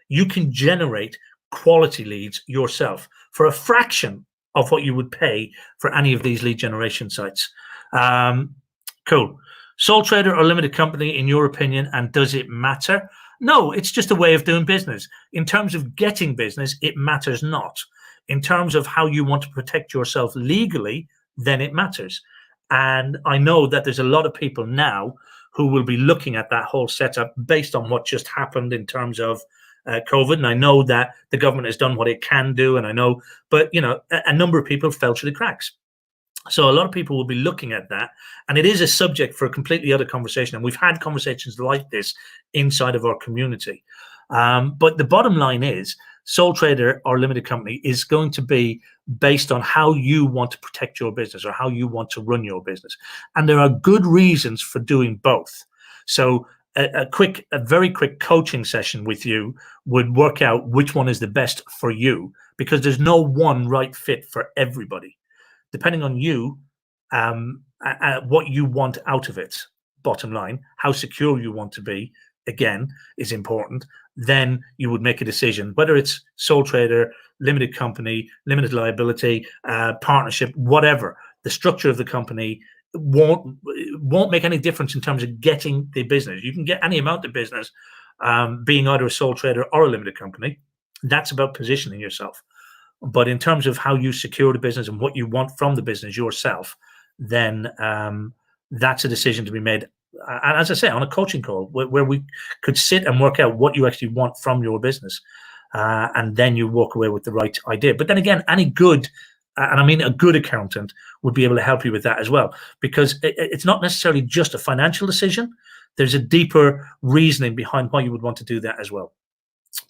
Speaker 1: You can generate quality leads yourself for a fraction of what you would pay for any of these lead generation sites. Cool. Sole trader or limited company, in your opinion, and does it matter? No, it's just a way of doing business. In terms of getting business, it matters not. In terms of how you want to protect yourself legally, then it matters. And I know that there's a lot of people now who will be looking at that whole setup based on what just happened in terms of COVID. And I know that the government has done what it can do, and I know, but a number of people fell through the cracks. So a lot of people will be looking at that, and it is a subject for a completely other conversation. And we've had conversations like this inside of our community. But the bottom line is, sole trader or limited company is going to be based on how you want to protect your business or how you want to run your business. And there are good reasons for doing both. So a very quick coaching session with you would work out which one is the best for you, because there's no one right fit for everybody. Depending on you, what you want out of it, bottom line, how secure you want to be, again, is important. Then you would make a decision, whether it's sole trader, limited company, limited liability, partnership, whatever. The structure of the company won't make any difference in terms of getting the business. You can get any amount of business being either a sole trader or a limited company. That's about positioning yourself. But in terms of how you secure the business and what you want from the business yourself, then that's a decision to be made. And as I say, on a coaching call where we could sit and work out what you actually want from your business, and then you walk away with the right idea. But then again, any good, and I mean a good accountant, would be able to help you with that as well, because it's not necessarily just a financial decision. There's a deeper reasoning behind why you would want to do that as well.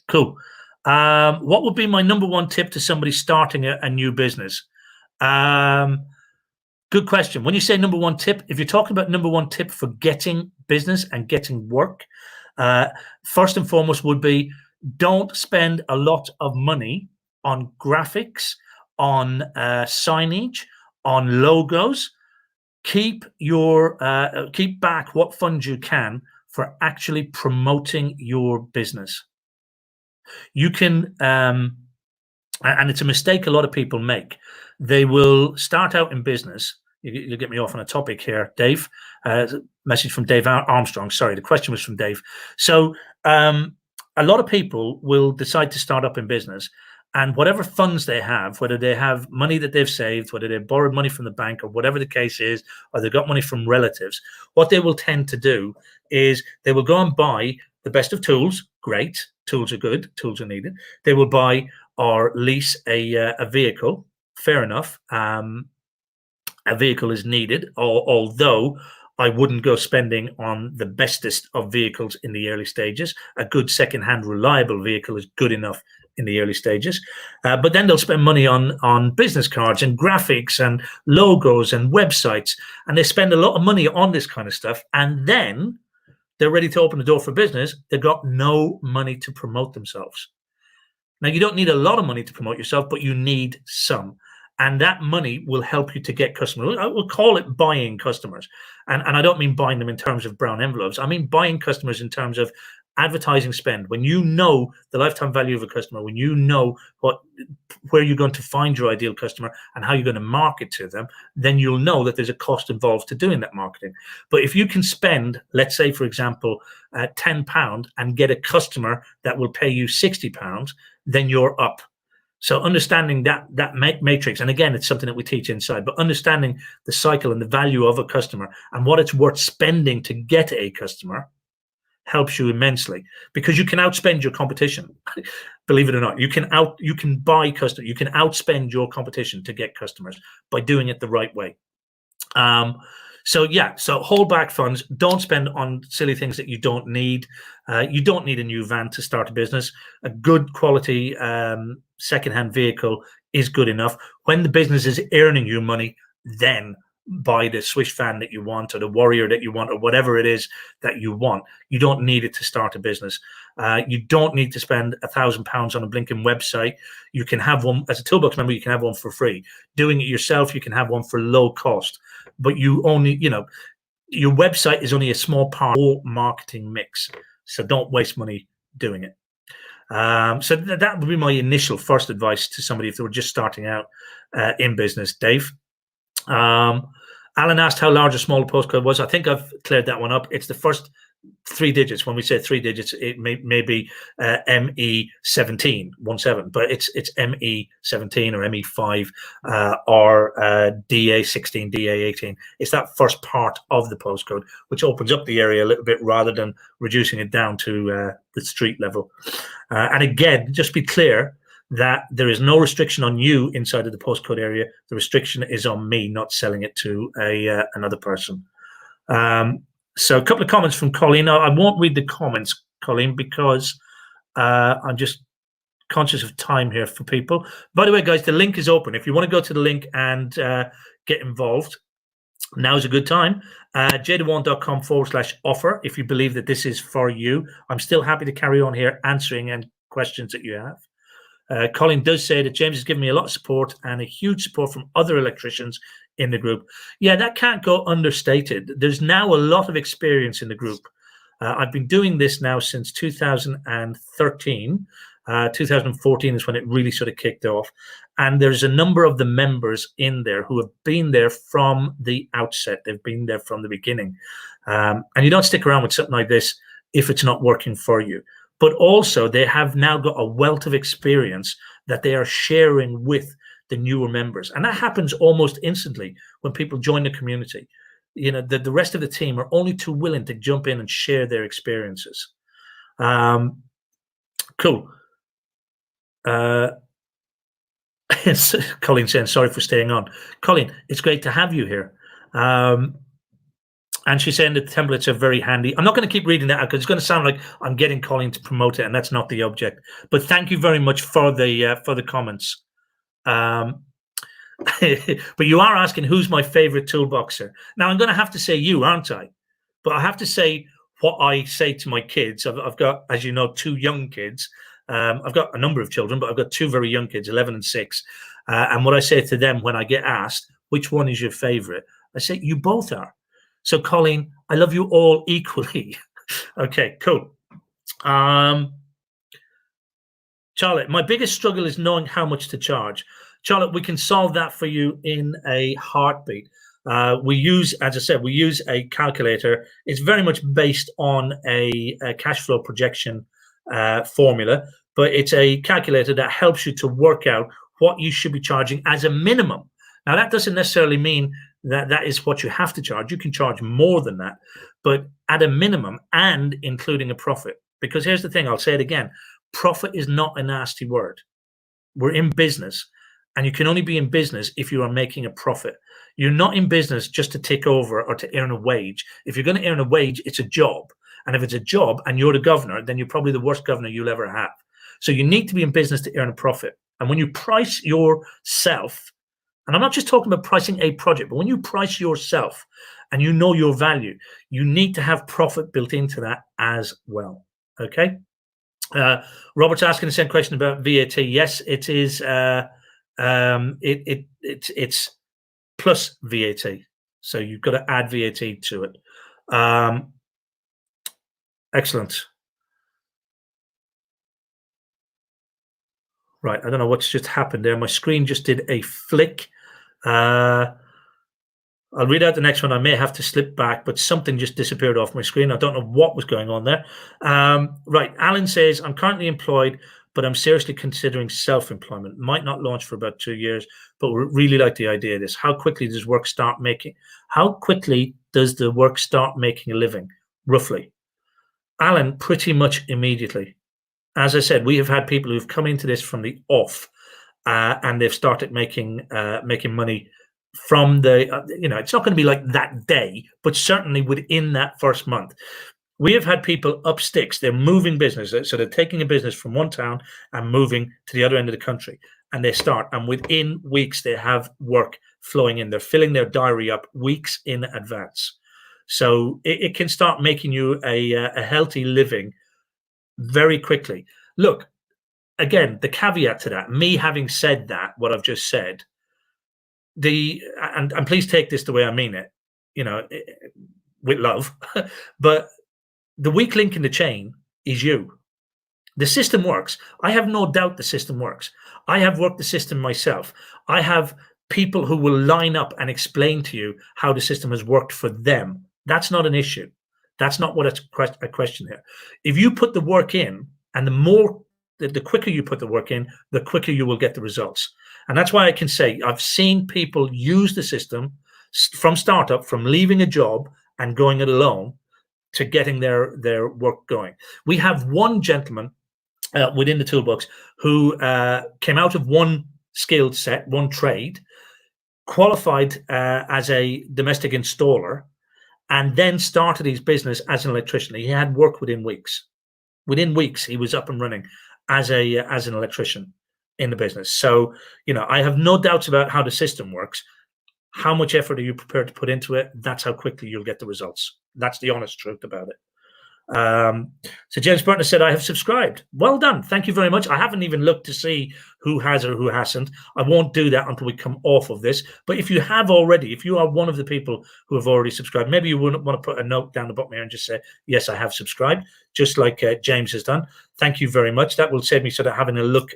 Speaker 1: Cool. What would be my number one tip to somebody starting a new business? Good question. When you say number one tip, if you're talking about number one tip for getting business and getting work, first and foremost would be Don't spend a lot of money on graphics, on signage, on logos. Keep back what funds you can for actually promoting your business. You can, and it's a mistake a lot of people make. They will start out in business. You get me off on a topic here, Dave. Message from Dave Armstrong. Sorry, the question was from Dave. So a lot of people will decide to start up in business, and whatever funds they have, whether they have money that they've saved, whether they've borrowed money from the bank or whatever the case is, or they've got money from relatives, what they will tend to do is they will go and buy the best of tools. Great. Tools are good. Tools are needed. They will buy or lease a vehicle. Fair enough. A vehicle is needed, although I wouldn't go spending on the bestest of vehicles in the early stages. A good second-hand, reliable vehicle is good enough in the early stages. But then they'll spend money on business cards and graphics and logos and websites, and they spend a lot of money on this kind of stuff. And then they're ready to open the door for business. They've got no money to promote themselves. Now, you don't need a lot of money to promote yourself, but you need some. And that money will help you to get customers. I will call it buying customers. And I don't mean buying them in terms of brown envelopes. I mean buying customers in terms of advertising spend. When you know the lifetime value of a customer, when you know where you're going to find your ideal customer and how you're going to market to them, then you'll know that there's a cost involved to doing that marketing. But if you can spend, let's say, for example, £10 and get a customer that will pay you £60, then you're up. So understanding that matrix, and again, it's something that we teach inside, but understanding the cycle and the value of a customer and what it's worth spending to get a customer helps you immensely, because you can outspend your competition. Believe it or not, you can buy customers, you can outspend your competition to get customers by doing it the right way. So hold back funds. Don't spend on silly things that you don't need. You don't need a new van to start a business. A good quality secondhand vehicle is good enough. When the business is earning you money, then buy the Swish van that you want, or the Warrior that you want, or whatever it is that you want. You don't need it to start a business. You don't need to spend £1,000 on a blinking website. You can have one as a Toolbox member. You can have one for free. Doing it yourself, you can have one for low cost. But you only, your website is only a small part of the whole marketing mix. So don't waste money doing it. So that would be my initial first advice to somebody if they were just starting out in business. Dave. Alan asked how large a smaller postcode was. I think I've cleared that one up. It's the first 3 digits. When we say 3 digits, it may be ME17, 17, but it's ME17 or ME5 or DA16, DA18. It's that first part of the postcode, which opens up the area a little bit rather than reducing it down to the street level. And again, just be clear that there is no restriction on you inside of the postcode area. The restriction is on me not selling it to another person. So a couple of comments from Colleen. Now, I won't read the comments, Colleen, because I'm just conscious of time here for people. By the way, guys, the link is open. If you want to go to the link and get involved, now's a good time. jdewane.com/offer if you believe that this is for you. I'm still happy to carry on here answering any questions that you have. Colin does say that James has given me a lot of support and a huge support from other electricians in the group. Yeah, that can't go understated. There's now a lot of experience in the group. I've been doing this now since 2013. 2014 is when it really sort of kicked off. And there's a number of the members in there who have been there from the outset. They've been there from the beginning. And you don't stick around with something like this if it's not working for you. But also they have now got a wealth of experience that they are sharing with the newer members. And that happens almost instantly when people join the community. You know, the rest of the team are only too willing to jump in and share their experiences. Cool. Colleen saying, sorry for staying on. Colleen, it's great to have you here. And she's saying that the templates are very handy. I'm not going to keep reading that out because it's going to sound like I'm getting Colleen to promote it, and that's not the object. But thank you very much for the comments. But you are asking who's my favorite toolboxer. Now I'm going to have to say you, aren't I? But I have to say what I say to my kids. I've got, as you know, 2 young kids, I've got a number of children, but I've got two very young kids, 11 and 6. And what I say to them when I get asked, which one is your favorite? I say, you both are. So, Colleen, I love you all equally. Okay, cool. Charlotte, my biggest struggle is knowing how much to charge. Charlotte, we can solve that for you in a heartbeat. We use, as I said, we use a calculator. It's very much based on a cash flow projection formula, but it's a calculator that helps you to work out what you should be charging as a minimum. Now, that doesn't necessarily mean that that is what you have to charge. You can charge more than that, but at a minimum and including a profit. Because here's the thing, I'll say it again, profit is not a nasty word. We're in business, and you can only be in business if you are making a profit. You're not in business just to take over or to earn a wage. If you're going to earn a wage, it's a job. And if it's a job and you're the governor, then you're probably the worst governor you'll ever have. So you need to be in business to earn a profit. And when you price yourself, and I'm not just talking about pricing a project, but when you price yourself and you know your value, you need to have profit built into that as well. Okay. Robert's asking the same question about VAT. Yes, it is. It's plus VAT, so you've got to add VAT to it. Excellent. Right, I don't know what's just happened there. My screen just did a flick. I'll read out the next one. I may have to slip back, but something just disappeared off my screen. I don't know what was going on there. Right, Alan says, I'm currently employed, but I'm seriously considering self-employment. Might not launch for about 2 years, but we really like the idea of this. How quickly does work start making? How quickly does the work start making a living, roughly? Alan, pretty much immediately. As I said, we have had people who've come into this from the off, and they've started making money from the, it's not going to be like that day, but certainly within that first month. We have had people up sticks. They're moving business. So they're taking a business from one town and moving to the other end of the country. And they start. And within weeks, they have work flowing in. They're filling their diary up weeks in advance. So it can start making you a healthy living very quickly. Look, again, the caveat to that, me having said that, what I've just said, and please take this the way I mean it, with love, but the weak link in the chain is you. The system works. I have no doubt the system works. I have worked the system myself. I have people who will line up and explain to you how the system has worked for them. That's not an issue. That's not what it's a question here. If you put the work in, and the quicker you put the work in, the quicker you will get the results. And that's why I can say I've seen people use the system from startup, from leaving a job and going it alone to getting their work going. We have one gentleman within the toolbox who came out of one skill set, one trade, qualified as a domestic installer, and then started his business as an electrician. He had work within weeks. Within weeks, he was up and running as an electrician in the business. So, I have no doubts about how the system works. How much effort are you prepared to put into it? That's how quickly you'll get the results. That's the honest truth about it. So James Burton said, I have subscribed. Well done. Thank you very much. I haven't even looked to see who has or who hasn't. I won't do that until we come off of this. But if you have already, if you are one of the people who have already subscribed, maybe you wouldn't want to put a note down the bottom here and just say, yes, I have subscribed, just like James has done. Thank you very much. That will save me sort of having a look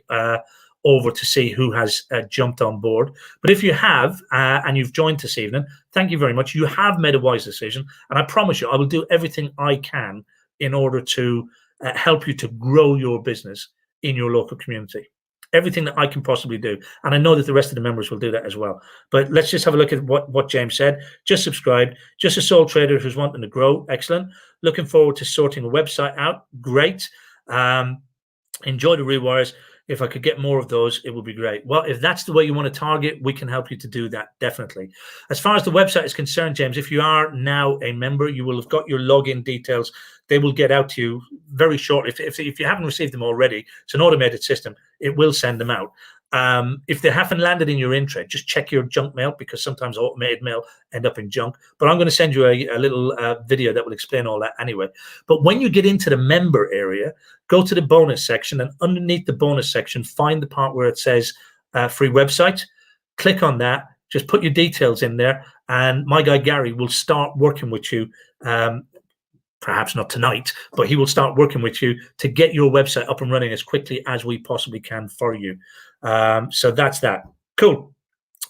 Speaker 1: over to see who has jumped on board. But if you have and you've joined this evening, thank you very much. You have made a wise decision. And I promise you, I will do everything I can in order to help you to grow your business in your local community. Everything that I can possibly do. And I know that the rest of the members will do that as well. But let's just have a look at what James said. Just subscribed. Just a sole trader who's wanting to grow. Excellent. Looking forward to sorting a website out. Great. Enjoy the rewires. If I could get more of those, it would be great. Well, if that's the way you want to target, we can help you to do that, definitely. As far as the website is concerned, James, if you are now a member, you will have got your login details. They will get out to you very shortly. If you haven't received them already, it's an automated system. It will send them out. If they haven't landed in your intranet, just check your junk mail, because sometimes automated mail end up in junk. But I'm going to send you a little video that will explain all that anyway. But when you get into the member area, go to the bonus section, and underneath the bonus section, find the part where it says free website. Click on that. Just put your details in there, and my guy Gary will start working with you. Perhaps not tonight, but he will start working with you to get your website up and running as quickly as we possibly can for you. So that's that. Cool.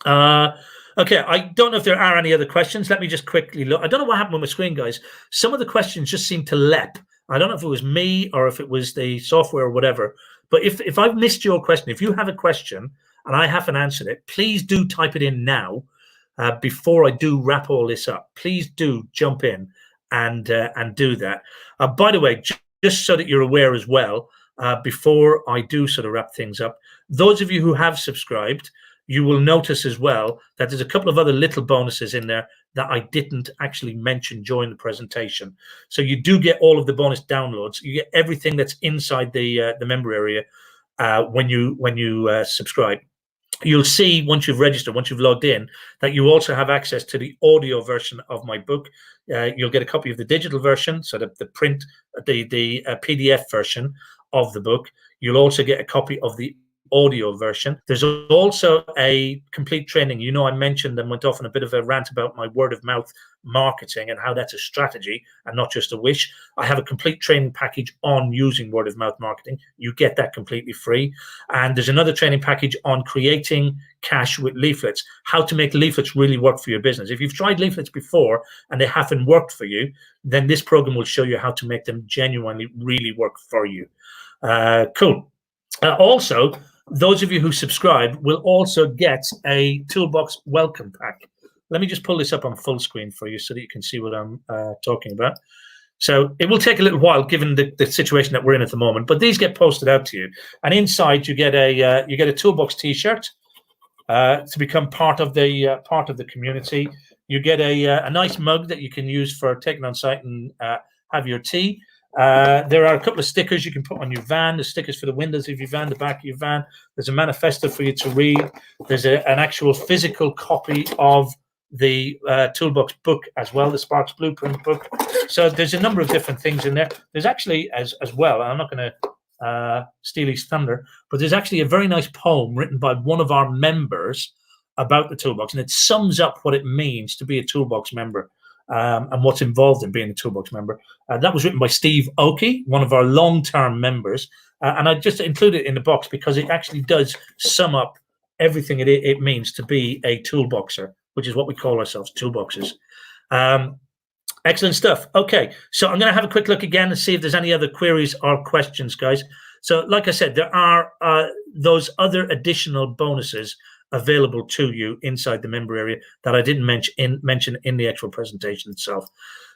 Speaker 1: Okay, I don't know if there are any other questions. Let me just quickly look. I don't know what happened with my screen, guys. Some of the questions just seem to lep. I don't know if it was me or if it was the software or whatever. But if I've missed your question, if you have a question and I haven't answered it, please do type it in now before I do wrap all this up. Please do jump in and do that. By the way, just so that you're aware as well, before I do sort of wrap things up, those of you who have subscribed, you will notice as well that there's a couple of other little bonuses in there that I didn't actually mention during the presentation. So you do get all of the bonus downloads. You get everything that's inside the member area when you subscribe. You'll see once you've registered, once you've logged in, that you also have access to the audio version of my book. You'll get a copy of the digital version, so the print, the PDF version of the book. You'll also get a copy of the audio version. There's also a complete training. You know, I mentioned and went off on a bit of a rant about my word of mouth marketing and how that's a strategy and not just a wish. I have a complete training package on using word of mouth marketing. You get that completely free. And there's another training package on creating cash with leaflets, how to make leaflets really work for your business. If you've tried leaflets before and they haven't worked for you, then this program will show you how to make them genuinely really work for you. Cool. Also, those of you who subscribe will also get a toolbox welcome pack. Let me just pull this up on full screen for you so that you can see what I'm talking about. So it will take a little while given the situation that we're in at the moment, but these get posted out to you. And inside you get a toolbox T-shirt to become part of the community. You get a nice mug that you can use for taking on site and have your tea. There are a couple of stickers you can put on your van. There's stickers for the windows of your van, the back of your van. There's a manifesto for you to read. There's an actual physical copy of the toolbox book as well, the S.P.A.R.K.S blueprint book. So there's a number of different things in there. There's actually as well, and I'm not going to steal his thunder, but there's actually a very nice poem written by one of our members about the toolbox, and it sums up what it means to be a toolbox member. And what's involved in being a toolbox member. That was written by Steve Oakey, one of our long-term members, and I just included it in the box because it actually does sum up everything it means to be a toolboxer, which is what we call ourselves, toolboxers. Excellent stuff. Okay, so I'm going to have a quick look again and see if there's any other queries or questions, guys. So like I said, there are those other additional bonuses available to you inside the member area that I didn't mention in the actual presentation itself.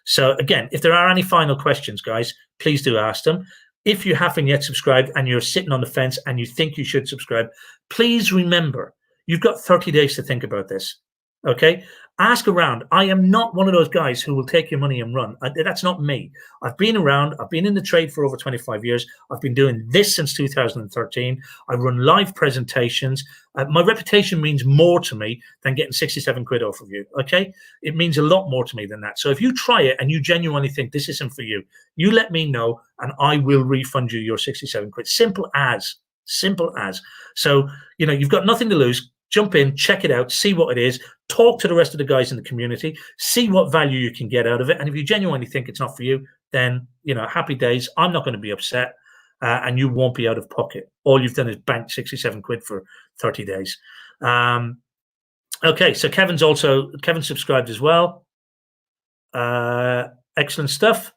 Speaker 1: So again, if there are any final questions, guys, please do ask them. If you haven't yet subscribed and you're sitting on the fence and you think you should subscribe, please remember, you've got 30 days to think about this. Okay, ask around. I am not one of those guys who will take your money and run. That's not me. I've been around. I've been in the trade for over 25 years. I've been doing this since 2013. I run live presentations. My reputation means more to me than getting 67 quid off of you. Okay, it means a lot more to me than that. So if you try it and you genuinely think this isn't for you, you let me know and I will refund you your 67 quid. Simple as. Simple as. So, you know, you've got nothing to lose. Jump in, check it out, see what it is, talk to the rest of the guys in the community, see what value you can get out of it. And if you genuinely think it's not for you, then, you know, happy days. I'm not going to be upset and you won't be out of pocket. All you've done is bank 67 quid for 30 days. Okay, so Kevin subscribed as well. Excellent stuff.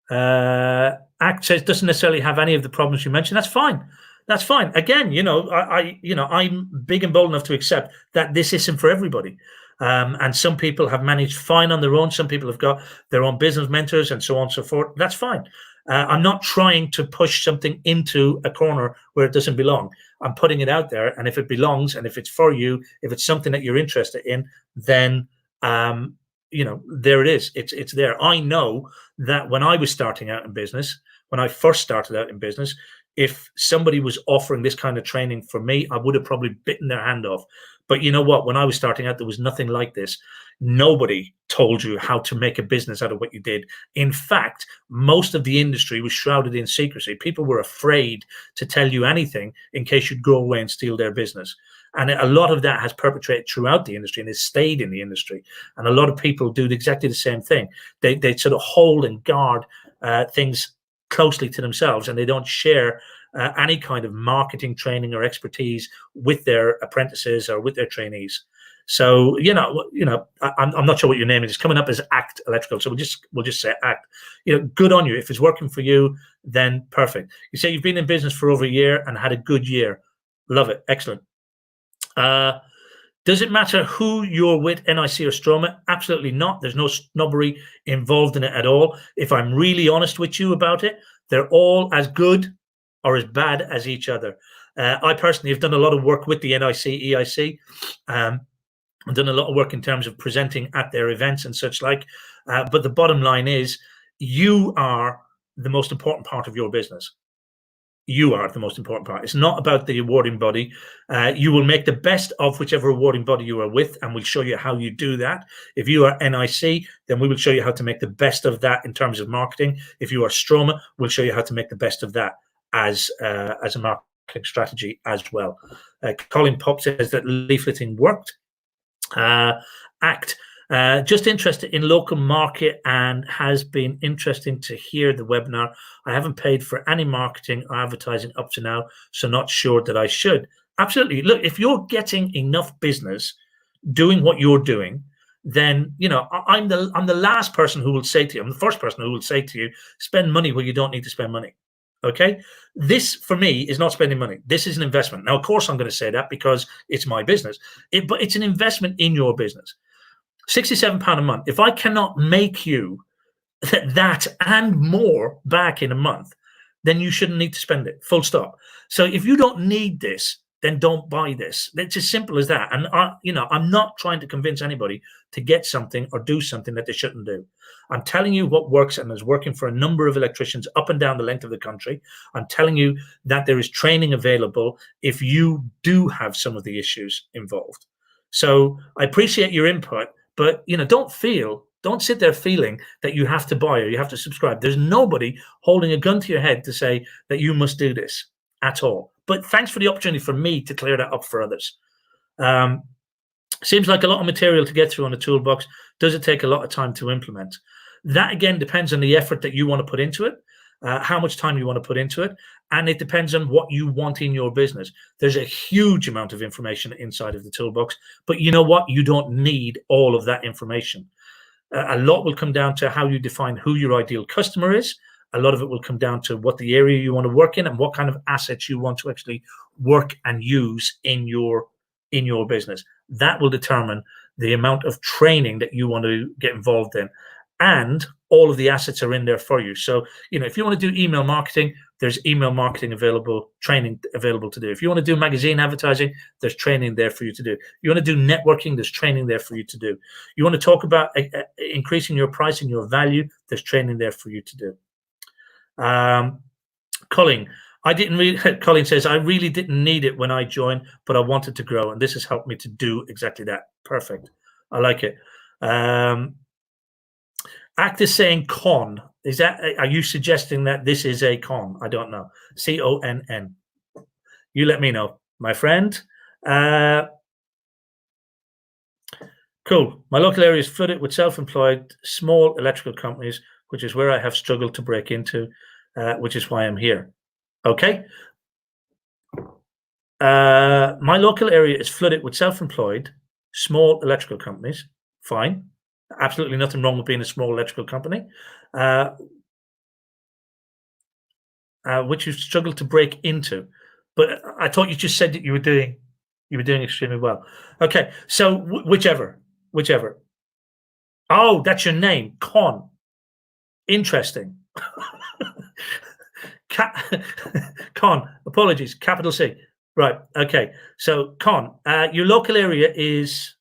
Speaker 1: Act says doesn't necessarily have any of the problems you mentioned. That's fine. That's fine. Again, you know, I'm big and bold enough to accept that this isn't for everybody. And some people have managed fine on their own. Some people have got their own business mentors and so on and so forth. That's fine. I'm not trying to push something into a corner where it doesn't belong. I'm putting it out there. And if it belongs and if it's for you, if it's something that you're interested in, then, you know, there it is. It's there. I know that when I was starting out in business, when I first started out in business, if somebody was offering this kind of training for me, I would have probably bitten their hand off. But you know what? When I was starting out, there was nothing like this. Nobody told you how to make a business out of what you did. In fact, most of the industry was shrouded in secrecy. People were afraid to tell you anything in case you'd go away and steal their business. And a lot of that has perpetrated throughout the industry and has stayed in the industry. And a lot of people do exactly the same thing. They sort of hold and guard things closely to themselves, and they don't share any kind of marketing training or expertise with their apprentices or with their trainees. So I'm not sure what your name is. It's coming up as ACT Electrical, so we'll just say ACT. Good on you. If it's working for you, then perfect. You say you've been in business for over a year and had a good year. Love it. Excellent. Does it matter who you're with, NIC or Stroma? Absolutely not. There's no snobbery involved in it at all. If I'm really honest with you about it, they're all as good or as bad as each other. I personally have done a lot of work with the NIC, EIC. I've done a lot of work in terms of presenting at their events and such like. But the bottom line is, you are the most important part of your business. You are the most important part. It's not about the awarding body. You will make the best of whichever awarding body you are with, and we'll show you how you do that. If you are NIC, then we will show you how to make the best of that in terms of marketing. If you are Stroma, we'll show you how to make the best of that as a marketing strategy as well. Colin Pop says that leafleting worked. ACT. Just interested in local market and has been interesting to hear the webinar. I haven't paid for any marketing or advertising up to now, so not sure that I should. Absolutely. Look, if you're getting enough business doing what you're doing, then I'm the last person who will say to you, I'm the first person who will say to you, spend money where you don't need to spend money. Okay, this for me is not spending money. This is an investment. Now, of course, I'm going to say that because it's my business, but it's an investment in your business. £67 a month. If I cannot make you that and more back in a month, then you shouldn't need to spend it. Full stop. So if you don't need this, then don't buy this. It's as simple as that. And I'm not trying to convince anybody to get something or do something that they shouldn't do. I'm telling you what works and is working for a number of electricians up and down the length of the country. I'm telling you that there is training available if you do have some of the issues involved. So I appreciate your input, but don't sit there feeling that you have to buy or you have to subscribe. There's nobody holding a gun to your head to say that you must do this at all. But thanks for the opportunity for me to clear that up for others. Seems like a lot of material to get through on the toolbox. Does it take a lot of time to implement? That again depends on the effort that you want to put into it, how much time you want to put into it, and it depends on what you want in your business. There's a huge amount of information inside of the toolbox, but you know what? You don't need all of that information. A lot will come down to how you define who your ideal customer is. A lot of it will come down to what the area you want to work in and what kind of assets you want to actually work and use in your business. That will determine the amount of training that you want to get involved in. And all of the assets are in there for you. So, if you want to do email marketing, there's email marketing available, training available to do. If you want to do magazine advertising, there's training there for you to do. You want to do networking, there's training there for you to do. You want to talk about increasing your price and your value, there's training there for you to do. Colin says, I really didn't need it when I joined, but I wanted to grow, and this has helped me to do exactly that. Perfect. I like it. ACT is saying con. Are you suggesting that this is a con? I don't know. CONN. You let me know, my friend. Cool. My local area is flooded with self-employed small electrical companies, which is where I have struggled to break into, which is why I'm here. Okay. My local area is flooded with self-employed small electrical companies. Fine. Absolutely nothing wrong with being a small electrical company, which you've struggled to break into. But I thought you just said that you were doing extremely well. Okay, so whichever. Oh, that's your name, Con. Interesting. Con. Apologies. Capital C. Right. Okay. So Con, your local area is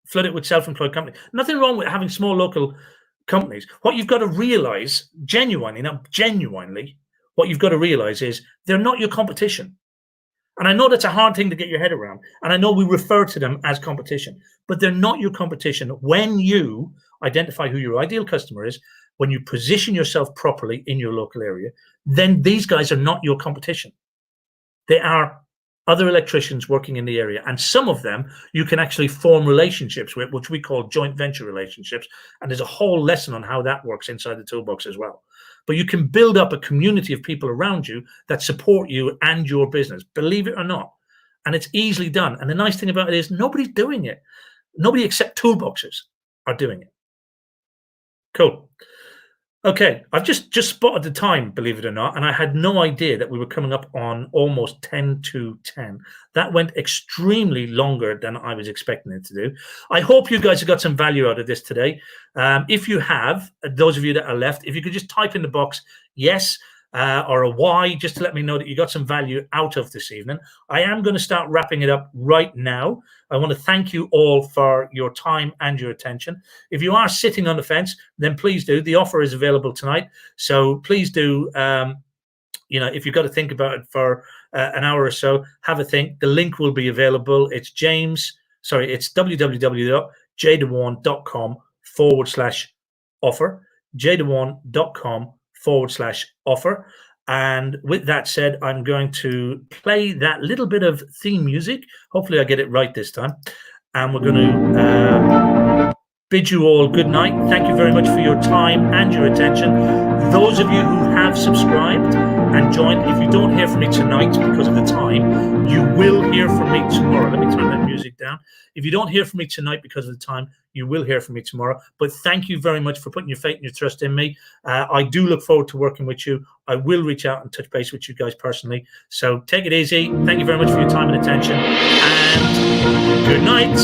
Speaker 1: flooded with self-employed companies. Nothing wrong with having small local companies. What you've got to realize genuinely, what you've got to realize is they're not your competition. And I know that's a hard thing to get your head around. And I know we refer to them as competition, but they're not your competition. When you identify who your ideal customer is, when you position yourself properly in your local area, then these guys are not your competition. They are other electricians working in the area. And some of them you can actually form relationships with, which we call joint venture relationships. And there's a whole lesson on how that works inside the toolbox as well. But you can build up a community of people around you that support you and your business, believe it or not. And it's easily done. And the nice thing about it is nobody's doing it. Nobody except toolboxes are doing it. Cool. Okay, I've just spotted the time, believe it or not, and I had no idea that we were coming up on almost 10 to 10. That went extremely longer than I was expecting it to do. I hope you guys have got some value out of this today. If you have, those of you that are left, if you could just type in the box yes or a Y, just to let me know that you got some value out of this evening. I am going to start wrapping it up right now. I want to thank you all for your time and your attention. If you are sitting on the fence, then please do. The offer is available tonight. So please do, if you've got to think about it for an hour or so, have a think. The link will be available. It's www.jdewane.com/offer, jdewane.com/offer. And with that said, I'm going to play that little bit of theme music. Hopefully I get it right this time. And we're going to bid you all good night. Thank you very much for your time and your attention. Those of you who have subscribed and joined, if you don't hear from me tonight because of the time, you will hear from me tomorrow. Let me turn that music down. If you don't hear from me tonight because of the time, you will hear from me tomorrow. But thank you very much for putting your faith and your trust in me. I do look forward to working with you. I will reach out and touch base with you guys personally. So take it easy. Thank you very much for your time and attention. And good night.